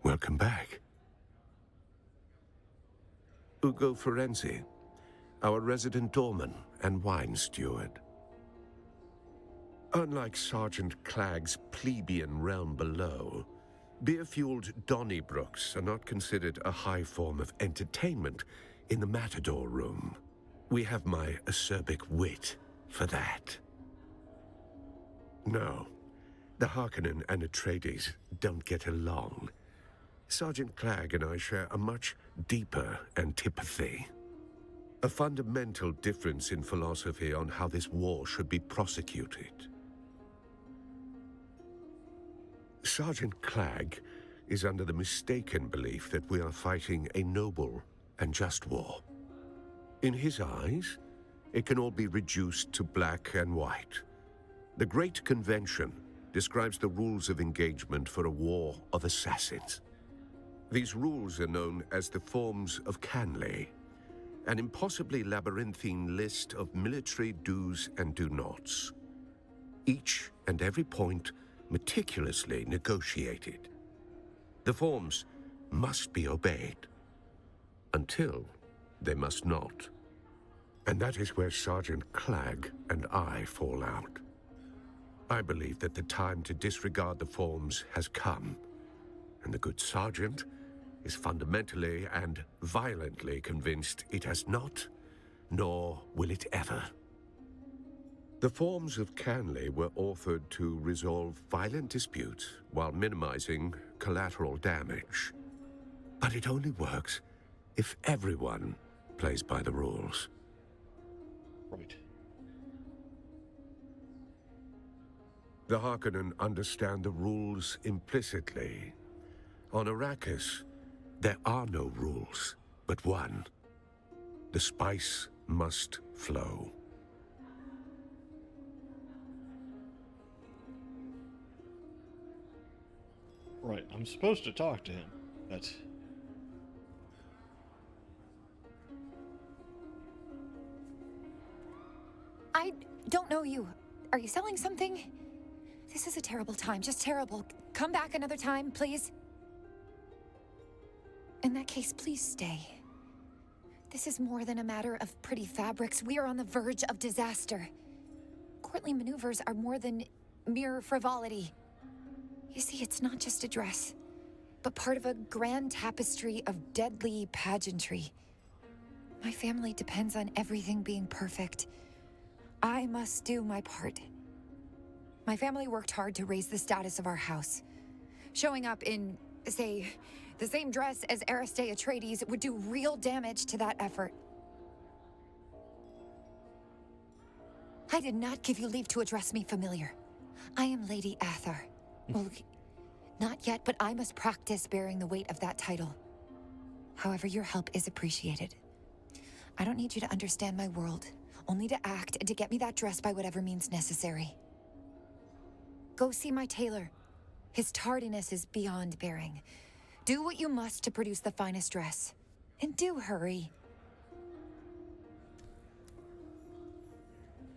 Welcome back. Ugo Ferenzi, our resident doorman and wine steward. Unlike Sergeant Clagg's plebeian realm below, beer-fueled Donnybrooks are not considered a high form of entertainment in the Matador room. We have my acerbic wit for that. No, the Harkonnen and Atreides don't get along. Sergeant Clegg and I share a much deeper antipathy. A fundamental difference in philosophy on how this war should be prosecuted. Sergeant Clegg is under the mistaken belief that we are fighting a noble and just war. In his eyes, it can all be reduced to black and white. The Great Convention describes the rules of engagement for a war of assassins. These rules are known as the Forms of Canley, an impossibly labyrinthine list of military do's and do-nots. Each and every point meticulously negotiated. The forms must be obeyed, until they must not. And that is where Sergeant Clegg and I fall out. I believe that the time to disregard the forms has come, and the good Sergeant is fundamentally and violently convinced it has not, nor will it ever. The Forms of Canley were authored to resolve violent disputes while minimizing collateral damage. But it only works if everyone plays by the rules. Right. The Harkonnen understand the rules implicitly. On Arrakis, there are no rules, but one. The spice must flow. Right, I'm supposed to talk to him, but... I don't know you. Are you selling something? This is a terrible time, just terrible. Come back another time, please. In that case, please stay. This is more than a matter of pretty fabrics. We are on the verge of disaster. Courtly maneuvers are more than mere frivolity. You see, it's not just a dress, but part of a grand tapestry of deadly pageantry. My family depends on everything being perfect. I must do my part. My family worked hard to raise the status of our house. Showing up in, say, the same dress as Aristae Atreides would do real damage to that effort. I did not give you leave to address me familiar. I am Lady Athar. Well, not yet, but I must practice bearing the weight of that title. However, your help is appreciated. I don't need you to understand my world, only to act and to get me that dress by whatever means necessary. Go see my tailor. His tardiness is beyond bearing. Do what you must to produce the finest dress. And do hurry.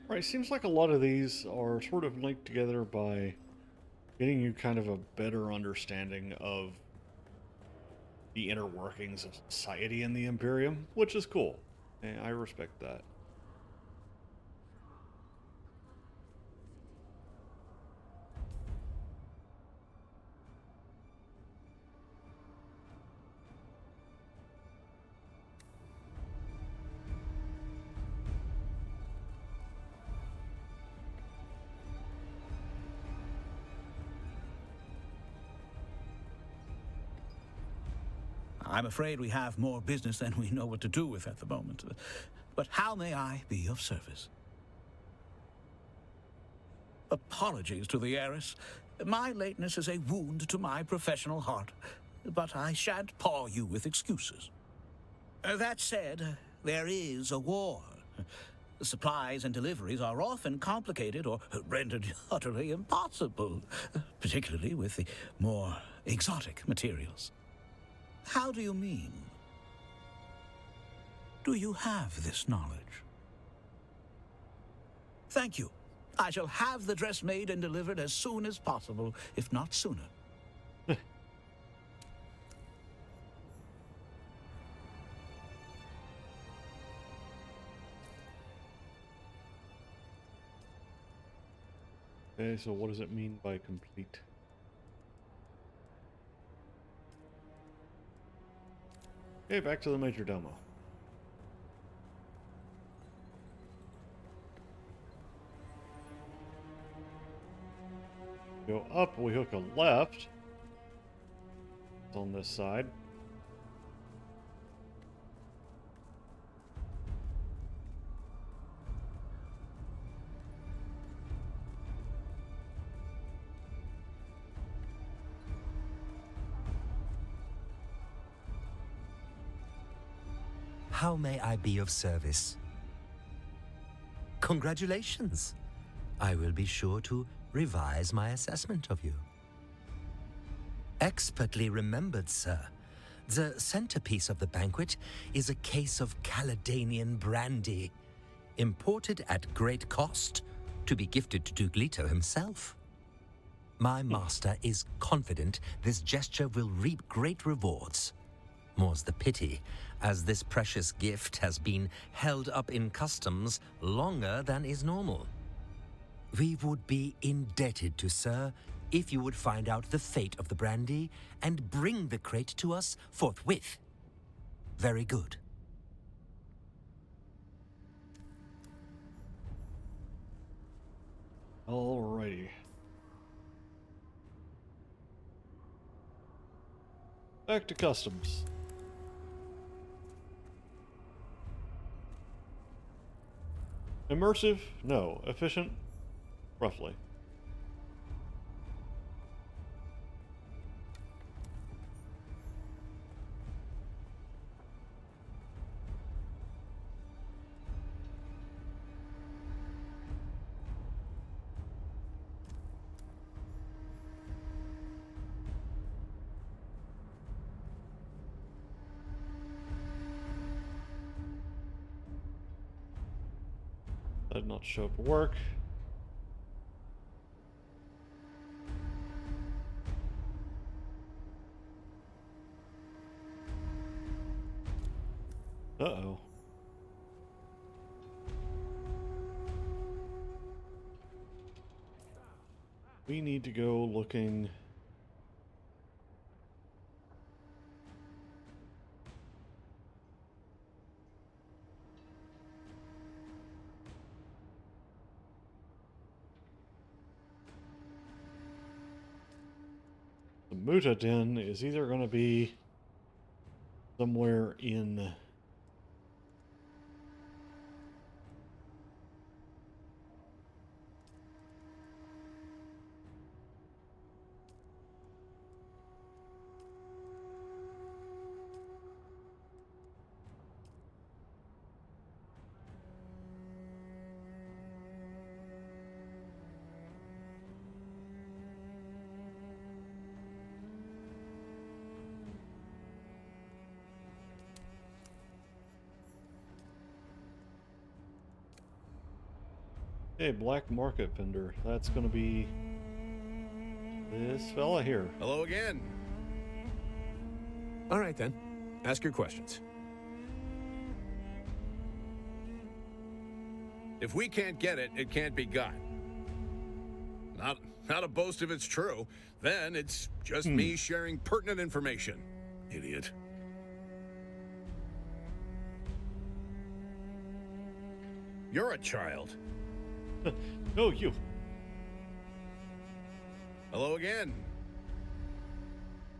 Right, seems like a lot of these are sort of linked together by getting you kind of a better understanding of the inner workings of society in the Imperium, which is cool. And I respect that. I'm afraid we have more business than we know what to do with at the moment. But how may I be of service? Apologies to the heiress. My lateness is a wound to my professional heart, but I shan't paw you with excuses. That said, there is a war. The supplies and deliveries are often complicated or rendered utterly impossible, particularly with the more exotic materials. How do you mean? Do you have this knowledge? Thank you. I shall have the dress made and delivered as soon as possible, if not sooner. Okay, so what does it mean by complete? Okay, back to the Major Domo. Go up, we hook a left. It's on this side. How may I be of service? Congratulations! I will be sure to revise my assessment of you. Expertly remembered, sir. The centerpiece of the banquet is a case of Caledonian brandy, imported at great cost to be gifted to Duke Leto himself. My master is confident this gesture will reap great rewards. More's the pity, as this precious gift has been held up in customs longer than is normal. We would be indebted to sir if you would find out the fate of the brandy and bring the crate to us forthwith. Very good. Alrighty. Back to customs. Immersive? No. Efficient? Roughly. That did not show up at work. Uh-oh. We need to go looking... The Muta Den is either going to be somewhere in... Hey, black market vendor. That's gonna be this fella here. Hello again. All right then, ask your questions. If we can't get it, it can't be got. Not a boast if it's true. Then it's just me sharing pertinent information. Idiot. You're a child. No, you. Hello again.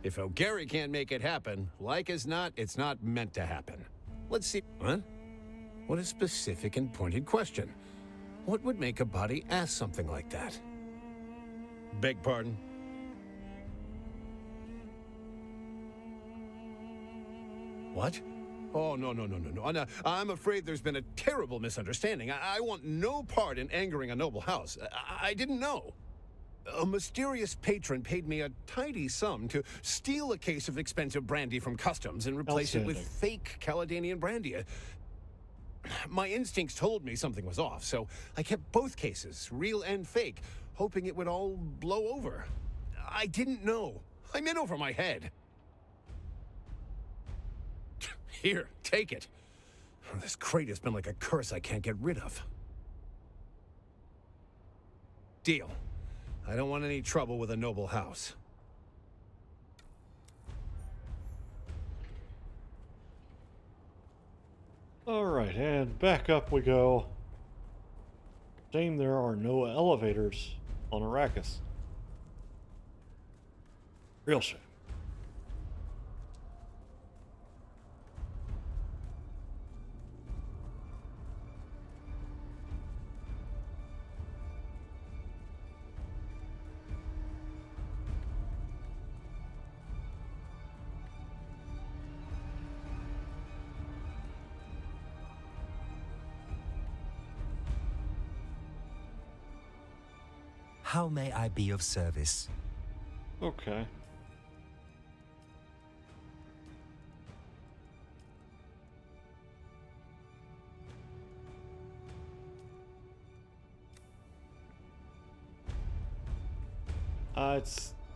If O'Gary can't make it happen, like as not, it's not meant to happen. Let's see. What? What a specific and pointed question. What would make a body ask something like that? Beg pardon? What? Oh, no. No, I'm afraid there's been a terrible misunderstanding. I want no part in angering a noble house. I didn't know. A mysterious patron paid me a tidy sum to steal a case of expensive brandy from customs and replace it with fake Caledonian brandy. My instincts told me something was off, so I kept both cases, real and fake, hoping it would all blow over. I didn't know. I'm in over my head. Here, take it. This crate has been like a curse I can't get rid of. Deal. I don't want any trouble with a noble house. Alright, and back up we go. Shame there are no elevators on Arrakis. Real shame. How may I be of service? Okay.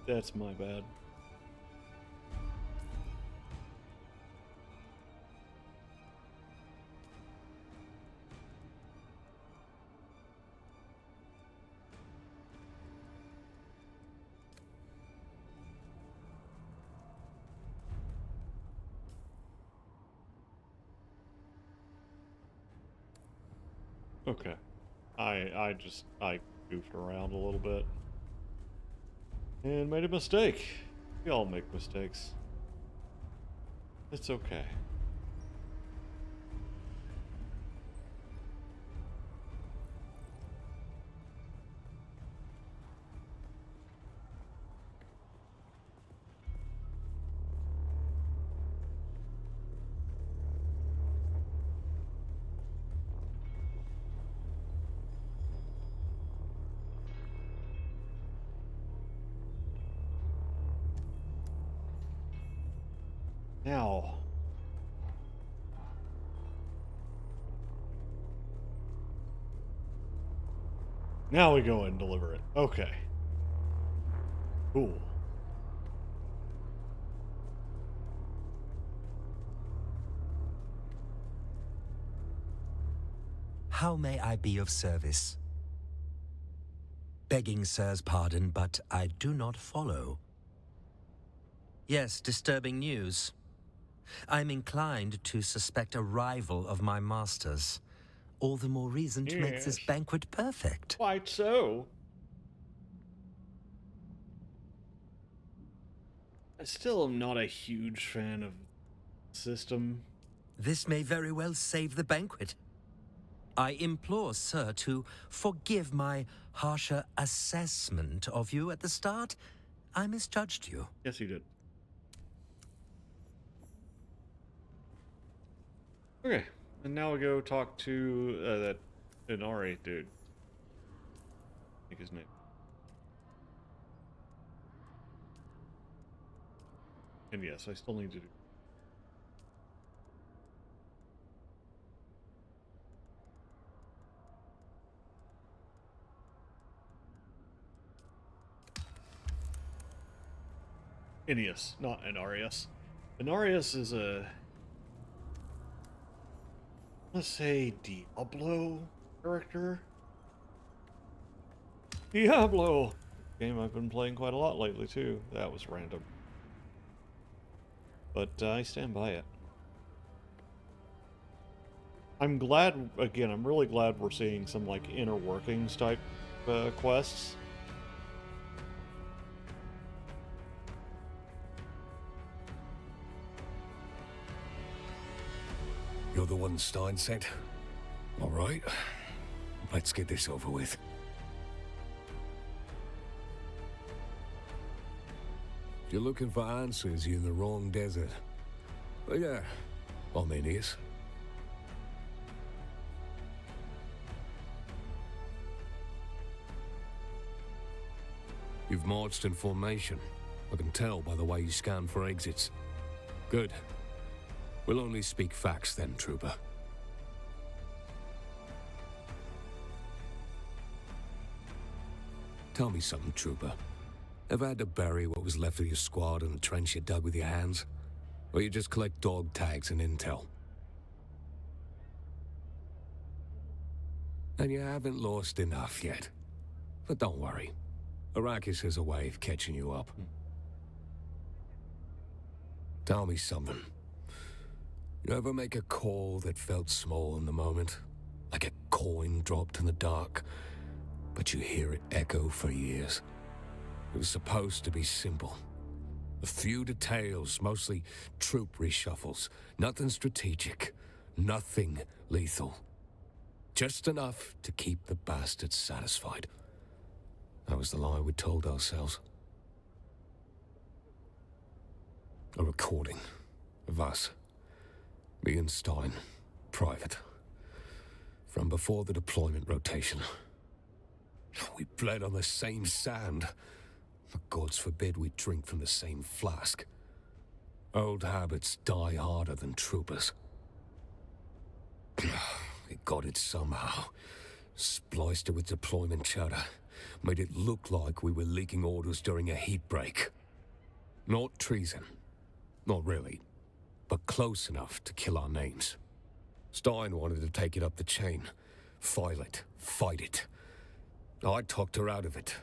That's my bad. Okay. I goofed around a little bit. And made a mistake. We all make mistakes. It's okay. Now, we go and deliver it. Okay. Cool. How may I be of service? Begging sir's pardon, but I do not follow. Yes, disturbing news. I'm inclined to suspect a rival of my master's. All the more reason to make this banquet perfect. Quite so. I still am not a huge fan of the system. This may very well save the banquet. I implore sir to forgive my harsher assessment of you at the start. I misjudged you. Yes, you did. Okay, and now we go talk to that Inari dude. I think his name. And yes, I still need to do. Ineus, not Inarius. Inarius is a, let's say, Diablo character. Diablo! Game I've been playing quite a lot lately, too. That was random. But I stand by it. I'm glad, again, I'm really glad we're seeing some, like, inner workings type quests. You're the one Stein sent? All right. Let's get this over with. If you're looking for answers, you're in the wrong desert. But yeah, I'm Ineus. You've marched in formation. I can tell by the way you scan for exits. Good. We'll only speak facts then, Trooper. Tell me something, Trooper. Ever had to bury what was left of your squad in a trench you dug with your hands? Or you just collect dog tags and intel? And you haven't lost enough yet. But don't worry. Arrakis has a way of catching you up. Tell me something. You ever make a call that felt small in the moment? Like a coin dropped in the dark, but you hear it echo for years? It was supposed to be simple. A few details, mostly troop reshuffles. Nothing strategic. Nothing lethal. Just enough to keep the bastards satisfied. That was the lie we told ourselves. A recording of us. Me and Stein. Private. From before the deployment rotation. We bled on the same sand. But gods forbid we drink from the same flask. Old habits die harder than troopers. We got it somehow. Spliced it with deployment chatter. Made it look like we were leaking orders during a heat break. Not treason. Not really. But close enough to kill our names. Stein wanted to take it up the chain. File it. Fight it. I talked her out of it.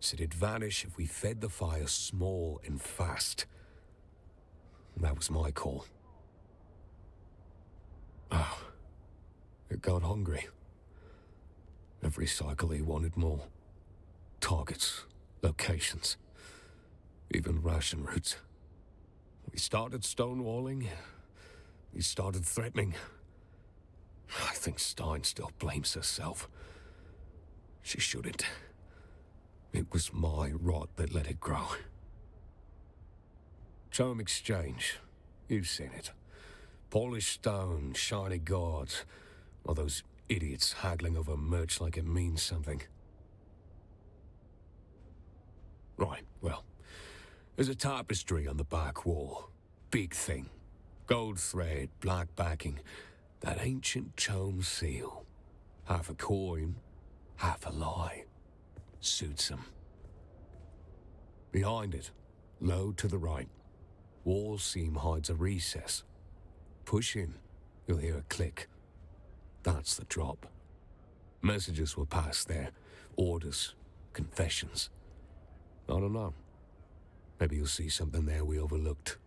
Said it'd vanish if we fed the fire small and fast. That was my call. Oh. It got hungry. Every cycle he wanted more. Targets. Locations. Even ration routes. We started stonewalling. We started threatening. I think Stein still blames herself. She shouldn't. It was my rot that let it grow. Chome exchange. You've seen it. Polished stone, shiny guards. Or those idiots haggling over merch like it means something. Right, well. There's a tapestry on the back wall. Big thing. Gold thread, black backing. That ancient Chome seal. Half a coin, half a lie. Suits him. Behind it, low to the right, wall seam hides a recess. Push in, you'll hear a click. That's the drop. Messages will pass there. Orders, confessions. I don't know. Maybe you'll see something there we overlooked.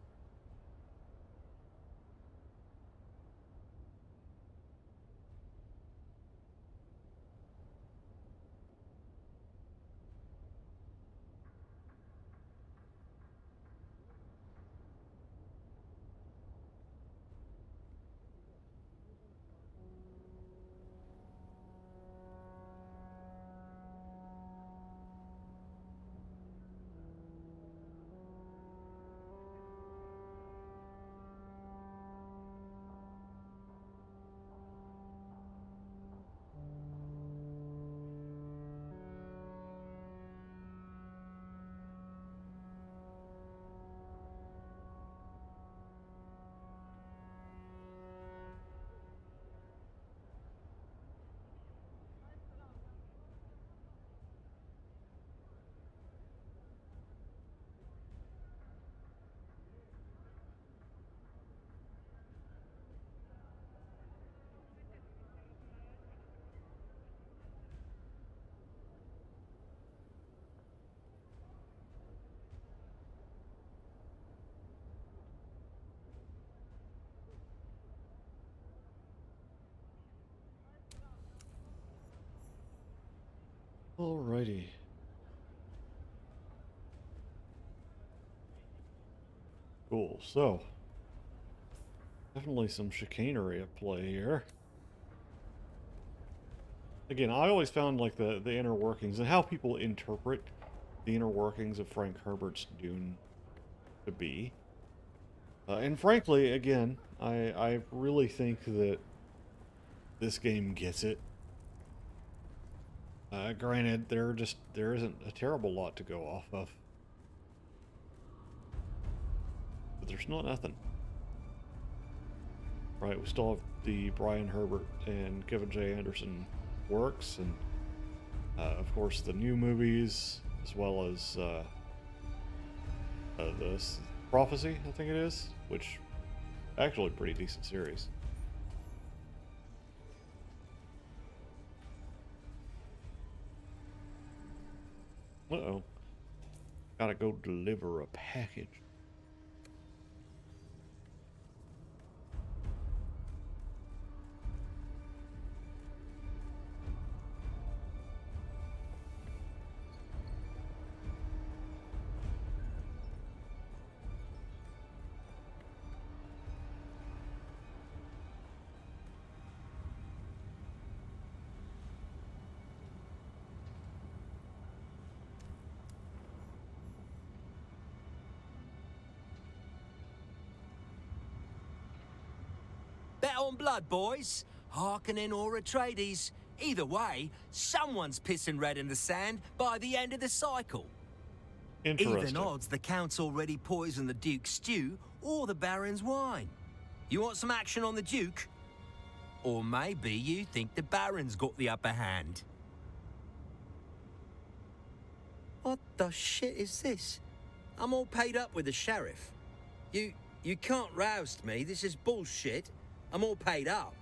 Alrighty. Cool, so definitely some chicanery at play here. Again, I always found like the inner workings and how people interpret the inner workings of Frank Herbert's Dune to be. And frankly, again, I really think that this game gets it. Granted, there isn't a terrible lot to go off of. But there's not nothing. Right, we still have the Brian Herbert and Kevin J. Anderson works, and of course the new movies, as well as this Prophecy, I think it is, which actually a pretty decent series. Uh-oh. Gotta go deliver a package. Bet on blood, boys. Harkonnen or Atreides. Either way, someone's pissing red in the sand by the end of the cycle. Even odds the Count's already poisoned the Duke's stew or the Baron's wine. You want some action on the Duke? Or maybe you think the Baron's got the upper hand. What the shit is this? I'm all paid up with the sheriff. You can't roust me. This is bullshit. I'm all paid up.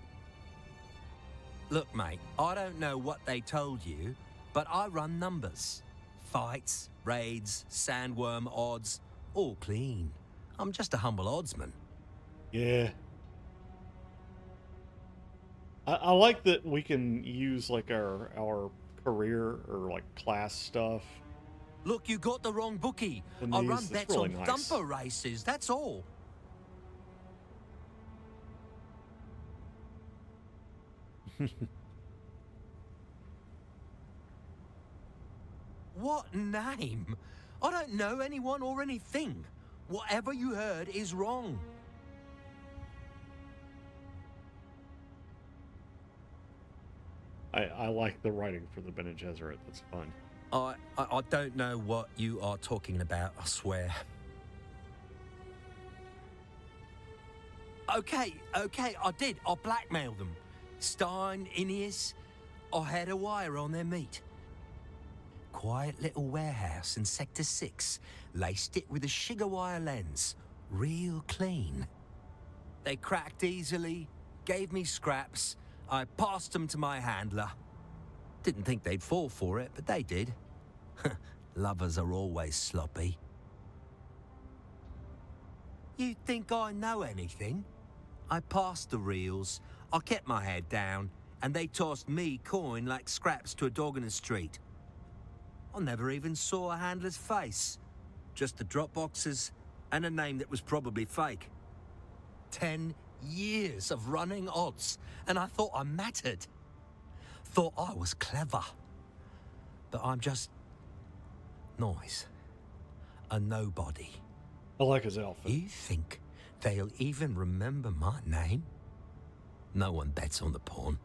Look, mate, I don't know what they told you, but I run numbers. Fights, raids, sandworm odds, all clean. I'm just a humble oddsman. Yeah. I like that we can use like our career or like class stuff. Look, you got the wrong bookie. And I run it's bets really on nice. thumper races, that's all. What name? I don't know anyone or anything. Whatever you heard is wrong. I like the writing for the Bene Gesserit. That's fun. I don't know what you are talking about, I swear. Okay, I did. I blackmailed them. Stein, Ineas, I had a wire on their meat. Quiet little warehouse in Sector 6. Laced it with a sugar wire lens. Real clean. They cracked easily, gave me scraps. I passed them to my handler. Didn't think they'd fall for it, but they did. Lovers are always sloppy. You think I know anything? I passed the reels, I kept my head down, and they tossed me coin like scraps to a dog in the street. I never even saw a handler's face. Just the drop boxes and a name that was probably fake. 10 years of running odds, and I thought I mattered. Thought I was clever. But I'm just noise. A nobody. I like his outfit. You think they'll even remember my name? No one bets on the pawn.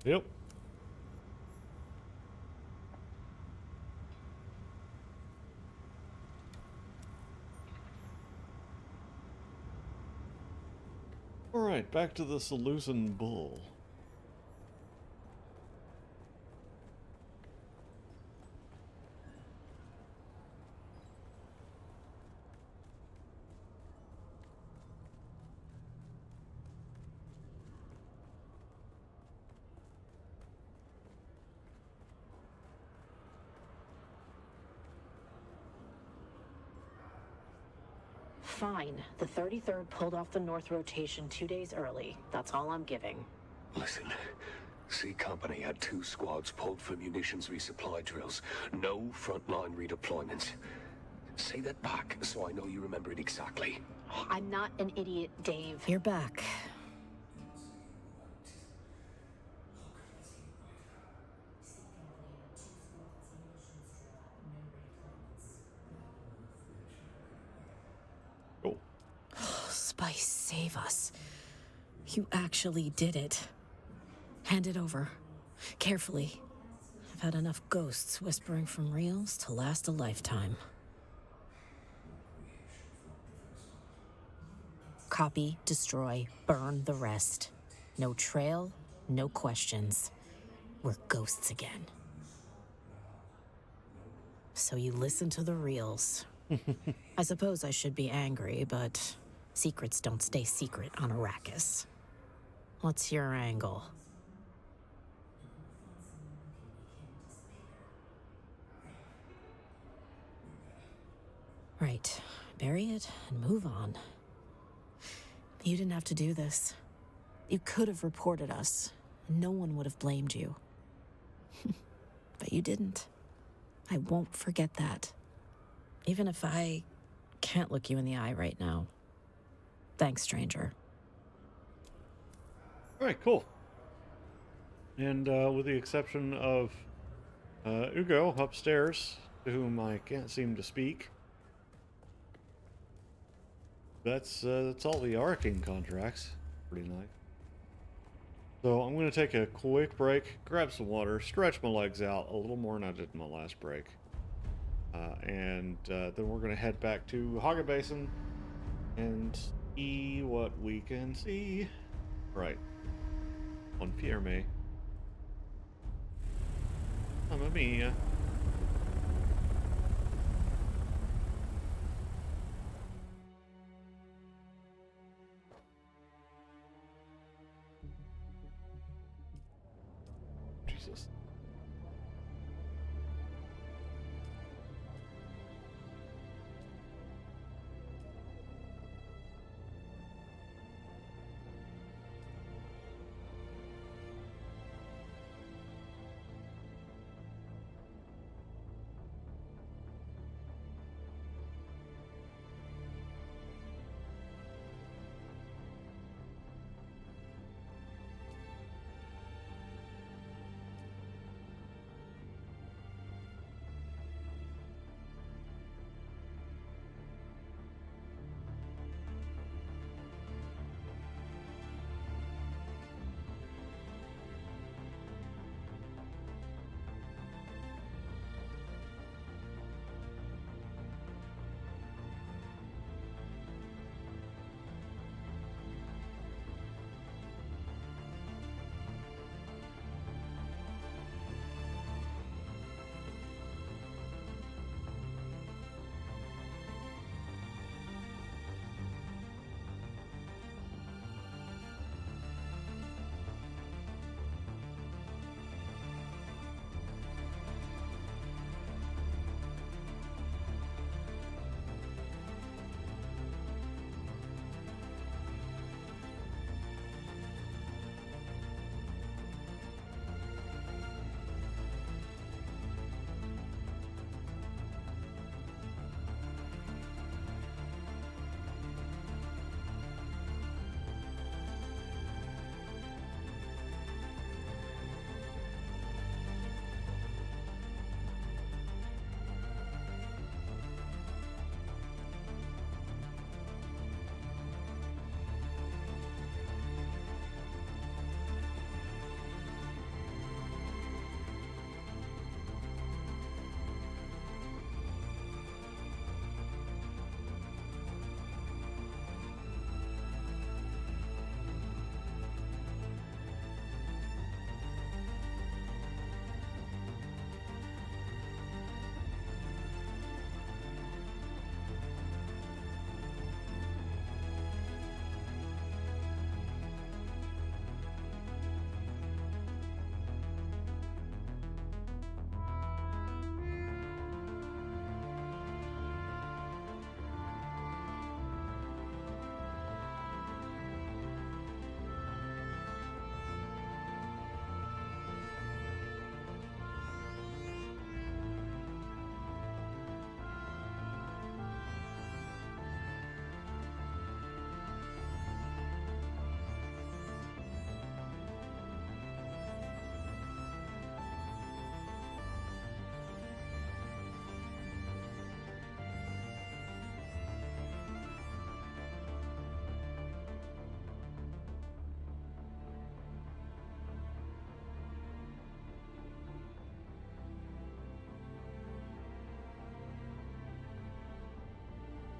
Yep. Alright, back to the Seleucid Bull. Fine. The 33rd pulled off the north rotation 2 days early. That's all I'm giving. Listen, C Company had 2 squads pulled for munitions resupply drills. No frontline redeployments. Say that back so I know you remember it exactly. I'm not an idiot, Dave. You're back. Cool. Spice, save us. You actually did it. Hand it over. Carefully. I've had enough ghosts whispering from reels to last a lifetime. Copy, destroy, burn the rest. No trail, no questions. We're ghosts again. So you listen to the reels. I suppose I should be angry, but secrets don't stay secret on Arrakis. What's your angle? Right. Bury it and move on. You didn't have to do this. You could have reported us. No one would have blamed you. But you didn't. I won't forget that. Even if I can't look you in the eye right now. Thanks, stranger. All right, cool. And with the exception of Ugo upstairs, to whom I can't seem to speak, that's all the Arcane contracts. Pretty nice. So I'm going to take a quick break, grab some water, stretch my legs out a little more than I did in my last break. And then we're going to head back to Haga Basin and see what we can see. Right. On Pierre. Mamma mia. Jesus.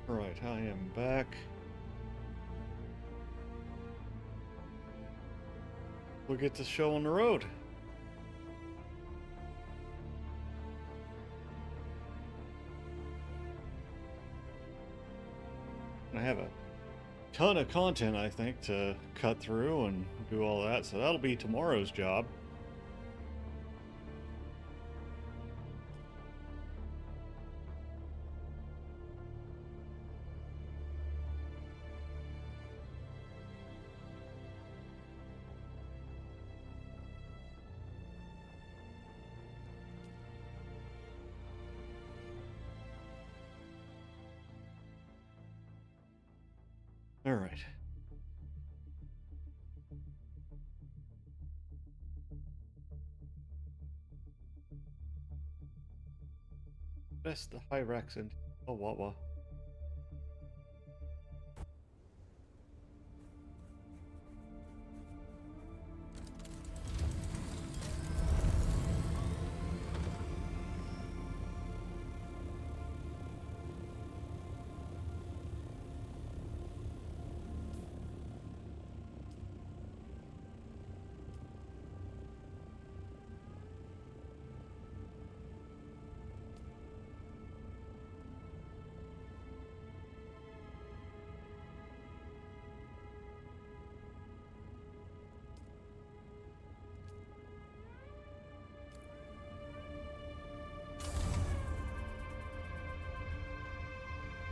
Alright, I am back. We'll get this show on the road. I have a ton of content, I think, to cut through and do all that, so that'll be tomorrow's job. All right. Best the Hyrax and Wawa.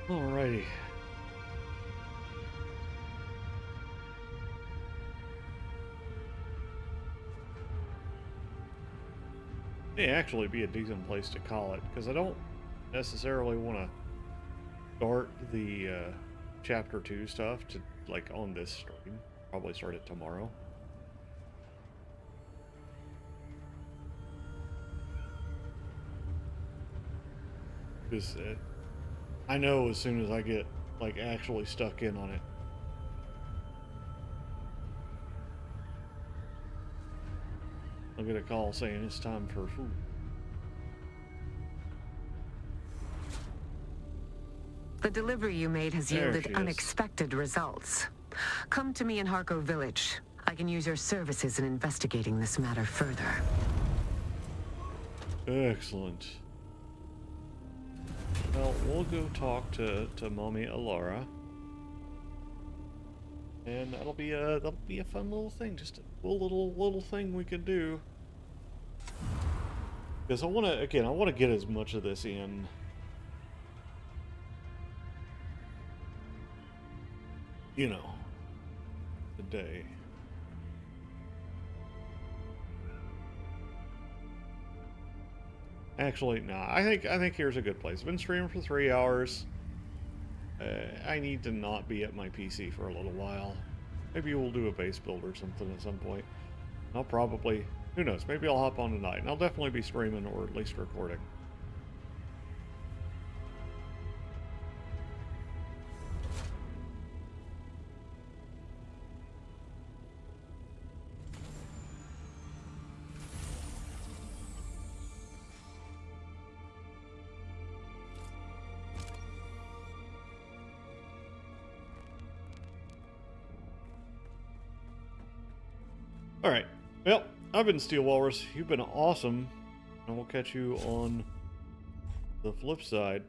Alrighty. May actually be a decent place to call it, because I don't necessarily want to start the chapter 2 stuff to like on this stream. Probably start it tomorrow. Because I know as soon as I get like actually stuck in on it, I'll get a call saying it's time for food. The delivery you made has There yielded she is. unexpected results. Come to me in Harko Village. I can use your services in investigating this matter further. Excellent. Well, we'll go talk to Mommy Alara, and that'll be a fun little thing, just a cool little thing we can do. Because I want to get as much of this in. You know, today. Actually, nah. I think here's a good place. I've been streaming for 3 hours. I need to not be at my PC for a little while. Maybe we'll do a base build or something at some point. I'll probably, who knows? Maybe I'll hop on tonight, and I'll definitely be streaming or at least recording. Alright, well, I've been Steel Walrus. You've been awesome. And we'll catch you on the flip side.